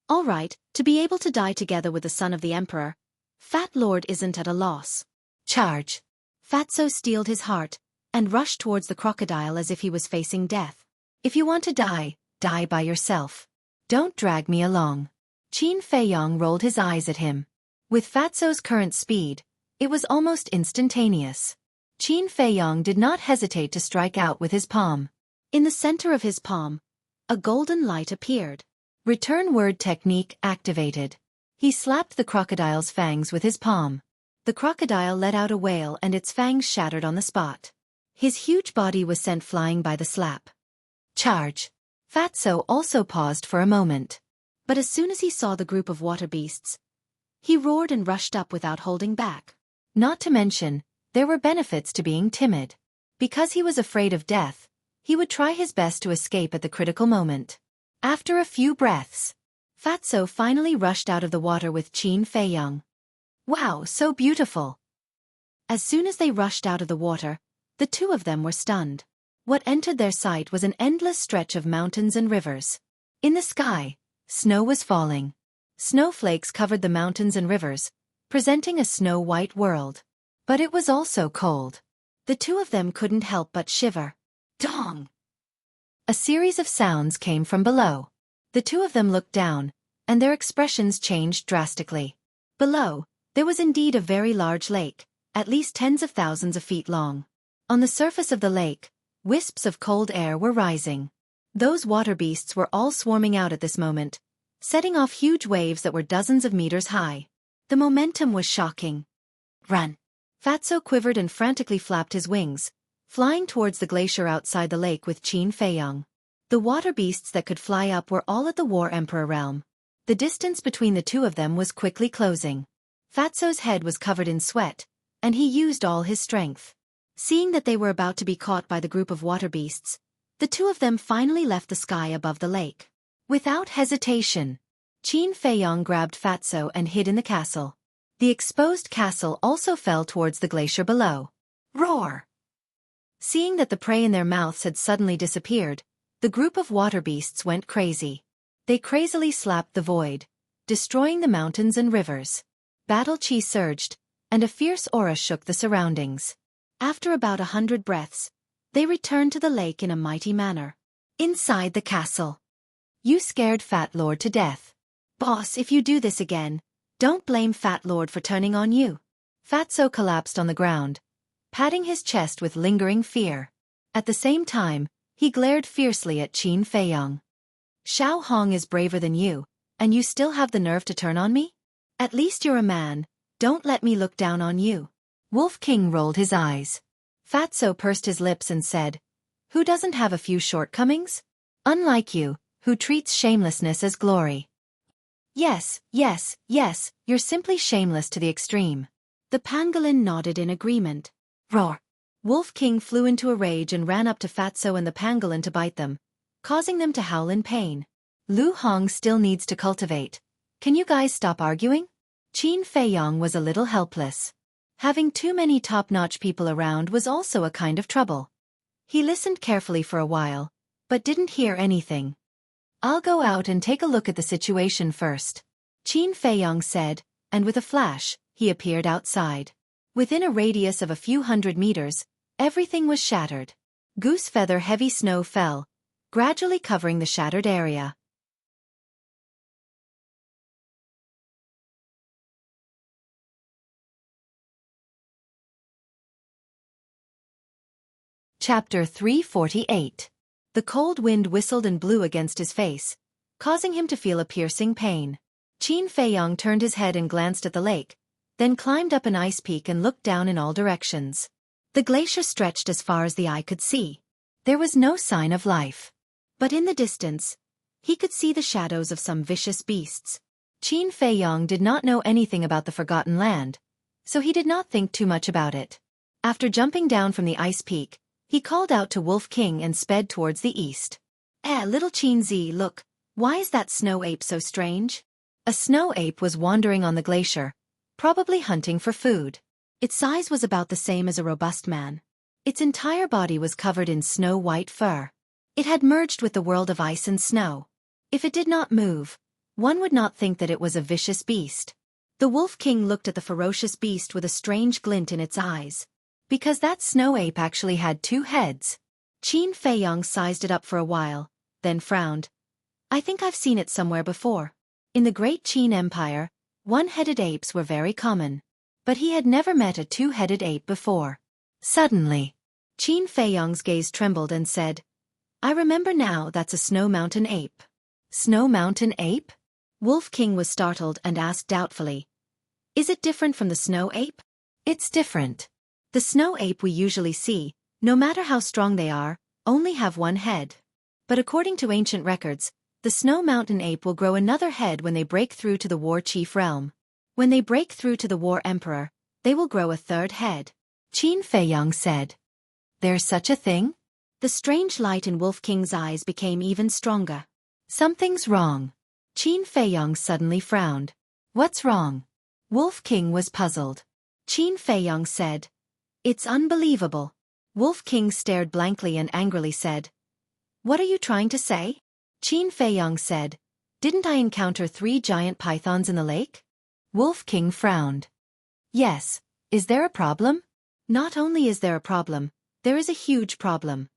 All right, to be able to die together with the son of the Emperor, Fat Lord isn't at a loss. Charge. Fatso steeled his heart, and rushed towards the crocodile as if he was facing death. If you want to die, die by yourself. Don't drag me along. Qin Feiyang rolled his eyes at him. With Fatso's current speed, It was almost instantaneous. Qin Feiyong did not hesitate to strike out with his palm. In the center of his palm, a golden light appeared. Return word technique activated. He slapped the crocodile's fangs with his palm. The crocodile let out a wail and its fangs shattered on the spot. His huge body was sent flying by the slap. Charge! Fatso also paused for a moment. But as soon as he saw the group of water beasts, he roared and rushed up without holding back. Not to mention, there were benefits to being timid. Because he was afraid of death, he would try his best to escape at the critical moment. After a few breaths, Fatso finally rushed out of the water with Qin Feiyong. Wow, so beautiful! As soon as they rushed out of the water, the two of them were stunned. What entered their sight was an endless stretch of mountains and rivers. In the sky, snow was falling. Snowflakes covered the mountains and rivers, presenting a snow-white world. But it was also cold. The two of them couldn't help but shiver. Dong! A series of sounds came from below. The two of them looked down, and their expressions changed drastically. Below, there was indeed a very large lake, at least tens of thousands of feet long. On the surface of the lake, wisps of cold air were rising. Those water beasts were all swarming out at this moment, setting off huge waves that were dozens of meters high. The momentum was shocking. Run! Fatso quivered and frantically flapped his wings, flying towards the glacier outside the lake with Qin Feiyong. The water beasts that could fly up were all at the War Emperor realm. The distance between the two of them was quickly closing. Fatso's head was covered in sweat, and he used all his strength. Seeing that they were about to be caught by the group of water beasts, the two of them finally left the sky above the lake. Without hesitation, Qin Feiyong grabbed Fatso and hid in the castle. The exposed castle also fell towards the glacier below. Roar! Seeing that the prey in their mouths had suddenly disappeared, the group of water beasts went crazy. They crazily slapped the void, destroying the mountains and rivers. Battle chi surged, and a fierce aura shook the surroundings. After about 100 breaths, they returned to the lake in a mighty manner. Inside the castle. You scared Fat Lord to death. Boss, if you do this again, don't blame Fat Lord for turning on you. Fatso collapsed on the ground, patting his chest with lingering fear. At the same time, he glared fiercely at Qin Feiyong. Xiao Hong is braver than you, and you still have the nerve to turn on me? At least you're a man, don't let me look down on you. Wolf King rolled his eyes. Fatso pursed his lips and said, Who doesn't have a few shortcomings? Unlike you, who treats shamelessness as glory. Yes, you're simply shameless to the extreme. The pangolin nodded in agreement. Roar! Wolf King flew into a rage and ran up to Fatso and the pangolin to bite them, causing them to howl in pain. Lu Hong still needs to cultivate. Can you guys stop arguing? Qin Feiyong was a little helpless. Having too many top-notch people around was also a kind of trouble. He listened carefully for a while, but didn't hear anything. I'll go out and take a look at the situation first, Qin Feiyong said, and with a flash, he appeared outside. Within a radius of a few hundred meters, everything was shattered. Goose feather heavy snow fell, gradually covering the shattered area. Chapter 348. The cold wind whistled and blew against his face, causing him to feel a piercing pain. Qin Feiyong turned his head and glanced at the lake, then climbed up an ice peak and looked down in all directions. The glacier stretched as far as the eye could see. There was no sign of life. But in the distance, he could see the shadows of some vicious beasts. Qin Feiyong did not know anything about the Forgotten Land, so he did not think too much about it. After jumping down from the ice peak, he called out to Wolf King and sped towards the east. Little Qin Zi, look, why is that snow ape so strange? A snow ape was wandering on the glacier, probably hunting for food. Its size was about the same as a robust man. Its entire body was covered in snow-white fur. It had merged with the world of ice and snow. If it did not move, one would not think that it was a vicious beast. The Wolf King looked at the ferocious beast with a strange glint in its eyes. Because that snow ape actually had 2 heads. Qin Feiyong sized it up for a while, then frowned. I think I've seen it somewhere before. In the Great Qin Empire, 1-headed apes were very common. But he had never met a two-headed ape before. Suddenly, Qin Feiyang's gaze trembled and said, "I remember now, that's a Snow Mountain ape." Snow Mountain ape? Wolf King was startled and asked doubtfully, "Is it different from the snow ape?" "It's different. The snow ape we usually see, no matter how strong they are, only have one head. But according to ancient records, the Snow Mountain ape will grow another head when they break through to the War Chief realm. When they break through to the War Emperor, they will grow a third head." Qin Feiyang said, "There's such a thing?" The strange light in Wolf King's eyes became even stronger. "Something's wrong." Qin Feiyang suddenly frowned. "What's wrong?" Wolf King was puzzled. Qin Feiyang said, "It's unbelievable." Wolf King stared blankly and angrily said, "What are you trying to say?" Qin Feiyang said, "Didn't I encounter 3 giant pythons in the lake?" Wolf King frowned. "Yes, is there a problem?" "Not only is there a problem, there is a huge problem.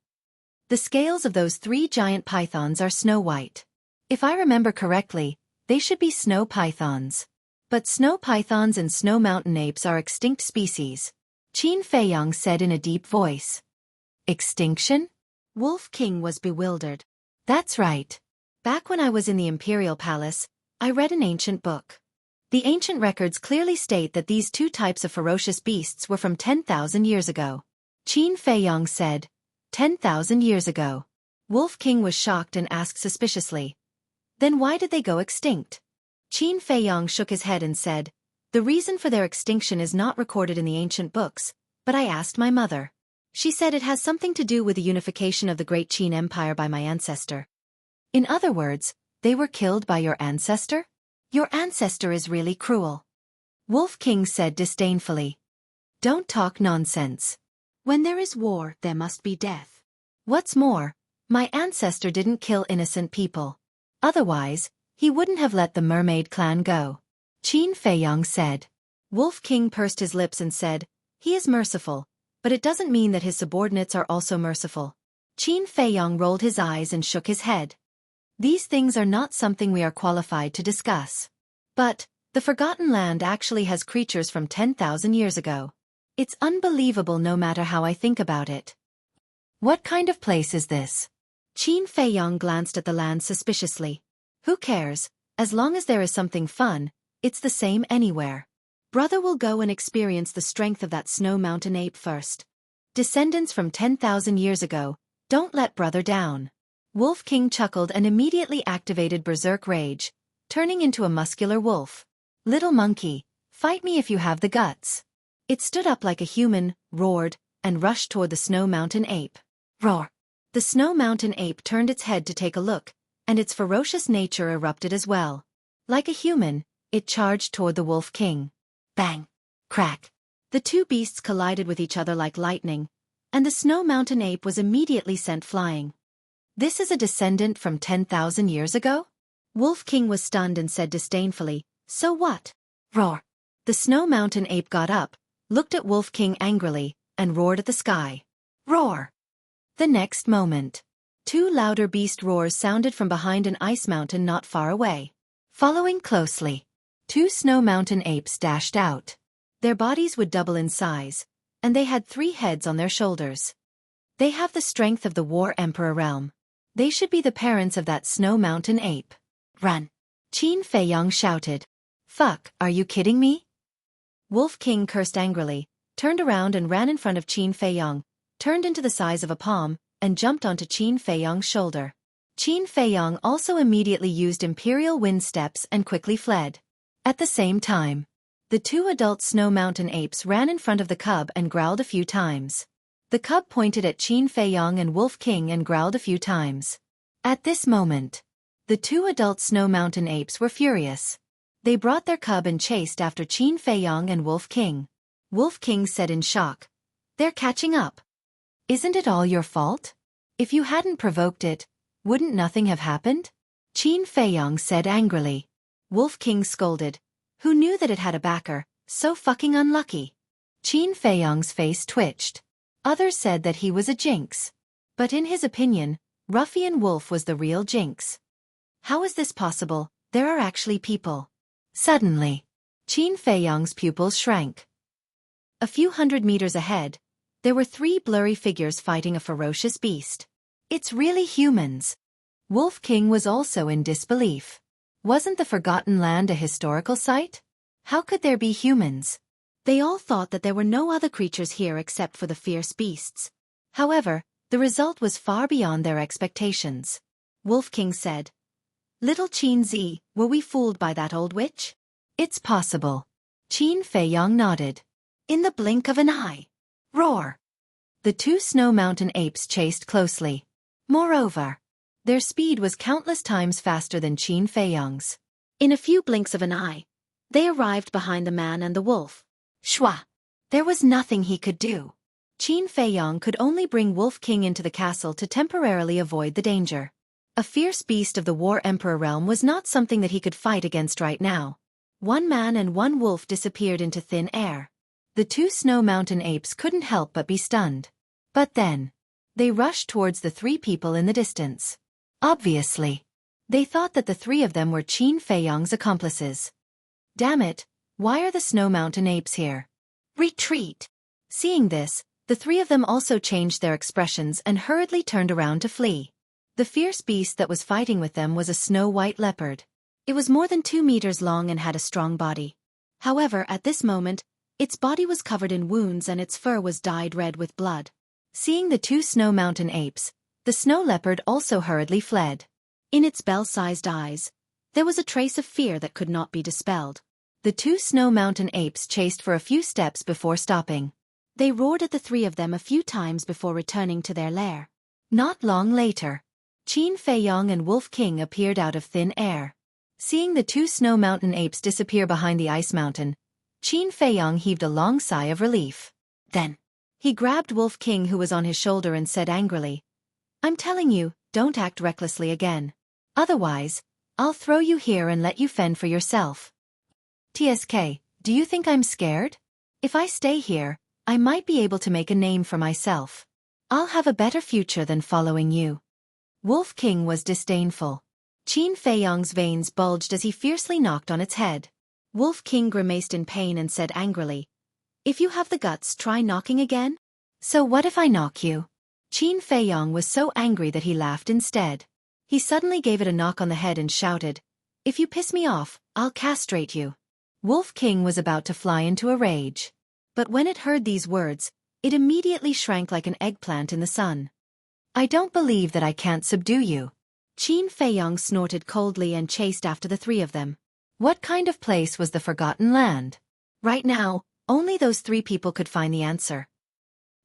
The scales of those 3 giant pythons are snow white. If I remember correctly, they should be snow pythons. But snow pythons and snow mountain apes are extinct species," Qin Feiyang said in a deep voice. "Extinction?" Wolf King was bewildered. "That's right. Back when I was in the Imperial Palace, I read an ancient book. The ancient records clearly state that these 2 types of ferocious beasts were from 10,000 years ago." Qin Feiyang said, 10,000 years ago. Wolf King was shocked and asked suspiciously, "Then why did they go extinct?" Qin Feiyang shook his head and said, "The reason for their extinction is not recorded in the ancient books, but I asked my mother. She said it has something to do with the unification of the Great Qin Empire by my ancestor." "In other words, they were killed by your ancestor? Your ancestor is really cruel." Wolf King said disdainfully, "Don't talk nonsense. When there is war, there must be death. What's more, my ancestor didn't kill innocent people. Otherwise, he wouldn't have let the mermaid clan go," Qin Feiyang said. Wolf King pursed his lips and said, "He is merciful, but it doesn't mean that his subordinates are also merciful." Qin Feiyang rolled his eyes and shook his head. "These things are not something we are qualified to discuss. But, the Forgotten Land actually has creatures from 10,000 years ago. It's unbelievable no matter how I think about it." "What kind of place is this?" Qin Feiyang glanced at the land suspiciously. "Who cares, as long as there is something fun, it's the same anywhere. Brother will go and experience the strength of that Snow Mountain ape first. Descendants from 10,000 years ago, don't let brother down." Wolf King chuckled and immediately activated Berserk Rage, turning into a muscular wolf. "Little monkey, fight me if you have the guts." It stood up like a human, roared, and rushed toward the Snow Mountain ape. Roar! The Snow Mountain ape turned its head to take a look, and its ferocious nature erupted as well. Like a human, it charged toward the Wolf King. Bang! Crack! The 2 beasts collided with each other like lightning, and the Snow Mountain ape was immediately sent flying. "This is a descendant from 10,000 years ago?" Wolf King was stunned and said disdainfully, "So what?" Roar! The Snow Mountain ape got up, looked at Wolf King angrily, and roared at the sky. Roar! The next moment, 2 louder beast roars sounded from behind an ice mountain not far away. Following closely, 2 Snow Mountain apes dashed out. Their bodies would double in size, and they had 3 heads on their shoulders. They have the strength of the War Emperor realm. They should be the parents of that Snow Mountain ape. Run! Qin Feiyang shouted. "Fuck, are you kidding me?" Wolf King cursed angrily, turned around and ran in front of Qin Feiyang, turned into the size of a palm, and jumped onto Qin Feiyang's shoulder. Qin Feiyang also immediately used Imperial Wind Steps and quickly fled. At the same time, the 2 adult Snow Mountain apes ran in front of the cub and growled a few times. The cub pointed at Qin Feiyang and Wolf King and growled a few times. At this moment, the 2 adult Snow Mountain apes were furious. They brought their cub and chased after Qin Feiyang and Wolf King. Wolf King said in shock, "They're catching up. Isn't it all your fault? If you hadn't provoked it, wouldn't nothing have happened?" Qin Feiyang said angrily. Wolf King scolded. Who knew that it had a backer, so fucking unlucky? Qin Feiyang's face twitched. Others said that he was a jinx. But in his opinion, Ruffian Wolf was the real jinx. How is this possible? There are actually people. Suddenly, Qin Feiyang's pupils shrank. A few hundred meters ahead, there were 3 blurry figures fighting a ferocious beast. It's really humans. Wolf King was also in disbelief. Wasn't the Forgotten Land a historical site? How could there be humans? They all thought that there were no other creatures here except for the fierce beasts. However, the result was far beyond their expectations. Wolf King said, "Little Qin Zi, were we fooled by that old witch?" "It's possible." Qin Feiyang nodded. In the blink of an eye. Roar! The 2 snow mountain apes chased closely. Moreover, their speed was countless times faster than Qin Feiyang's. In a few blinks of an eye, they arrived behind the man and the wolf. Shua! There was nothing he could do. Qin Feiyang could only bring Wolf King into the castle to temporarily avoid the danger. A fierce beast of the War Emperor realm was not something that he could fight against right now. 1 man and 1 wolf disappeared into thin air. The 2 snow mountain apes couldn't help but be stunned. But then, they rushed towards the 3 people in the distance. Obviously, they thought that the 3 of them were Qin Feiyang's accomplices. Damn it, why are the snow mountain apes here? Retreat! Seeing this, the 3 of them also changed their expressions and hurriedly turned around to flee. The fierce beast that was fighting with them was a snow-white leopard. It was more than 2 meters long and had a strong body. However, at this moment, its body was covered in wounds and its fur was dyed red with blood. Seeing the 2 snow mountain apes, the snow leopard also hurriedly fled. In its bell-sized eyes, there was a trace of fear that could not be dispelled. The 2 snow mountain apes chased for a few steps before stopping. They roared at the 3 of them a few times before returning to their lair. Not long later, Qin Feiyang and Wolf King appeared out of thin air. Seeing the 2 snow mountain apes disappear behind the ice mountain, Qin Feiyang heaved a long sigh of relief. Then, he grabbed Wolf King who was on his shoulder and said angrily, "I'm telling you, don't act recklessly again. Otherwise, I'll throw you here and let you fend for yourself." "TSK, do you think I'm scared? If I stay here, I might be able to make a name for myself. I'll have a better future than following you." Wolf King was disdainful. Qin Feiyang's veins bulged as he fiercely knocked on its head. Wolf King grimaced in pain and said angrily, "If you have the guts, try knocking again." "So what if I knock you?" Qin Feiyang was so angry that he laughed instead. He suddenly gave it a knock on the head and shouted, "If you piss me off, I'll castrate you." Wolf King was about to fly into a rage. But when it heard these words, it immediately shrank like an eggplant in the sun. "I don't believe that I can't subdue you." Qin Feiyang snorted coldly and chased after the 3 of them. What kind of place was the Forgotten Land? Right now, only those 3 people could find the answer.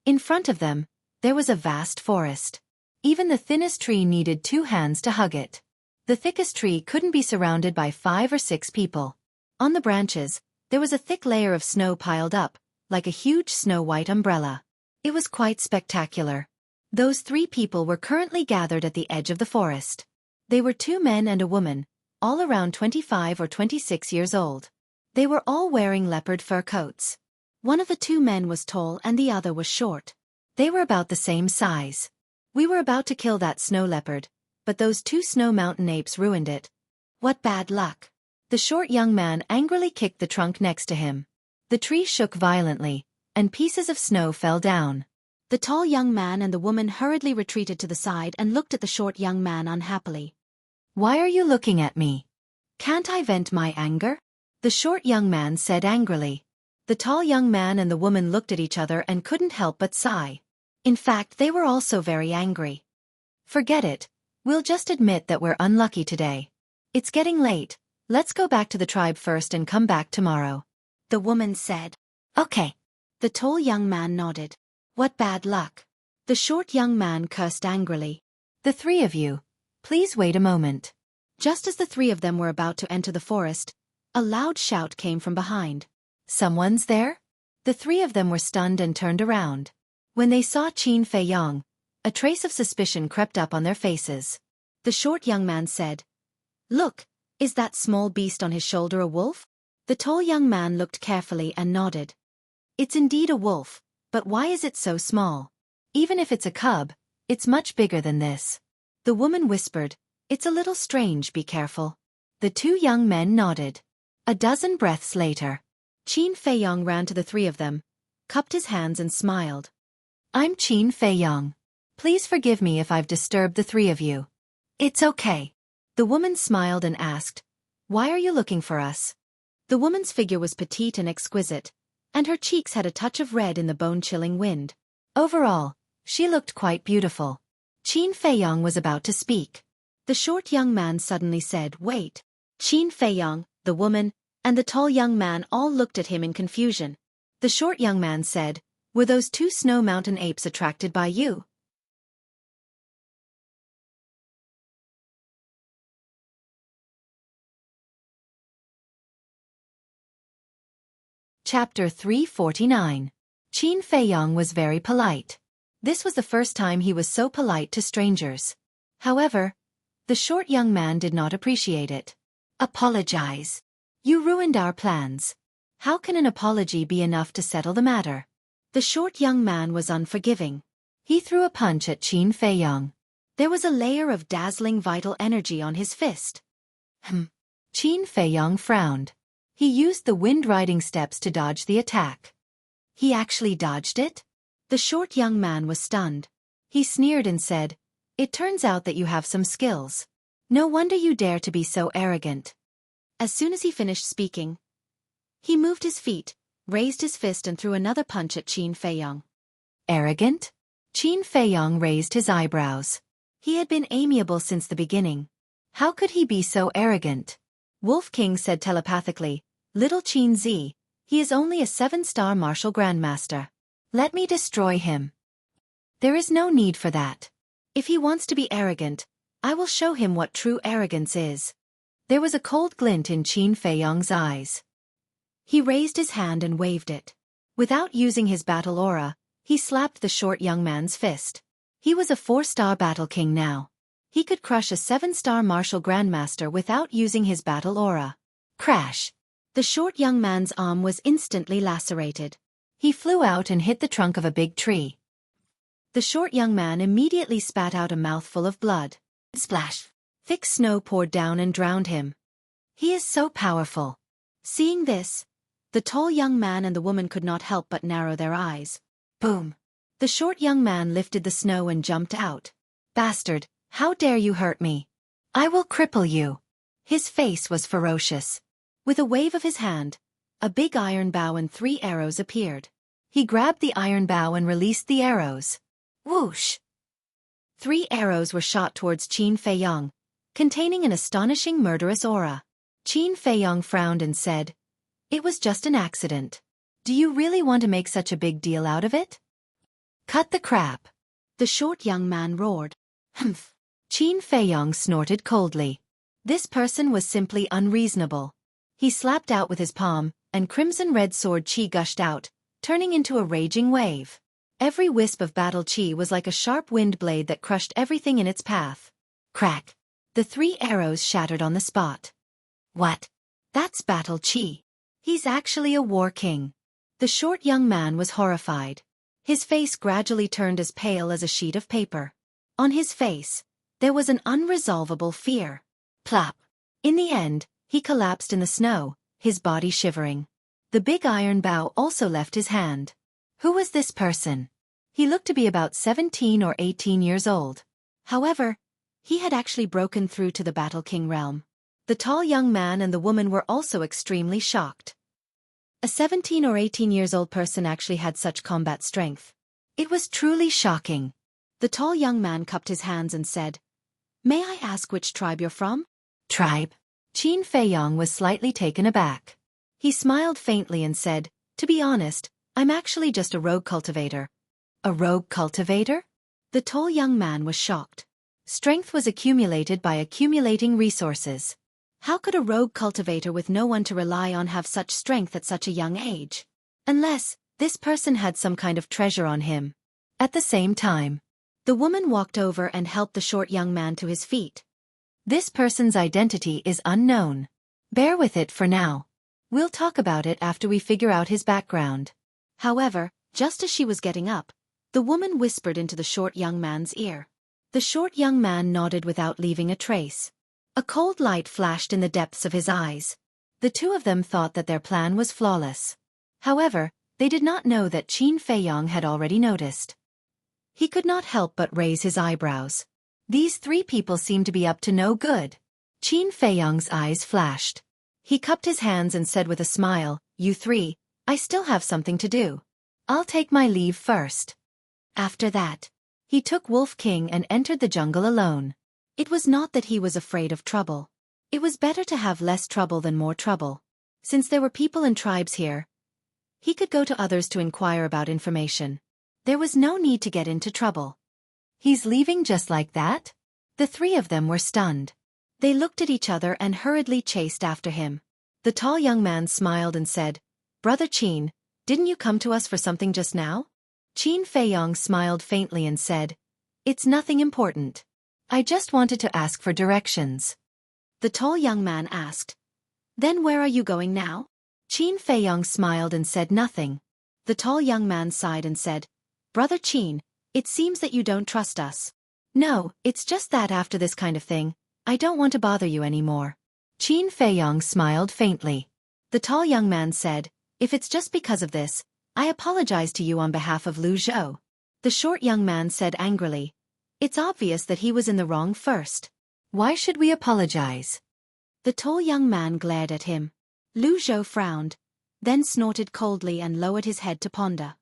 In front of them, there was a vast forest. Even the thinnest tree needed 2 hands to hug it. The thickest tree couldn't be surrounded by 5 or 6 people. On the branches, there was a thick layer of snow piled up, like a huge snow-white umbrella. It was quite spectacular. Those 3 people were currently gathered at the edge of the forest. They were 2 men and a woman, all around 25 or 26 years old. They were all wearing leopard fur coats. One of the 2 men was tall and the other was short. They were about the same size. "We were about to kill that snow leopard, but those 2 snow mountain apes ruined it. What bad luck." The short young man angrily kicked the trunk next to him. The tree shook violently, and pieces of snow fell down. The tall young man and the woman hurriedly retreated to the side and looked at the short young man unhappily. "Why are you looking at me? Can't I vent my anger?" the short young man said angrily. The tall young man and the woman looked at each other and couldn't help but sigh. In fact, they were also very angry. "Forget it. We'll just admit that we're unlucky today. It's getting late. Let's go back to the tribe first and come back tomorrow," the woman said. "Okay." The tall young man nodded. "What bad luck." The short young man cursed angrily. "The 3 of you, please wait a moment." Just as the 3 of them were about to enter the forest, a loud shout came from behind. "Someone's there?" The 3 of them were stunned and turned around. When they saw Qin Feiyang, a trace of suspicion crept up on their faces. The short young man said, "Look, is that small beast on his shoulder a wolf?" The tall young man looked carefully and nodded. "It's indeed a wolf, but why is it so small? Even if it's a cub, it's much bigger than this." The woman whispered, "It's a little strange, be careful." The 2 young men nodded. A dozen breaths later, Qin Feiyang ran to the 3 of them, cupped his hands and smiled. I'm Qin Feiyang. Please forgive me if I've disturbed the three of you. It's okay. The woman smiled and asked, Why are you looking for us? The woman's figure was petite and exquisite, and her cheeks had a touch of red in the bone-chilling wind. Overall, she looked quite beautiful. Qin Feiyang was about to speak. The short young man suddenly said, Wait. Qin Feiyang, the woman, and the tall young man all looked at him in confusion. The short young man said, Were those two snow mountain apes attracted by you? Chapter 349. Qin Feiyang was very polite. This was the first time he was so polite to strangers. However, the short young man did not appreciate it. Apologize. You ruined our plans. How can an apology be enough to settle the matter? The short young man was unforgiving. He threw a punch at Qin Feiyang. There was a layer of dazzling vital energy on his fist. Qin Feiyang frowned. He used the wind riding steps to dodge the attack. He actually dodged it? The short young man was stunned. He sneered and said, It turns out that you have some skills. No wonder you dare to be so arrogant. As soon as he finished speaking, he moved his feet, raised his fist and threw another punch at Qin Feiyang. Arrogant? Qin Feiyang raised his eyebrows. He had been amiable since the beginning. How could he be so arrogant? Wolf King said telepathically, Little Qin Zi, he is only a 7-star martial grandmaster. Let me destroy him. There is no need for that. If he wants to be arrogant, I will show him what true arrogance is. There was a cold glint in Qin Feiyang's eyes. He raised his hand and waved it. Without using his battle aura, he slapped the short young man's fist. He was a 4-star battle king now. He could crush a 7-star martial grandmaster without using his battle aura. Crash! The short young man's arm was instantly lacerated. He flew out and hit the trunk of a big tree. The short young man immediately spat out a mouthful of blood. Splash! Thick snow poured down and drowned him. He is so powerful. Seeing this, the tall young man and the woman could not help but narrow their eyes. Boom! The short young man lifted the snow and jumped out. Bastard, how dare you hurt me? I will cripple you. His face was ferocious. With a wave of his hand, a big iron bow and 3 arrows appeared. He grabbed the iron bow and released the arrows. Whoosh! 3 arrows were shot towards Qin Feiyang, containing an astonishing murderous aura. Qin Feiyang frowned and said, It was just an accident. Do you really want to make such a big deal out of it? Cut the crap. The short young man roared. Humph. Qin Feiyang snorted coldly. This person was simply unreasonable. He slapped out with his palm, and crimson-red sword qi gushed out, turning into a raging wave. Every wisp of battle qi was like a sharp wind blade that crushed everything in its path. Crack! The 3 arrows shattered on the spot. What? That's battle qi. He's actually a war king. The short young man was horrified. His face gradually turned as pale as a sheet of paper. On his face, there was an unresolvable fear. Plop! In the end, he collapsed in the snow, his body shivering. The big iron bow also left his hand. Who was this person? He looked to be about 17 or 18 years old. However, he had actually broken through to the Battle King realm. The tall young man and the woman were also extremely shocked. A 17 or 18 years old person actually had such combat strength. It was truly shocking. The tall young man cupped his hands and said, May I ask which tribe you're from? Tribe? Qin Feiyang was slightly taken aback. He smiled faintly and said, To be honest, I'm actually just a rogue cultivator. A rogue cultivator? The tall young man was shocked. Strength was accumulated by accumulating resources. How could a rogue cultivator with no one to rely on have such strength at such a young age? Unless, this person had some kind of treasure on him. At the same time, the woman walked over and helped the short young man to his feet. This person's identity is unknown. Bear with it for now. We'll talk about it after we figure out his background. However, just as she was getting up, the woman whispered into the short young man's ear. The short young man nodded without leaving a trace. A cold light flashed in the depths of his eyes. The two of them thought that their plan was flawless. However, They did not know that Qin Feiyong had already noticed. He could not help but raise his eyebrows. These three people seemed to be up to no good. Qin Feiyong's eyes flashed. He cupped his hands and said with a smile, "You three, I still have something to do. I'll take my leave first." After that, he took Wolf King and entered the jungle alone. It was not that he was afraid of trouble. It was better to have less trouble than more trouble. Since there were people and tribes here, he could go to others to inquire about information. There was no need to get into trouble. He's leaving just like that? The three of them were stunned. They looked at each other and hurriedly chased after him. The tall young man smiled and said, "Brother Qin, didn't you come to us for something just now?" Qin Feiyong smiled faintly and said, "It's nothing important. I just wanted to ask for directions." The tall young man asked, "Then where are you going now?" Qin Feiyong smiled and said nothing. The tall young man sighed and said, "Brother Qin, it seems that you don't trust us." "No, it's just that after this kind of thing, I don't want to bother you anymore." Qin Feiyong smiled faintly. The tall young man said, "If it's just because of this, I apologize to you on behalf of Lu Zhou." The short young man said angrily, "It's obvious that he was in the wrong first. Why should we apologize?" The tall young man glared at him. Lu Zhou frowned, then snorted coldly and lowered his head to ponder.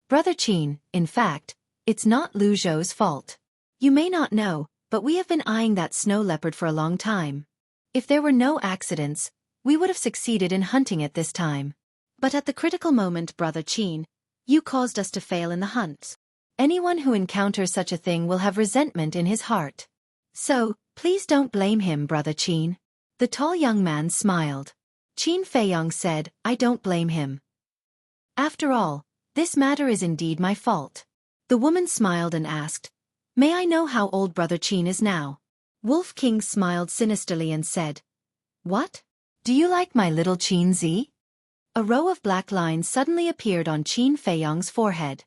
"Brother Qin, in fact, it's not Lu Zhou's fault. You may not know, but we have been eyeing that snow leopard for a long time. If there were no accidents, we would have succeeded in hunting it this time. But at the critical moment, Brother Qin, you caused us to fail in the hunt. Anyone who encounters such a thing will have resentment in his heart. So, please don't blame him, Brother Qin." The tall young man smiled. Qin Feiyong said, "I don't blame him. After all, this matter is indeed my fault." The woman smiled and asked, "May I know how old Brother Qin is now?" Wolf King smiled sinisterly and said, "What? Do you like my little Qin Z?" A row of black lines suddenly appeared on Qin Feiyong's forehead.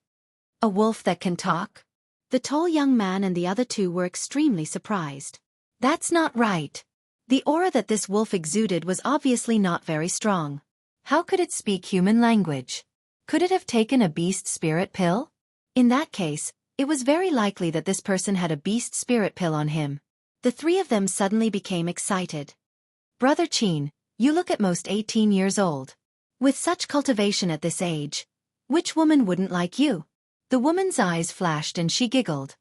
"A wolf that can talk?" The tall young man and the other two were extremely surprised. "That's not right." The aura that this wolf exuded was obviously not very strong. How could it speak human language? Could it have taken a beast spirit pill? In that case, it was very likely that this person had a beast spirit pill on him. The three of them suddenly became excited. "Brother Qin, you look at most 18 years old. With such cultivation at this age, which woman wouldn't like you?" The woman's eyes flashed and she giggled.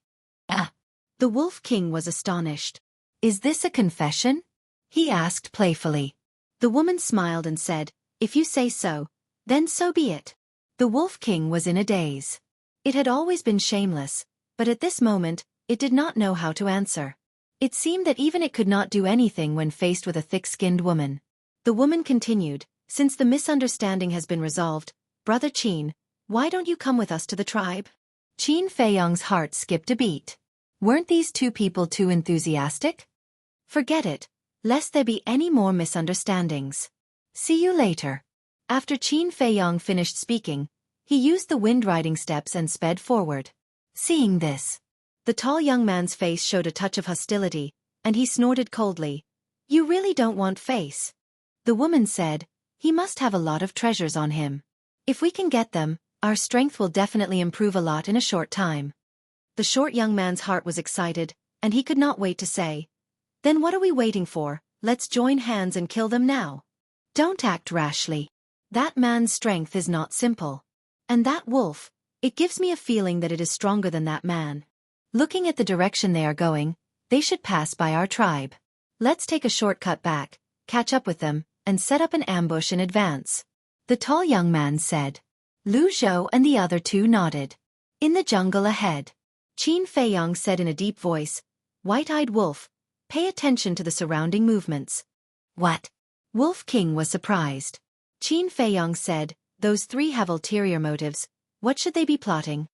"Ah!" The Wolf King was astonished. "Is this a confession?" he asked playfully. The woman smiled and said, "If you say so, then so be it." The Wolf King was in a daze. It had always been shameless, but at this moment, it did not know how to answer. It seemed that even it could not do anything when faced with a thick-skinned woman. The woman continued, "Since the misunderstanding has been resolved, Brother Qin, why don't you come with us to the tribe?" Qin Feiyong's heart skipped a beat. Weren't these two people too enthusiastic? Forget it, lest there be any more misunderstandings. See you later. After Qin Feiyong finished speaking, he used the wind riding steps and sped forward. Seeing this, the tall young man's face showed a touch of hostility, and he snorted coldly. "You really don't want face?" The woman said, "He must have a lot of treasures on him. If we can get them, our strength will definitely improve a lot in a short time." The short young man's heart was excited, and he could not wait to say, "Then what are we waiting for? Let's join hands and kill them now." "Don't act rashly. That man's strength is not simple. And that wolf, it gives me a feeling that it is stronger than that man. Looking at the direction they are going, they should pass by our tribe. Let's take a shortcut back, catch up with them, and set up an ambush in advance." The tall young man said. Lu Zhou and the other two nodded. In the jungle ahead, Qin Feiyong said in a deep voice, "White-eyed wolf, pay attention to the surrounding movements." "What?" Wolf King was surprised. Qin Feiyong said, "Those three have ulterior motives. What should they be plotting?"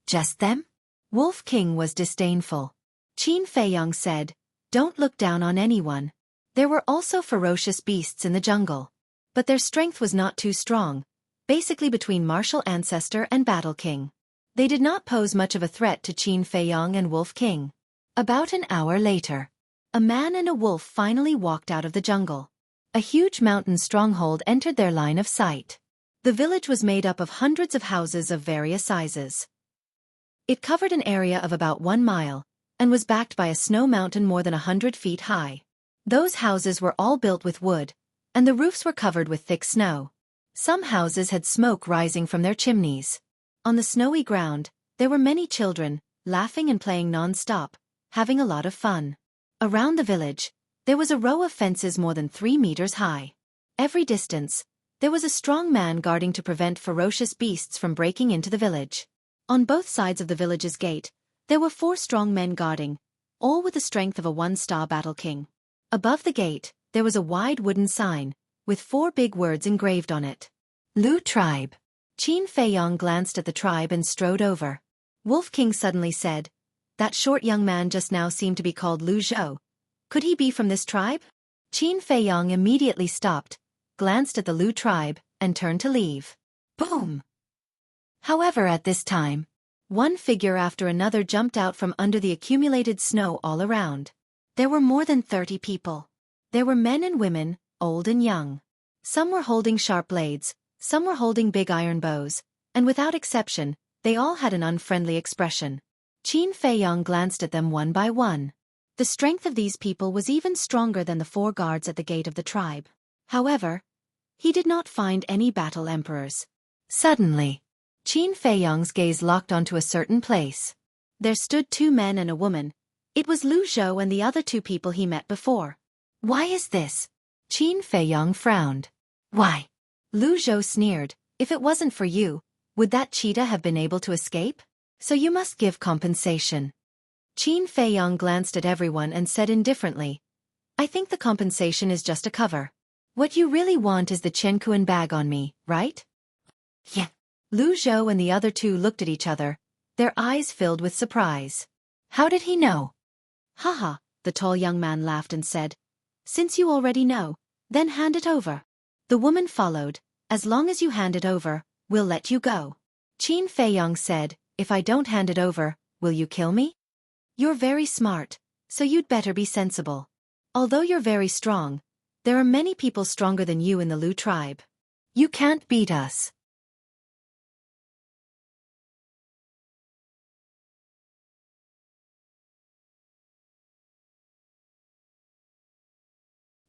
"Just them?" Wolf King was disdainful. Qin Feiyong said, "Don't look down on anyone. There were also ferocious beasts in the jungle. But their strength was not too strong, basically between martial ancestor and battle king. They did not pose much of a threat to Qin Feiyong and Wolf King." About an hour later, a man and a wolf finally walked out of the jungle. A huge mountain stronghold entered their line of sight. The village was made up of hundreds of houses of various sizes. It covered an area of about 1 mile, and was backed by a snow mountain more than 100 feet high. Those houses were all built with wood, and the roofs were covered with thick snow. Some houses had smoke rising from their chimneys. On the snowy ground, there were many children, laughing and playing non-stop, having a lot of fun. Around the village, there was a row of fences more than 3 meters high. Every distance, there was a strong man guarding to prevent ferocious beasts from breaking into the village. On both sides of the village's gate, there were 4 strong men guarding, all with the strength of a 1-star battle king. Above the gate, there was a wide wooden sign, with 4 big words engraved on it. Lu Tribe. Qin Feiyong glanced at the tribe and strode over. Wolf King suddenly said, "That short young man just now seemed to be called Lu Zhou. Could he be from this tribe?" Qin Feiyong immediately stopped, glanced at the Lu tribe, and turned to leave. Boom! However, at this time, one figure after another jumped out from under the accumulated snow all around. There were more than 30 people. There were men and women, old and young. Some were holding sharp blades, some were holding big iron bows, and without exception, they all had an unfriendly expression. Qin Feiyong glanced at them one by one. The strength of these people was even stronger than the 4 guards at the gate of the tribe. However, he did not find any battle emperors. Suddenly, Qin Feiyong's gaze locked onto a certain place. There stood 2 men and a woman. It was Lu Zhou and the other 2 people he met before. "Why is this?" Qin Feiyong frowned. "Why?" Lu Zhou sneered. "If it wasn't for you, would that cheetah have been able to escape? So you must give compensation." Qin Feiyong glanced at everyone and said indifferently, "I think the compensation is just a cover. What you really want is the Qianquan bag on me, right?" "Yeah." Lu Zhou and the other 2 looked at each other, their eyes filled with surprise. "How did he know?" "Haha," the tall young man laughed and said, "Since you already know, then hand it over." The woman followed. "As long as you hand it over, we'll let you go." Qin Feiyong said, "If I don't hand it over, will you kill me?" "You're very smart, so you'd better be sensible. Although you're very strong, there are many people stronger than you in the Lu tribe. You can't beat us."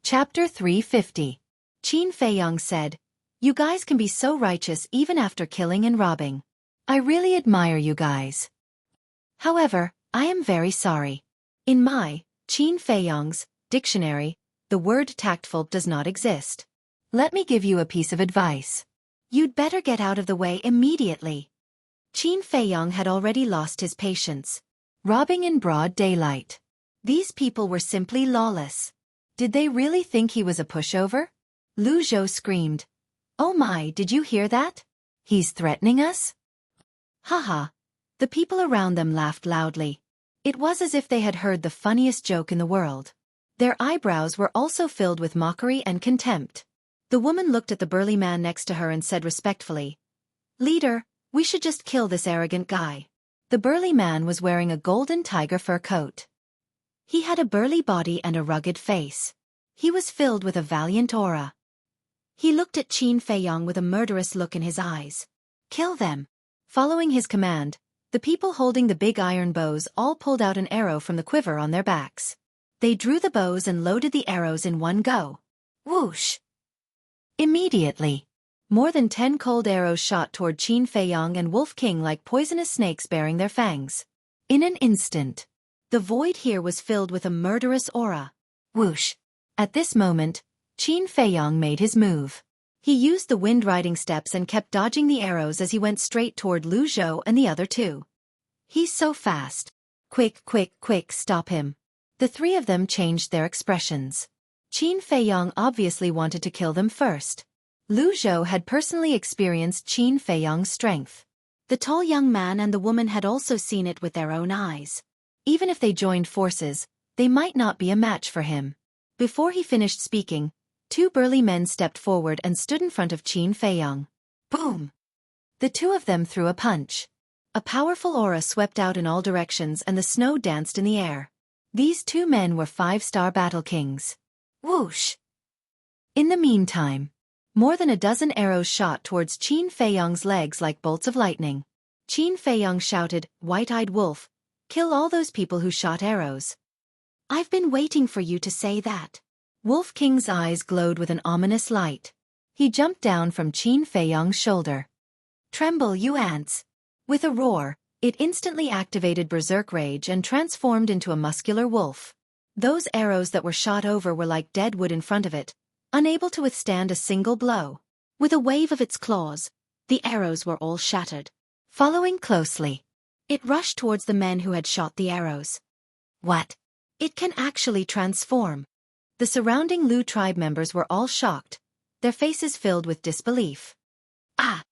Chapter 350. Qin Feiyong said, "You guys can be so righteous even after killing and robbing. I really admire you guys. However, I am very sorry. In my, Qin Feiyong's, dictionary, the word tactful does not exist. Let me give you a piece of advice. You'd better get out of the way immediately." Qin Feiyong had already lost his patience. Robbing in broad daylight. These people were simply lawless. Did they really think he was a pushover? Lu Zhou screamed, "Oh my, did you hear that? He's threatening us?" Haha. The people around them laughed loudly. It was as if they had heard the funniest joke in the world. Their eyebrows were also filled with mockery and contempt. The woman looked at the burly man next to her and said respectfully, "Leader, we should just kill this arrogant guy." The burly man was wearing a golden tiger fur coat. He had a burly body and a rugged face. He was filled with a valiant aura. He looked at Qin Feiyong with a murderous look in his eyes. "Kill them." Following his command, the people holding the big iron bows all pulled out an arrow from the quiver on their backs. They drew the bows and loaded the arrows in one go. Whoosh! Immediately, more than 10 cold arrows shot toward Qin Feiyong and Wolf King like poisonous snakes bearing their fangs. In an instant, the void here was filled with a murderous aura. Whoosh! At this moment, Qin Feiyong made his move. He used the wind riding steps and kept dodging the arrows as he went straight toward Lu Zhou and the other 2. "He's so fast. Quick, quick, quick, stop him." The 3 of them changed their expressions. Qin Feiyong obviously wanted to kill them first. Lu Zhou had personally experienced Qin Feiyong's strength. The tall young man and the woman had also seen it with their own eyes. Even if they joined forces, they might not be a match for him. Before he finished speaking, 2 burly men stepped forward and stood in front of Qin Feiyong. Boom! The 2 of them threw a punch. A powerful aura swept out in all directions and the snow danced in the air. These 2 men were 5-star battle kings. Whoosh! In the meantime, More than a dozen arrows shot towards Qin Feiyang's legs like bolts of lightning. Qin Feiyang shouted, "White-eyed wolf, kill all those people who shot arrows." "I've been waiting for you to say that." Wolf King's eyes glowed with an ominous light. He jumped down from Qin Feiyang's shoulder. "Tremble, you ants!" With a roar, it instantly activated Berserk Rage and transformed into a muscular wolf. Those arrows that were shot over were like dead wood in front of it, unable to withstand a single blow. With a wave of its claws, the arrows were all shattered. Following closely, it rushed towards the men who had shot the arrows. "What? It can actually transform." The surrounding Lu tribe members were all shocked, their faces filled with disbelief. "Ah!"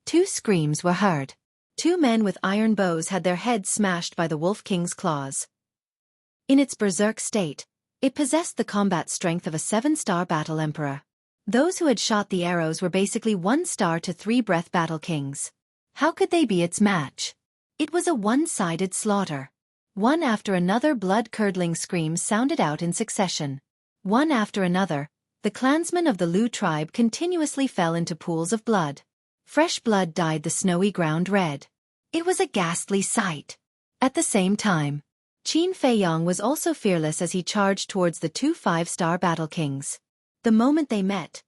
2 screams were heard. 2 men with iron bows had their heads smashed by the Wolf King's claws. In its berserk state, it possessed the combat strength of a 7-star battle emperor. Those who had shot the arrows were basically 1-star to 3-breath battle kings. How could they be its match? It was a one-sided slaughter. One after another blood-curdling screams sounded out in succession. One after another, the clansmen of the Lu tribe continuously fell into pools of blood. Fresh blood dyed the snowy ground red. It was a ghastly sight. At the same time, Qin Feiyang was also fearless as he charged towards the 2 5-star battle kings. The moment they met,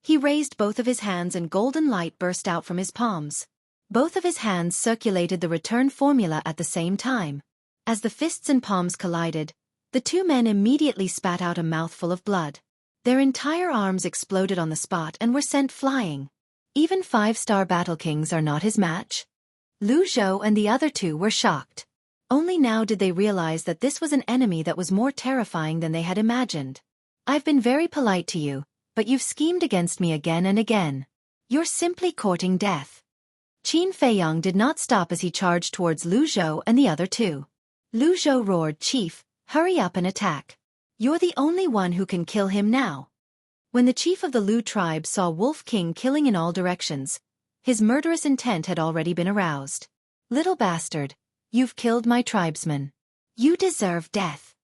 he raised both of his hands and golden light burst out from his palms. Both of his hands circulated the return formula at the same time. As the fists and palms collided, the 2 men immediately spat out a mouthful of blood. Their entire arms exploded on the spot and were sent flying. Even 5-star battle kings are not his match. Lu Zhou and the other 2 were shocked. Only now did they realize that this was an enemy that was more terrifying than they had imagined. "I've been very polite to you, but you've schemed against me again and again. You're simply courting death." Qin Feiyang did not stop as he charged towards Lu Zhou and the other 2. Lu Zhou roared, "Chief, hurry up and attack. You're the only one who can kill him now." When the chief of the Lu tribe saw Wolf King killing in all directions, his murderous intent had already been aroused. "Little bastard, you've killed my tribesman. You deserve death."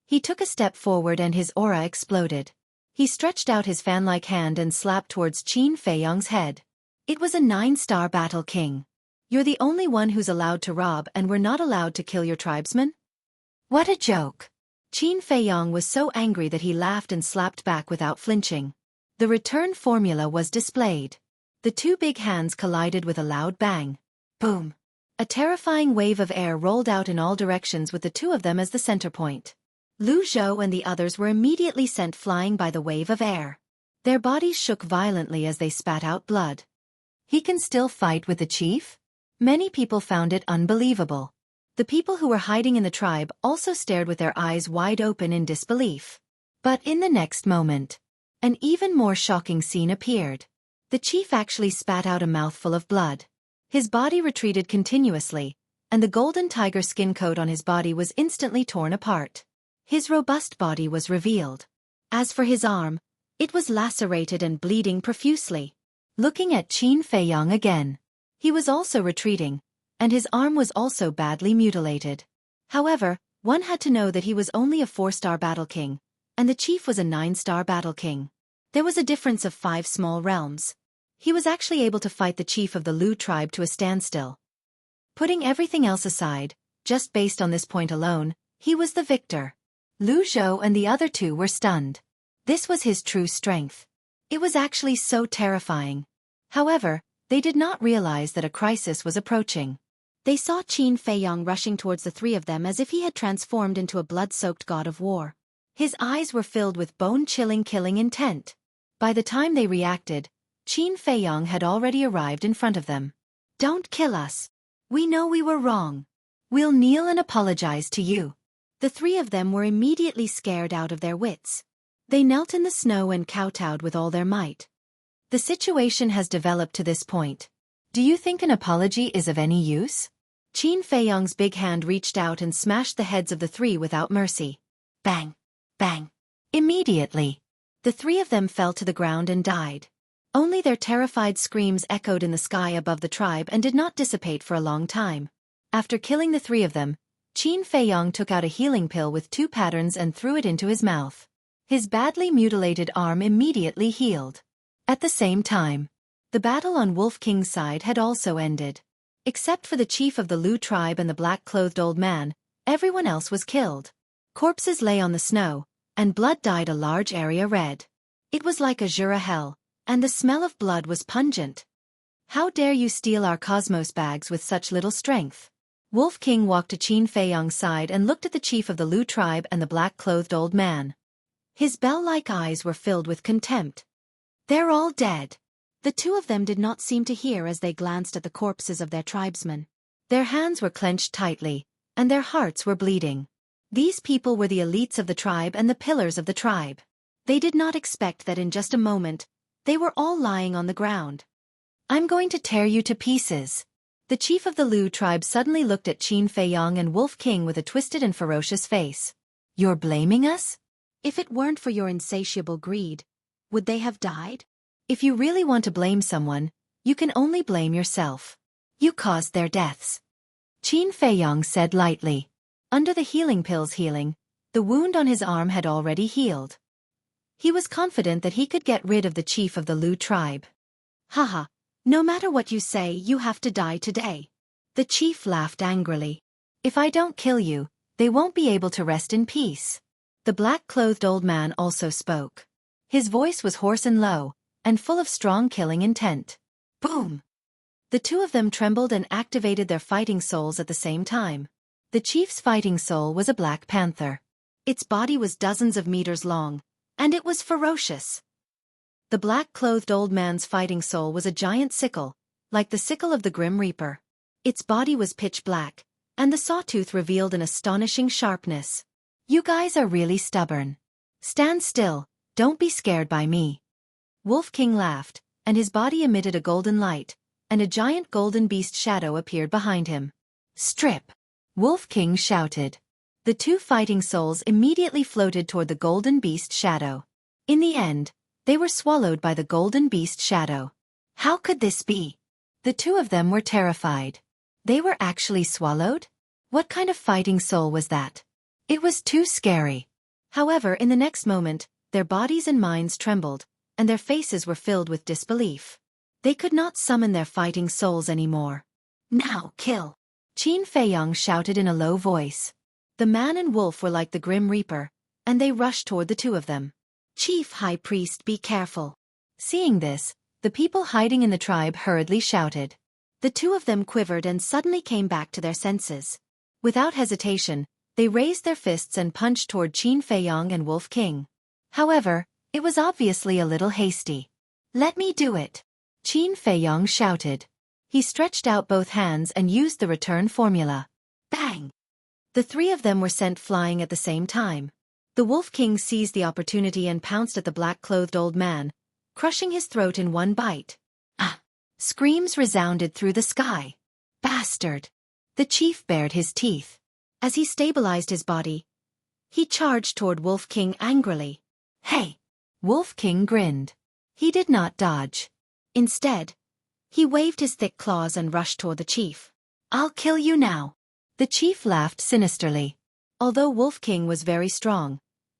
He took a step forward and his aura exploded. He stretched out his fan-like hand and slapped towards Qin Feiyang's head. It was a 9-star battle king. "You're the only one who's allowed to rob and we're not allowed to kill your tribesmen? What a joke." Qin Feiyang was so angry that he laughed and slapped back without flinching. The return formula was displayed. The 2 big hands collided with a loud bang. Boom! A terrifying wave of air rolled out in all directions with the 2 of them as the center point. Lu Zhou and the others were immediately sent flying by the wave of air. Their bodies shook violently as they spat out blood. He can still fight with the chief? Many people found it unbelievable. The people who were hiding in the tribe also stared with their eyes wide open in disbelief. But in the next moment, an even more shocking scene appeared. The chief actually spat out a mouthful of blood. His body retreated continuously, and the golden tiger skin coat on his body was instantly torn apart. His robust body was revealed. As for his arm, it was lacerated and bleeding profusely. Looking at Qin Feiyang again, he was also retreating, and his arm was also badly mutilated. However, one had to know that he was only a 4-star battle king, and the chief was a 9-star battle king. There was a difference of 5 small realms. He was actually able to fight the chief of the Lu tribe to a standstill. Putting everything else aside, just based on this point alone, he was the victor. Lu Zhou and the other 2 were stunned. This was his true strength. It was actually so terrifying. However, they did not realize that a crisis was approaching. They saw Qin Feiyang rushing towards the 3 of them as if he had transformed into a blood-soaked god of war. His eyes were filled with bone-chilling killing intent. By the time they reacted, Qin Feiyang had already arrived in front of them. "Don't kill us. We know we were wrong. We'll kneel and apologize to you." The 3 of them were immediately scared out of their wits. They knelt in the snow and kowtowed with all their might. The situation has developed to this point. Do you think an apology is of any use? Qin Feiyang's big hand reached out and smashed the heads of the 3 without mercy. Bang! Bang! Immediately, the 3 of them fell to the ground and died. Only their terrified screams echoed in the sky above the tribe and did not dissipate for a long time. After killing the 3 of them, Qin Feiyang took out a healing pill with 2 patterns and threw it into his mouth. His badly mutilated arm immediately healed. At the same time, the battle on Wolf King's side had also ended. Except for the chief of the Lu tribe and the black-clothed old man, everyone else was killed. Corpses lay on the snow, and blood dyed a large area red. It was like Azura hell, and the smell of blood was pungent. How dare you steal our cosmos bags with such little strength? Wolf King walked to Qin Feiyong's side and looked at the chief of the Lu tribe and the black-clothed old man. His bell-like eyes were filled with contempt. They're all dead. The two of them did not seem to hear as they glanced at the corpses of their tribesmen. Their hands were clenched tightly, and their hearts were bleeding. These people were the elites of the tribe and the pillars of the tribe. They did not expect that in just a moment, they were all lying on the ground. I'm going to tear you to pieces. The chief of the Lu tribe suddenly looked at Qin Feiyong and Wolf King with a twisted and ferocious face. You're blaming us? If it weren't for your insatiable greed, would they have died? If you really want to blame someone, you can only blame yourself. You caused their deaths. Qin Feiyong said lightly. Under the healing pills healing, the wound on his arm had already healed. He was confident that he could get rid of the chief of the Lu tribe. Haha, no matter what you say, you have to die today. The chief laughed angrily. If I don't kill you, they won't be able to rest in peace. The black-clothed old man also spoke. His voice was hoarse and low, and full of strong killing intent. Boom! The two of them trembled and activated their fighting souls at the same time. The chief's fighting soul was a black panther. Its body was dozens of meters long, and it was ferocious. The black-clothed old man's fighting soul was a giant sickle, like the sickle of the Grim Reaper. Its body was pitch black, and the sawtooth revealed an astonishing sharpness. You guys are really stubborn. Stand still, don't be scared by me. Wolf King laughed, and his body emitted a golden light, and a giant golden beast shadow appeared behind him. Strip! Wolf King shouted. The two fighting souls immediately floated toward the golden beast shadow. In the end, they were swallowed by the golden beast shadow. How could this be? The two of them were terrified. They were actually swallowed? What kind of fighting soul was that? It was too scary. However, in the next moment, their bodies and minds trembled, and their faces were filled with disbelief. They could not summon their fighting souls anymore. Now kill! Qin Feiyong shouted in a low voice. The man and wolf were like the Grim Reaper, and they rushed toward the two of them. Chief High Priest, be careful. Seeing this, the people hiding in the tribe hurriedly shouted. The two of them quivered and suddenly came back to their senses. Without hesitation, they raised their fists and punched toward Qin Feiyong and Wolf King. However, it was obviously a little hasty. Let me do it! Qin Feiyong shouted. He stretched out both hands and used the return formula. Bang! The three of them were sent flying at the same time. The Wolf King seized the opportunity and pounced at the black-clothed old man, crushing his throat in one bite. Ah! Screams resounded through the sky. Bastard! The chief bared his teeth. As he stabilized his body, he charged toward Wolf King angrily. Hey! Wolf King grinned. He did not dodge. Instead, he waved his thick claws and rushed toward the chief. I'll kill you now. The chief laughed sinisterly. Although Wolf King was very strong,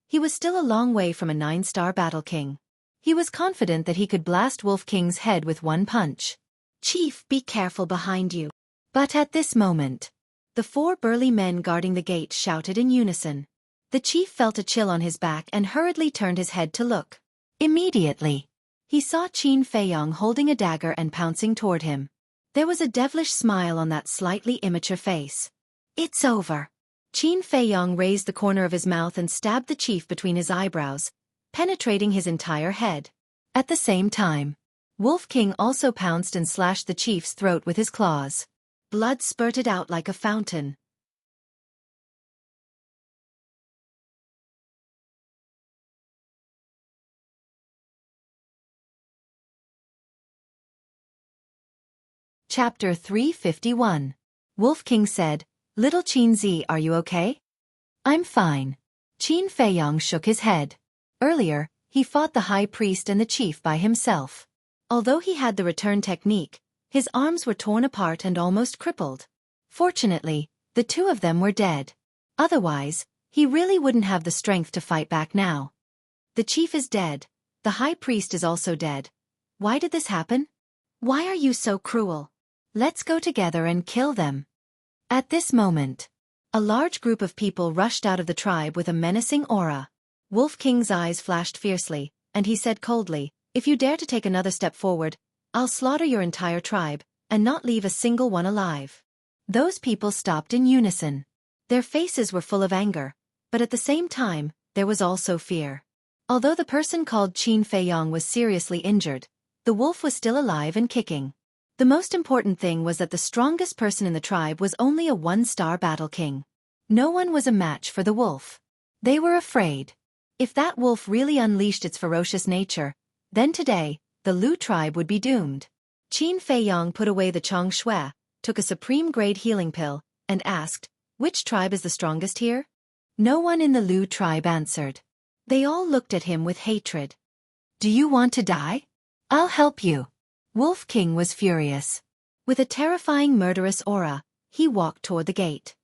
he was still a long way from a 9-star battle king. He was confident that he could blast Wolf King's head with one punch. Chief, be careful behind you. But at this moment, the 4 burly men guarding the gate shouted in unison. The chief felt a chill on his back and hurriedly turned his head to look. Immediately, he saw Qin Feiyong holding a dagger and pouncing toward him. There was a devilish smile on that slightly immature face. It's over. Qin Feiyong raised the corner of his mouth and stabbed the chief between his eyebrows, penetrating his entire head. At the same time, Wolf King also pounced and slashed the chief's throat with his claws. Blood spurted out like a fountain. Chapter 351. Wolf King said, Little Qin Zi, are you okay? I'm fine. Qin Feiyong shook his head. Earlier, he fought the high priest and the chief by himself. Although he had the return technique, his arms were torn apart and almost crippled. Fortunately, the two of them were dead. Otherwise, he really wouldn't have the strength to fight back now. The chief is dead, the high priest is also dead, Why did this happen? Why are you so cruel? Let's go together and kill them. At this moment, a large group of people rushed out of the tribe with a menacing aura. Wolf King's eyes flashed fiercely, and he said coldly, "If you dare to take another step forward, I'll slaughter your entire tribe, and not leave a single one alive." Those people stopped in unison. Their faces were full of anger, but at the same time, there was also fear. Although the person called Qin Feiyang was seriously injured, the wolf was still alive and kicking. The most important thing was that the strongest person in the tribe was only a one-star battle king. No one was a match for the wolf. They were afraid. If that wolf really unleashed its ferocious nature, then today, the Lu tribe would be doomed. Qin Feiyang put away the Chong Shui, took a supreme-grade healing pill, and asked, "Which tribe is the strongest here?" No one in the Lu tribe answered. They all looked at him with hatred. "Do you want to die? I'll help you." Wolf King was furious. With a terrifying murderous aura, he walked toward the gate.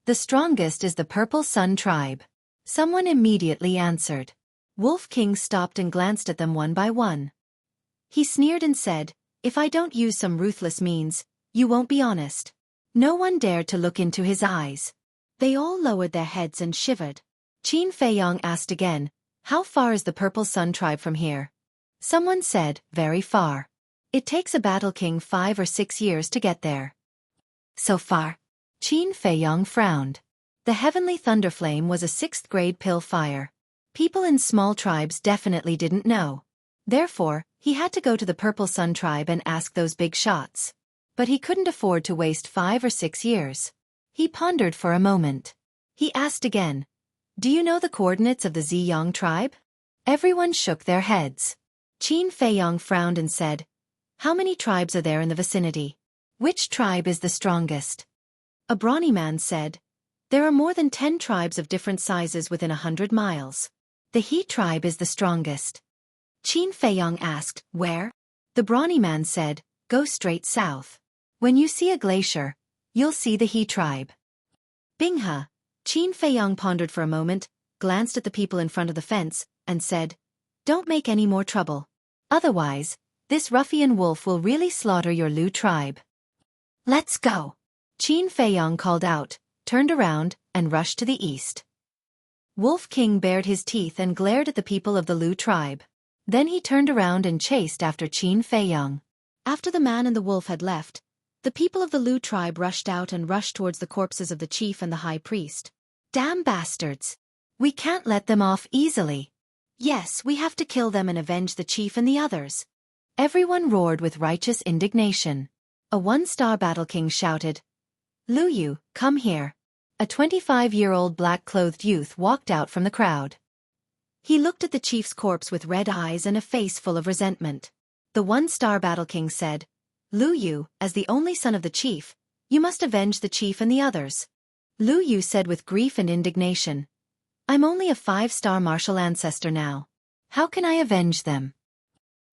"The strongest is the Purple Sun tribe." Someone immediately answered. Wolf King stopped and glanced at them one by one. He sneered and said, "If I don't use some ruthless means, you won't be honest." No one dared to look into his eyes. They all lowered their heads and shivered. Qin Feiyang asked again, "How far is the Purple Sun tribe from here?" Someone said, "Very far. It takes a battle king 5 or 6 years to get there." "So far?" Qin Feiyang frowned. The heavenly thunderflame was a 6th-grade pill fire. People in small tribes definitely didn't know. Therefore, he had to go to the Purple Sun tribe and ask those big shots. But he couldn't afford to waste 5 or 6 years. He pondered for a moment. He asked again, "Do you know the coordinates of the Ziyang tribe?" Everyone shook their heads. Qin Feiyang frowned and said, "How many tribes are there in the vicinity? Which tribe is the strongest?" A brawny man said, "There are more than 10 tribes of different sizes within 100 miles. The He tribe is the strongest." Qin Feiyang asked, "Where?" The brawny man said, "Go straight south. When you see a glacier, you'll see the He tribe." Bingha. Qin Feiyang pondered for a moment, glanced at the people in front of the fence, and said, "Don't make any more trouble. Otherwise, this ruffian wolf will really slaughter your Lu tribe." "Let's go." Qin Feiyang called out, turned around, and rushed to the east. Wolf King bared his teeth and glared at the people of the Lu tribe. Then he turned around and chased after Qin Feiyang. After the man and the wolf had left, the people of the Lu tribe rushed out and rushed towards the corpses of the chief and the high priest. "Damn bastards! We can't let them off easily. Yes, we have to kill them and avenge the chief and the others." Everyone roared with righteous indignation. A one-star battle king shouted, "Lu Yu, come here." A 25-year-old black-clothed youth walked out from the crowd. He looked at the chief's corpse with red eyes and a face full of resentment. The one-star battle king said, "Lu Yu, as the only son of the chief, you must avenge the chief and the others." Lu Yu said with grief and indignation, "I'm only a 5-star martial ancestor now. How can I avenge them?"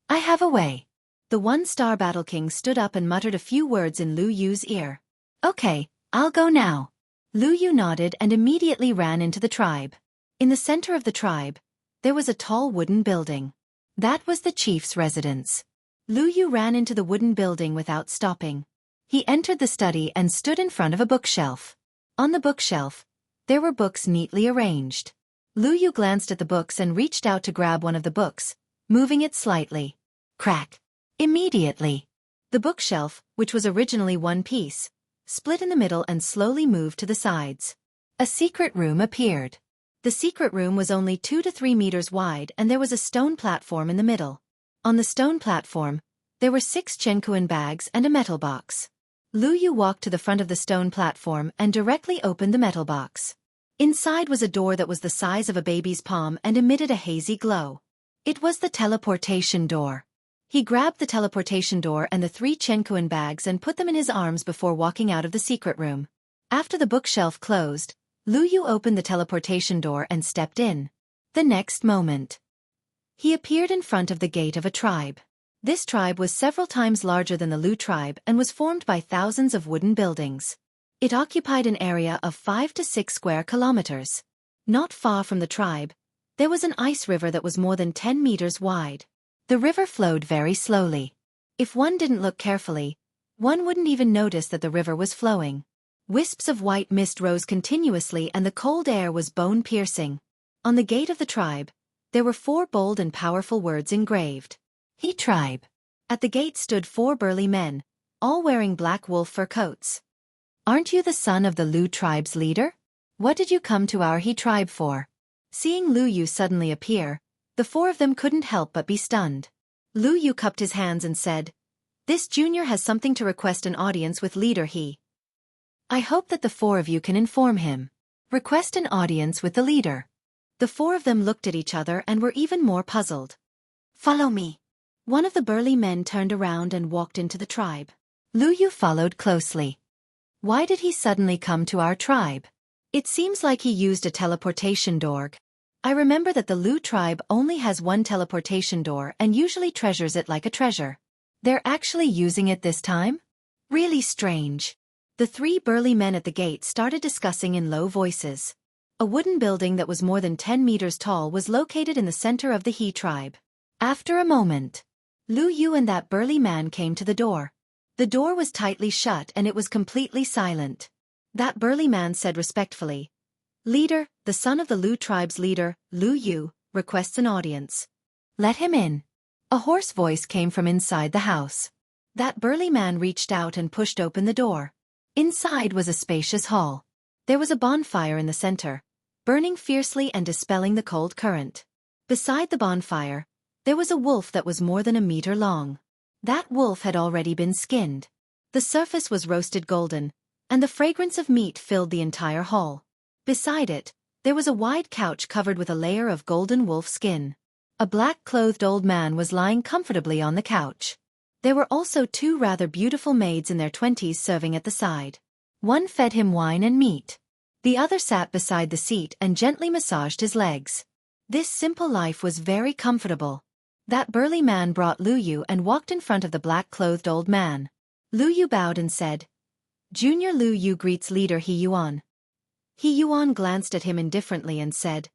"I have a way." The one-star battle king stood up and muttered a few words in Lu Yu's ear. "Okay, I'll go now." Lu Yu nodded and immediately ran into the tribe. In the center of the tribe, there was a tall wooden building. That was the chief's residence. Lu Yu ran into the wooden building without stopping. He entered the study and stood in front of a bookshelf. On the bookshelf, there were books neatly arranged. Lu Yu glanced at the books and reached out to grab one of the books, moving it slightly. Crack! Immediately, the bookshelf, which was originally one piece, split in the middle and slowly moved to the sides. A secret room appeared. The secret room was only 2 to 3 meters wide and there was a stone platform in the middle. On the stone platform, there were 6 Xueqi bags and a metal box. Lu Yu walked to the front of the stone platform and directly opened the metal box. Inside was a door that was the size of a baby's palm and emitted a hazy glow. It was the teleportation door. He grabbed the teleportation door and the 3 Xueqi bags and put them in his arms before walking out of the secret room. After the bookshelf closed, Lu Yu opened the teleportation door and stepped in. The next moment, he appeared in front of the gate of a tribe. This tribe was several times larger than the Lu tribe and was formed by thousands of wooden buildings. It occupied an area of 5 to 6 square kilometers. Not far from the tribe, there was an ice river that was more than 10 meters wide. The river flowed very slowly. If one didn't look carefully, one wouldn't even notice that the river was flowing. Wisps of white mist rose continuously and the cold air was bone-piercing. On the gate of the tribe, there were 4 bold and powerful words engraved. He tribe. At the gate stood 4 burly men, all wearing black wolf fur coats. Aren't you the son of the Lu tribe's leader? What did you come to our He tribe for? Seeing Lu Yu suddenly appear, the 4 of them couldn't help but be stunned. Lu Yu cupped his hands and said, "This junior has something to request an audience with leader He. I hope that the 4 of you can inform him. Request an audience with the leader." The 4 of them looked at each other and were even more puzzled. "Follow me." One of the burly men turned around and walked into the tribe. Lu Yu followed closely. Why did he suddenly come to our tribe? It seems like he used a teleportation door. I remember that the Lu tribe only has one teleportation door and usually treasures it like a treasure. They're actually using it this time? Really strange. The 3 burly men at the gate started discussing in low voices. A wooden building that was more than 10 meters tall was located in the center of the He tribe. After a moment, Lu Yu and that burly man came to the door. The door was tightly shut and it was completely silent. That burly man said respectfully, "Leader, the son of the Lu tribe's leader, Lu Yu, requests an audience." "Let him in." A hoarse voice came from inside the house. That burly man reached out and pushed open the door. Inside was a spacious hall. There was a bonfire in the center, burning fiercely and dispelling the cold current. Beside the bonfire, there was a wolf that was more than a meter long. That wolf had already been skinned. The surface was roasted golden, and the fragrance of meat filled the entire hall. Beside it, there was a wide couch covered with a layer of golden wolf skin. A black-clothed old man was lying comfortably on the couch. There were also 2 rather beautiful maids in their 20s serving at the side. One fed him wine and meat. The other sat beside the seat and gently massaged his legs. This simple life was very comfortable. That burly man brought Lu Yu and walked in front of the black-clothed old man. Lu Yu bowed and said, "Junior Lu Yu greets leader He Yuan." He Yuan glanced at him indifferently and said,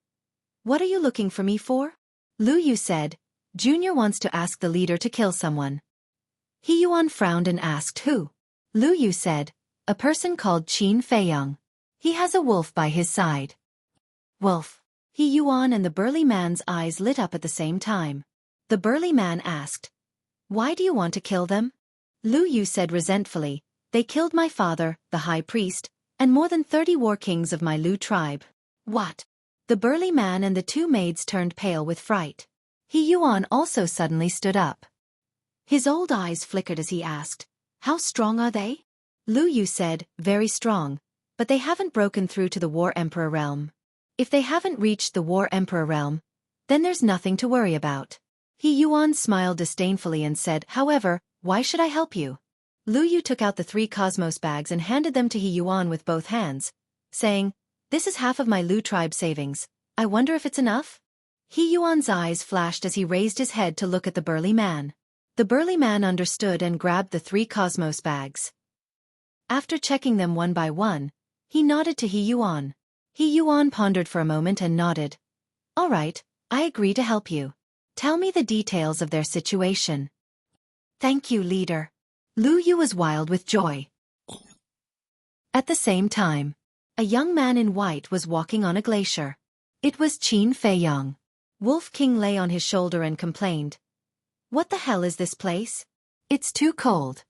"What are you looking for me for?" Lu Yu said, "Junior wants to ask the leader to kill someone." He Yuan frowned and asked who. Lu Yu said, "A person called Qin Feiyang. He has a wolf by his side." Wolf. He Yuan and the burly man's eyes lit up at the same time. The burly man asked, "Why do you want to kill them?" Lu Yu said resentfully, "They killed my father, the high priest, and more than 30 war kings of my Lu tribe." What? The burly man and the 2 maids turned pale with fright. He Yuan also suddenly stood up. His old eyes flickered as he asked, "How strong are they?" Lu Yu said, "Very strong, but they haven't broken through to the War Emperor realm. If they haven't reached the War Emperor realm, then there's nothing to worry about." He Yuan smiled disdainfully and said, "However, why should I help you?" Lu Yu took out the 3 cosmos bags and handed them to He Yuan with both hands, saying, "This is half of my Lu tribe savings. I wonder if it's enough?" He Yuan's eyes flashed as he raised his head to look at the burly man. The burly man understood and grabbed the 3 cosmos bags. After checking them one by one, he nodded to He Yuan. He Yuan pondered for a moment and nodded. "All right, I agree to help you. Tell me the details of their situation." "Thank you, leader." Lu Yu was wild with joy. At the same time, a young man in white was walking on a glacier. It was Qin Feiyang. Wolf King lay on his shoulder and complained, "What the hell is this place? It's too cold."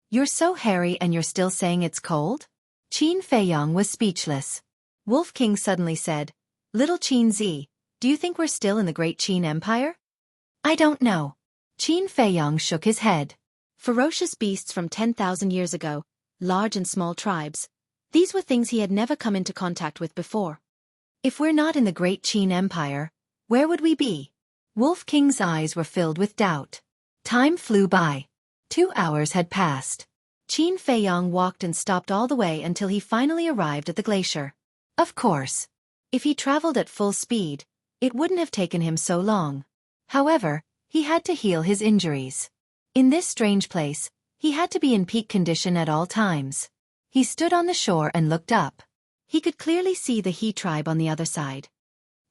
"You're so hairy and you're still saying it's cold?" Qin Feiyang was speechless. Wolf King suddenly said, "Little Qin Zi, do you think we're still in the Great Qin Empire?" "I don't know." Qin Feiyang shook his head. Ferocious beasts from 10,000 years ago, large and small tribes. These were things he had never come into contact with before. If we're not in the Great Qin Empire, where would we be? Wolf King's eyes were filled with doubt. Time flew by. 2 hours had passed. Qin Feiyang walked and stopped all the way until he finally arrived at the glacier. Of course, if he traveled at full speed, it wouldn't have taken him so long. However, he had to heal his injuries. In this strange place, he had to be in peak condition at all times. He stood on the shore and looked up. He could clearly see the He tribe on the other side.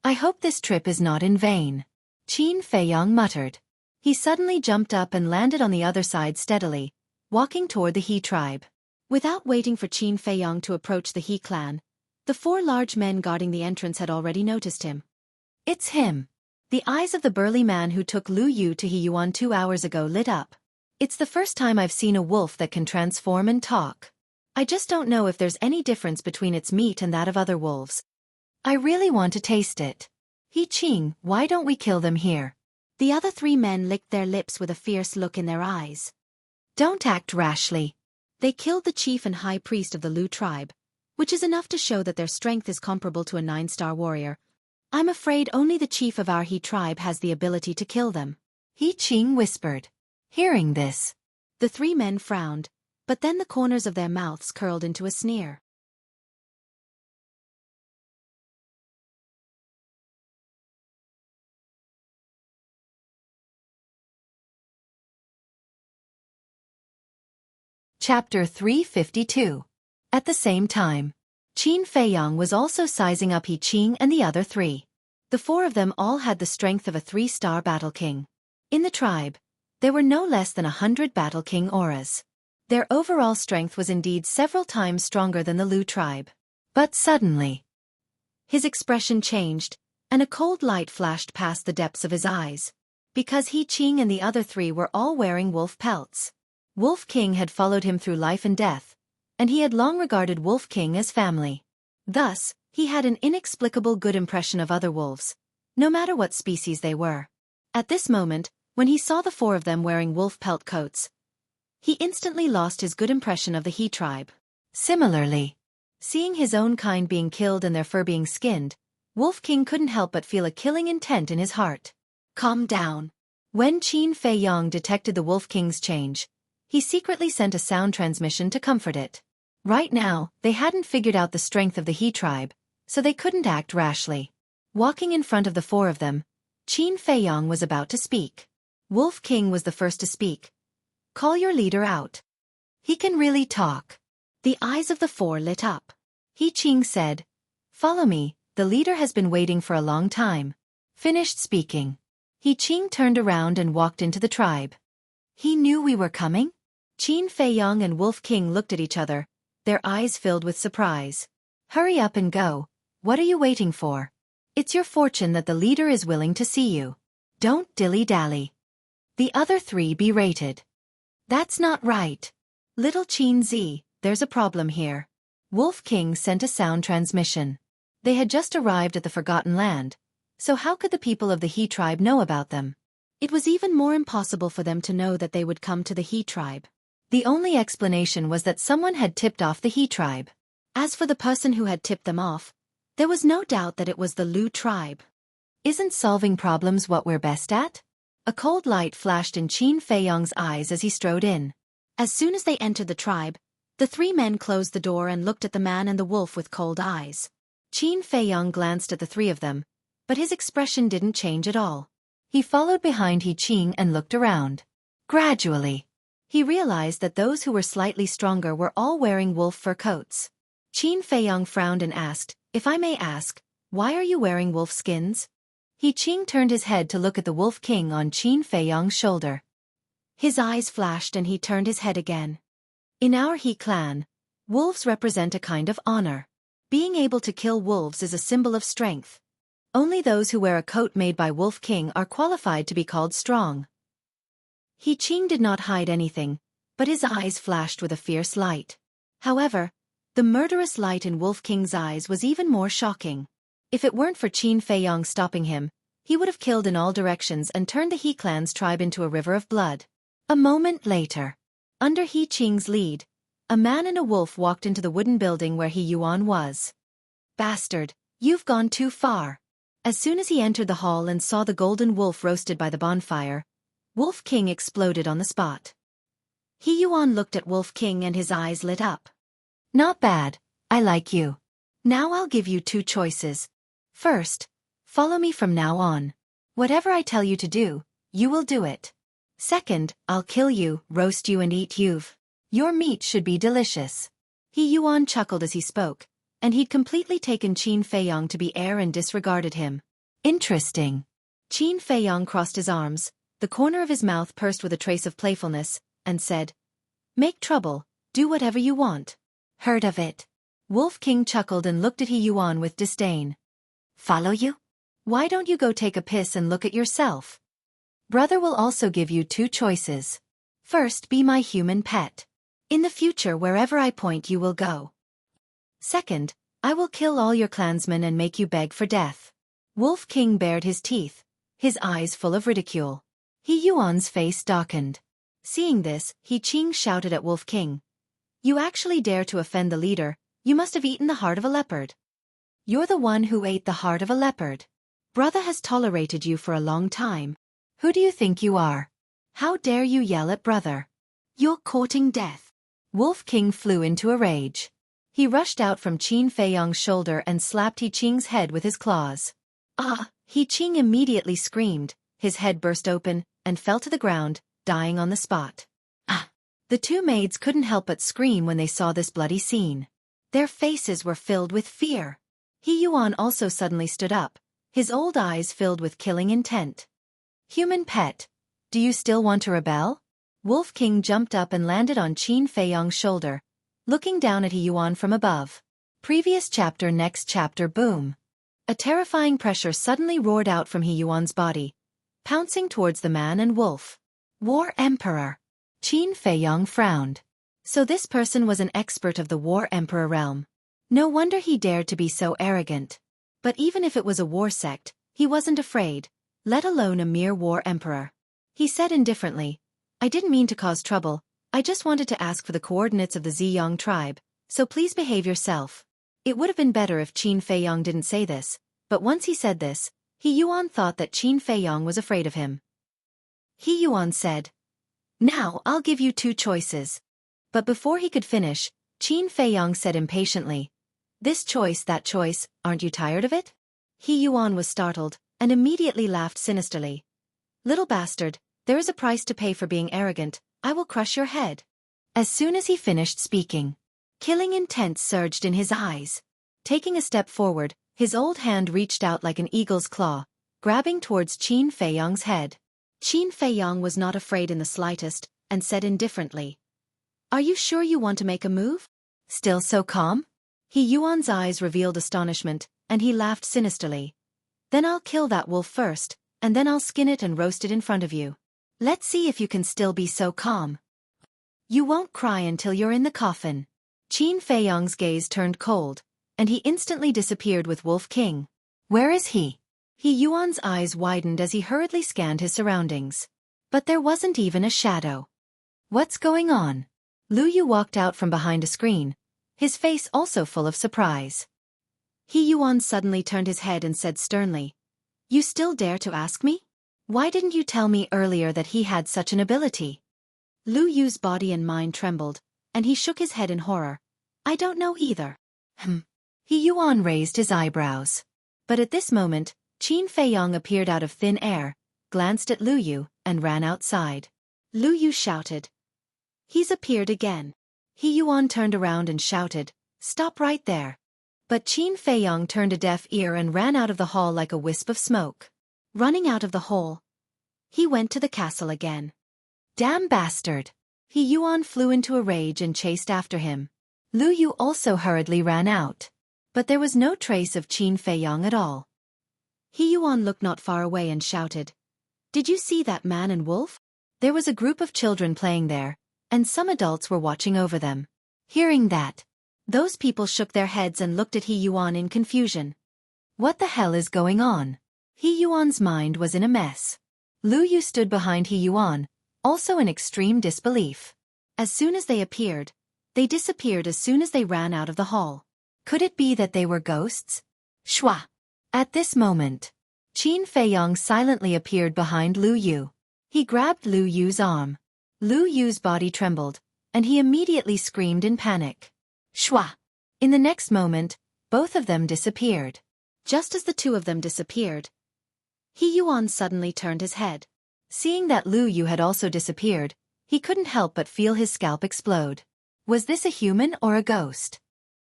"I hope this trip is not in vain," Qin Feiyang muttered. He suddenly jumped up and landed on the other side steadily, walking toward the He tribe. Without waiting for Qin Feiyong to approach the He clan, the 4 large men guarding the entrance had already noticed him. It's him. The eyes of the burly man who took Lu Yu to He Yuan 2 hours ago lit up. It's the first time I've seen a wolf that can transform and talk. I just don't know if there's any difference between its meat and that of other wolves. I really want to taste it. He Qing, why don't we kill them here? The other 3 men licked their lips with a fierce look in their eyes. Don't act rashly. They killed the chief and high priest of the Lu tribe, which is enough to show that their strength is comparable to a 9-star warrior. I'm afraid only the chief of our He tribe has the ability to kill them. He Qing whispered. Hearing this, the 3 men frowned, but then the corners of their mouths curled into a sneer. Chapter 352. At the same time, Qin Feiyong was also sizing up He Qing and the other 3. The 4 of them all had the strength of a 3-star battle king. In the tribe, there were no less than 100 battle king auras. Their overall strength was indeed several times stronger than the Lu tribe. But suddenly, his expression changed, and a cold light flashed past the depths of his eyes. Because He Qing and the other 3 were all wearing wolf pelts. Wolf King had followed him through life and death, and he had long regarded Wolf King as family. Thus, he had an inexplicable good impression of other wolves, no matter what species they were. At this moment, when he saw the 4 of them wearing wolf pelt coats, he instantly lost his good impression of the He tribe. Similarly, seeing his own kind being killed and their fur being skinned, Wolf King couldn't help but feel a killing intent in his heart. Calm down. When Qin Feiyong detected the Wolf King's change, he secretly sent a sound transmission to comfort it. Right now, they hadn't figured out the strength of the He tribe, so they couldn't act rashly. Walking in front of the 4 of them, Qin Feiyong was about to speak. Wolf King was the first to speak. Call your leader out. He can really talk. The eyes of the 4 lit up. He Qing said, Follow me, the leader has been waiting for a long time. Finished speaking. He Qing turned around and walked into the tribe. He knew we were coming? Qin Feiyong and Wolf King looked at each other, their eyes filled with surprise. Hurry up and go. What are you waiting for? It's your fortune that the leader is willing to see you. Don't dilly-dally. The other 3 berated. That's not right. Little Qin Zi, there's a problem here. Wolf King sent a sound transmission. They had just arrived at the Forgotten Land, so how could the people of the He tribe know about them? It was even more impossible for them to know that they would come to the He tribe. The only explanation was that someone had tipped off the He tribe. As for the person who had tipped them off, there was no doubt that it was the Lu tribe. Isn't solving problems what we're best at? A cold light flashed in Qin Feiyong's eyes as he strode in. As soon as they entered the tribe, the 3 men closed the door and looked at the man and the wolf with cold eyes. Qin Feiyong glanced at the 3 of them, but his expression didn't change at all. He followed behind He Qing and looked around. Gradually, he realized that those who were slightly stronger were all wearing wolf fur coats. Qin Feiyong frowned and asked, If I may ask, why are you wearing wolf skins? He Qing turned his head to look at the Wolf King on Qin Feiyong's shoulder. His eyes flashed and he turned his head again. In our He clan, wolves represent a kind of honor. Being able to kill wolves is a symbol of strength. Only those who wear a coat made by Wolf King are qualified to be called strong. He Qing did not hide anything, but his eyes flashed with a fierce light. However, the murderous light in Wolf King's eyes was even more shocking. If it weren't for Qin Feiyong stopping him, he would have killed in all directions and turned the He clan's tribe into a river of blood. A moment later, under He Qing's lead, a man and a wolf walked into the wooden building where He Yuan was. Bastard, you've gone too far. As soon as he entered the hall and saw the golden wolf roasted by the bonfire, Wolf King exploded on the spot. He Yuan looked at Wolf King and his eyes lit up. Not bad, I like you. Now I'll give you 2 choices. First, follow me from now on. Whatever I tell you to do, you will do it. Second, I'll kill you, roast you and eat you. Your meat should be delicious. He Yuan chuckled as he spoke, and he'd completely taken Qin Feiyong to be air and disregarded him. Interesting. Qin Feiyong crossed his arms, the corner of his mouth pursed with a trace of playfulness, and said, "Make trouble, do whatever you want." Heard of it? Wolf King chuckled and looked at He Yuan with disdain. Follow you? Why don't you go take a piss and look at yourself? Brother will also give you two choices. First, be my human pet. In the future, wherever I point you will go. Second, I will kill all your clansmen and make you beg for death. Wolf King bared his teeth, his eyes full of ridicule. He Yuan's face darkened. Seeing this, He Qing shouted at Wolf King. "You actually dare to offend the leader, you must have eaten the heart of a leopard. You're the one who ate the heart of a leopard. Brother has tolerated you for a long time. Who do you think you are? How dare you yell at brother? You're courting death." Wolf King flew into a rage. He rushed out from Qin Feiyang's shoulder and slapped He Qing's head with his claws. "Ah!" He Qing immediately screamed, his head burst open, and fell to the ground, dying on the spot. "Ah!" The two maids couldn't help but scream when they saw this bloody scene. Their faces were filled with fear. He Yuan also suddenly stood up, his old eyes filled with killing intent. "Human pet, do you still want to rebel?" Wolf King jumped up and landed on Qin Feiyang's shoulder, looking down at He Yuan from above. Previous chapter. Next chapter. Boom. A terrifying pressure suddenly roared out from He Yuan's body, pouncing towards the man and wolf. War Emperor. Qin Feiyang frowned. So this person was an expert of the War Emperor realm. No wonder he dared to be so arrogant. But even if it was a war sect, he wasn't afraid, let alone a mere war emperor. He said indifferently, "I didn't mean to cause trouble, I just wanted to ask for the coordinates of the Ziyang tribe, so please behave yourself." It would have been better if Qin Feiyang didn't say this, but once he said this, He Yuan thought that Qin Feiyang was afraid of him. He Yuan said, "Now I'll give you two choices." But before he could finish, Qin Feiyang said impatiently, "This choice, that choice, aren't you tired of it?" He Yuan was startled, and immediately laughed sinisterly. "Little bastard, there is a price to pay for being arrogant, I will crush your head." As soon as he finished speaking, killing intent surged in his eyes. Taking a step forward, his old hand reached out like an eagle's claw, grabbing towards Qin Feiyang's head. Qin Feiyang was not afraid in the slightest, and said indifferently, "Are you sure you want to make a move? Still so calm?" He Yuan's eyes revealed astonishment, and he laughed sinisterly. "Then I'll kill that wolf first, and then I'll skin it and roast it in front of you. Let's see if you can still be so calm. You won't cry until you're in the coffin." Qin Feiyang's gaze turned cold, and he instantly disappeared with Wolf King. "Where is he?" He Yuan's eyes widened as he hurriedly scanned his surroundings. But there wasn't even a shadow. "What's going on?" Lu Yu walked out from behind a screen, his face also full of surprise. He Yuan suddenly turned his head and said sternly, "You still dare to ask me? Why didn't you tell me earlier that he had such an ability?" Lu Yu's body and mind trembled, and he shook his head in horror. "I don't know either." He Yuan raised his eyebrows. But at this moment, Qin Feiyang appeared out of thin air, glanced at Lu Yu, and ran outside. Lu Yu shouted, "He's appeared again." He Yuan turned around and shouted, "Stop right there." But Qin Feiyang turned a deaf ear and ran out of the hall like a wisp of smoke. Running out of the hole, he went to the castle again. "Damn bastard!" He Yuan flew into a rage and chased after him. Lu Yu also hurriedly ran out. But there was no trace of Qin Feiyang at all. He Yuan looked not far away and shouted, "Did you see that man and wolf?" There was a group of children playing there, and some adults were watching over them. Hearing that, those people shook their heads and looked at He Yuan in confusion. What the hell is going on? He Yuan's mind was in a mess. Lu Yu stood behind He Yuan, also in extreme disbelief. As soon as they appeared, they disappeared as soon as they ran out of the hall. Could it be that they were ghosts? Shwa! At this moment, Qin Feiyang silently appeared behind Lu Yu. He grabbed Lu Yu's arm. Lu Yu's body trembled, and he immediately screamed in panic. Shwa! In the next moment, both of them disappeared. Just as the two of them disappeared, He Yuan suddenly turned his head. Seeing that Lu Yu had also disappeared, he couldn't help but feel his scalp explode. Was this a human or a ghost?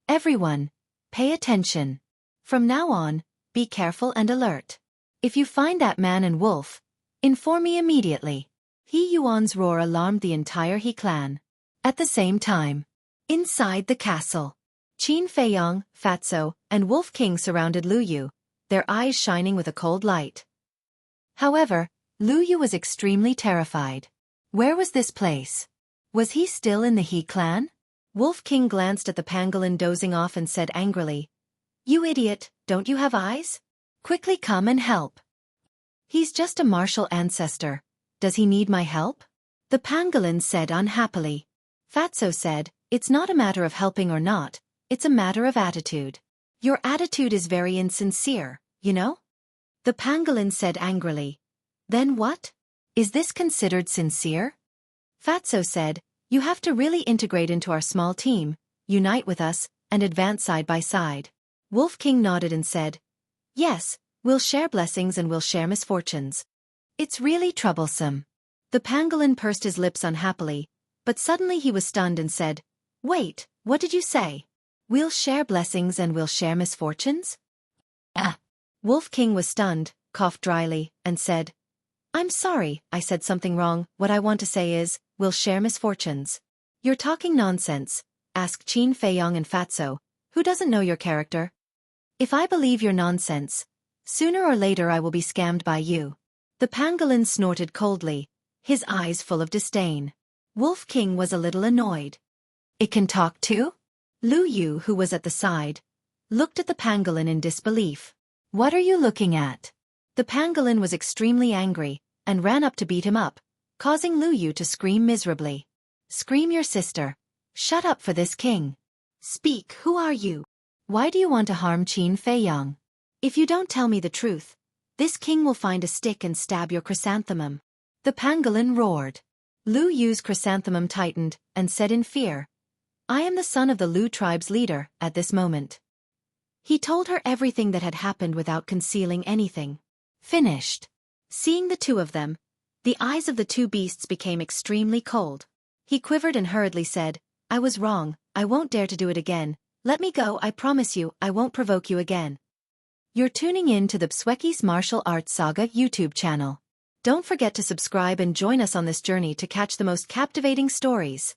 Everyone, pay attention. From now on, be careful and alert. If you find that man and wolf, Inform me immediately. He Yuan's roar alarmed the entire He clan. At the same time, inside the castle, Qin Feiyang, Fatso, and Wolf King surrounded Lu Yu, their eyes shining with a cold light. However, Lu Yu was extremely terrified. Where was this place? Was he still in the He clan? Wolf King glanced at the pangolin dozing off and said angrily, "You idiot, don't you have eyes? Quickly come and help." "He's just a martial ancestor. Does he need my help?" the pangolin said unhappily. Fatso said, "It's not a matter of helping or not, it's a matter of attitude. Your attitude is very insincere, you know?" The pangolin said angrily. "Then what? Is this considered sincere?" Fatso said, "You have to really integrate into our small team, unite with us, and advance side by side." Wolf King nodded and said, "Yes, we'll share blessings and we'll share misfortunes." "It's really troublesome." The pangolin pursed his lips unhappily, but suddenly he was stunned and said, "Wait, what did you say? We'll share blessings and we'll share misfortunes?" "Ah." Wolf King was stunned, coughed dryly, and said, "I'm sorry, I said something wrong. What I want to say is, we'll share misfortunes." "You're talking nonsense," asked Qin Feiyang and Fatso, "who doesn't know your character? If I believe your nonsense, sooner or later I will be scammed by you." The pangolin snorted coldly, his eyes full of disdain. Wolf King was a little annoyed. "It can talk too?" Lu Yu, who was at the side, looked at the pangolin in disbelief. "What are you looking at?" The pangolin was extremely angry, and ran up to beat him up, causing Lu Yu to scream miserably. "Scream your sister. Shut up for this king. Speak, who are you? Why do you want to harm Qin Feiyang? If you don't tell me the truth, this king will find a stick and stab your chrysanthemum." The pangolin roared. Lu Yu's chrysanthemum tightened, and said in fear, "I am the son of the Lu tribe's leader." At this moment, he told her everything that had happened without concealing anything. Finished. Seeing the two of them, the eyes of the two beasts became extremely cold. He quivered and hurriedly said, "I was wrong, I won't dare to do it again. Let me go, I promise you, I won't provoke you again." You're tuning in to the Xueqi's Martial Arts Saga YouTube channel. Don't forget to subscribe and join us on this journey to catch the most captivating stories.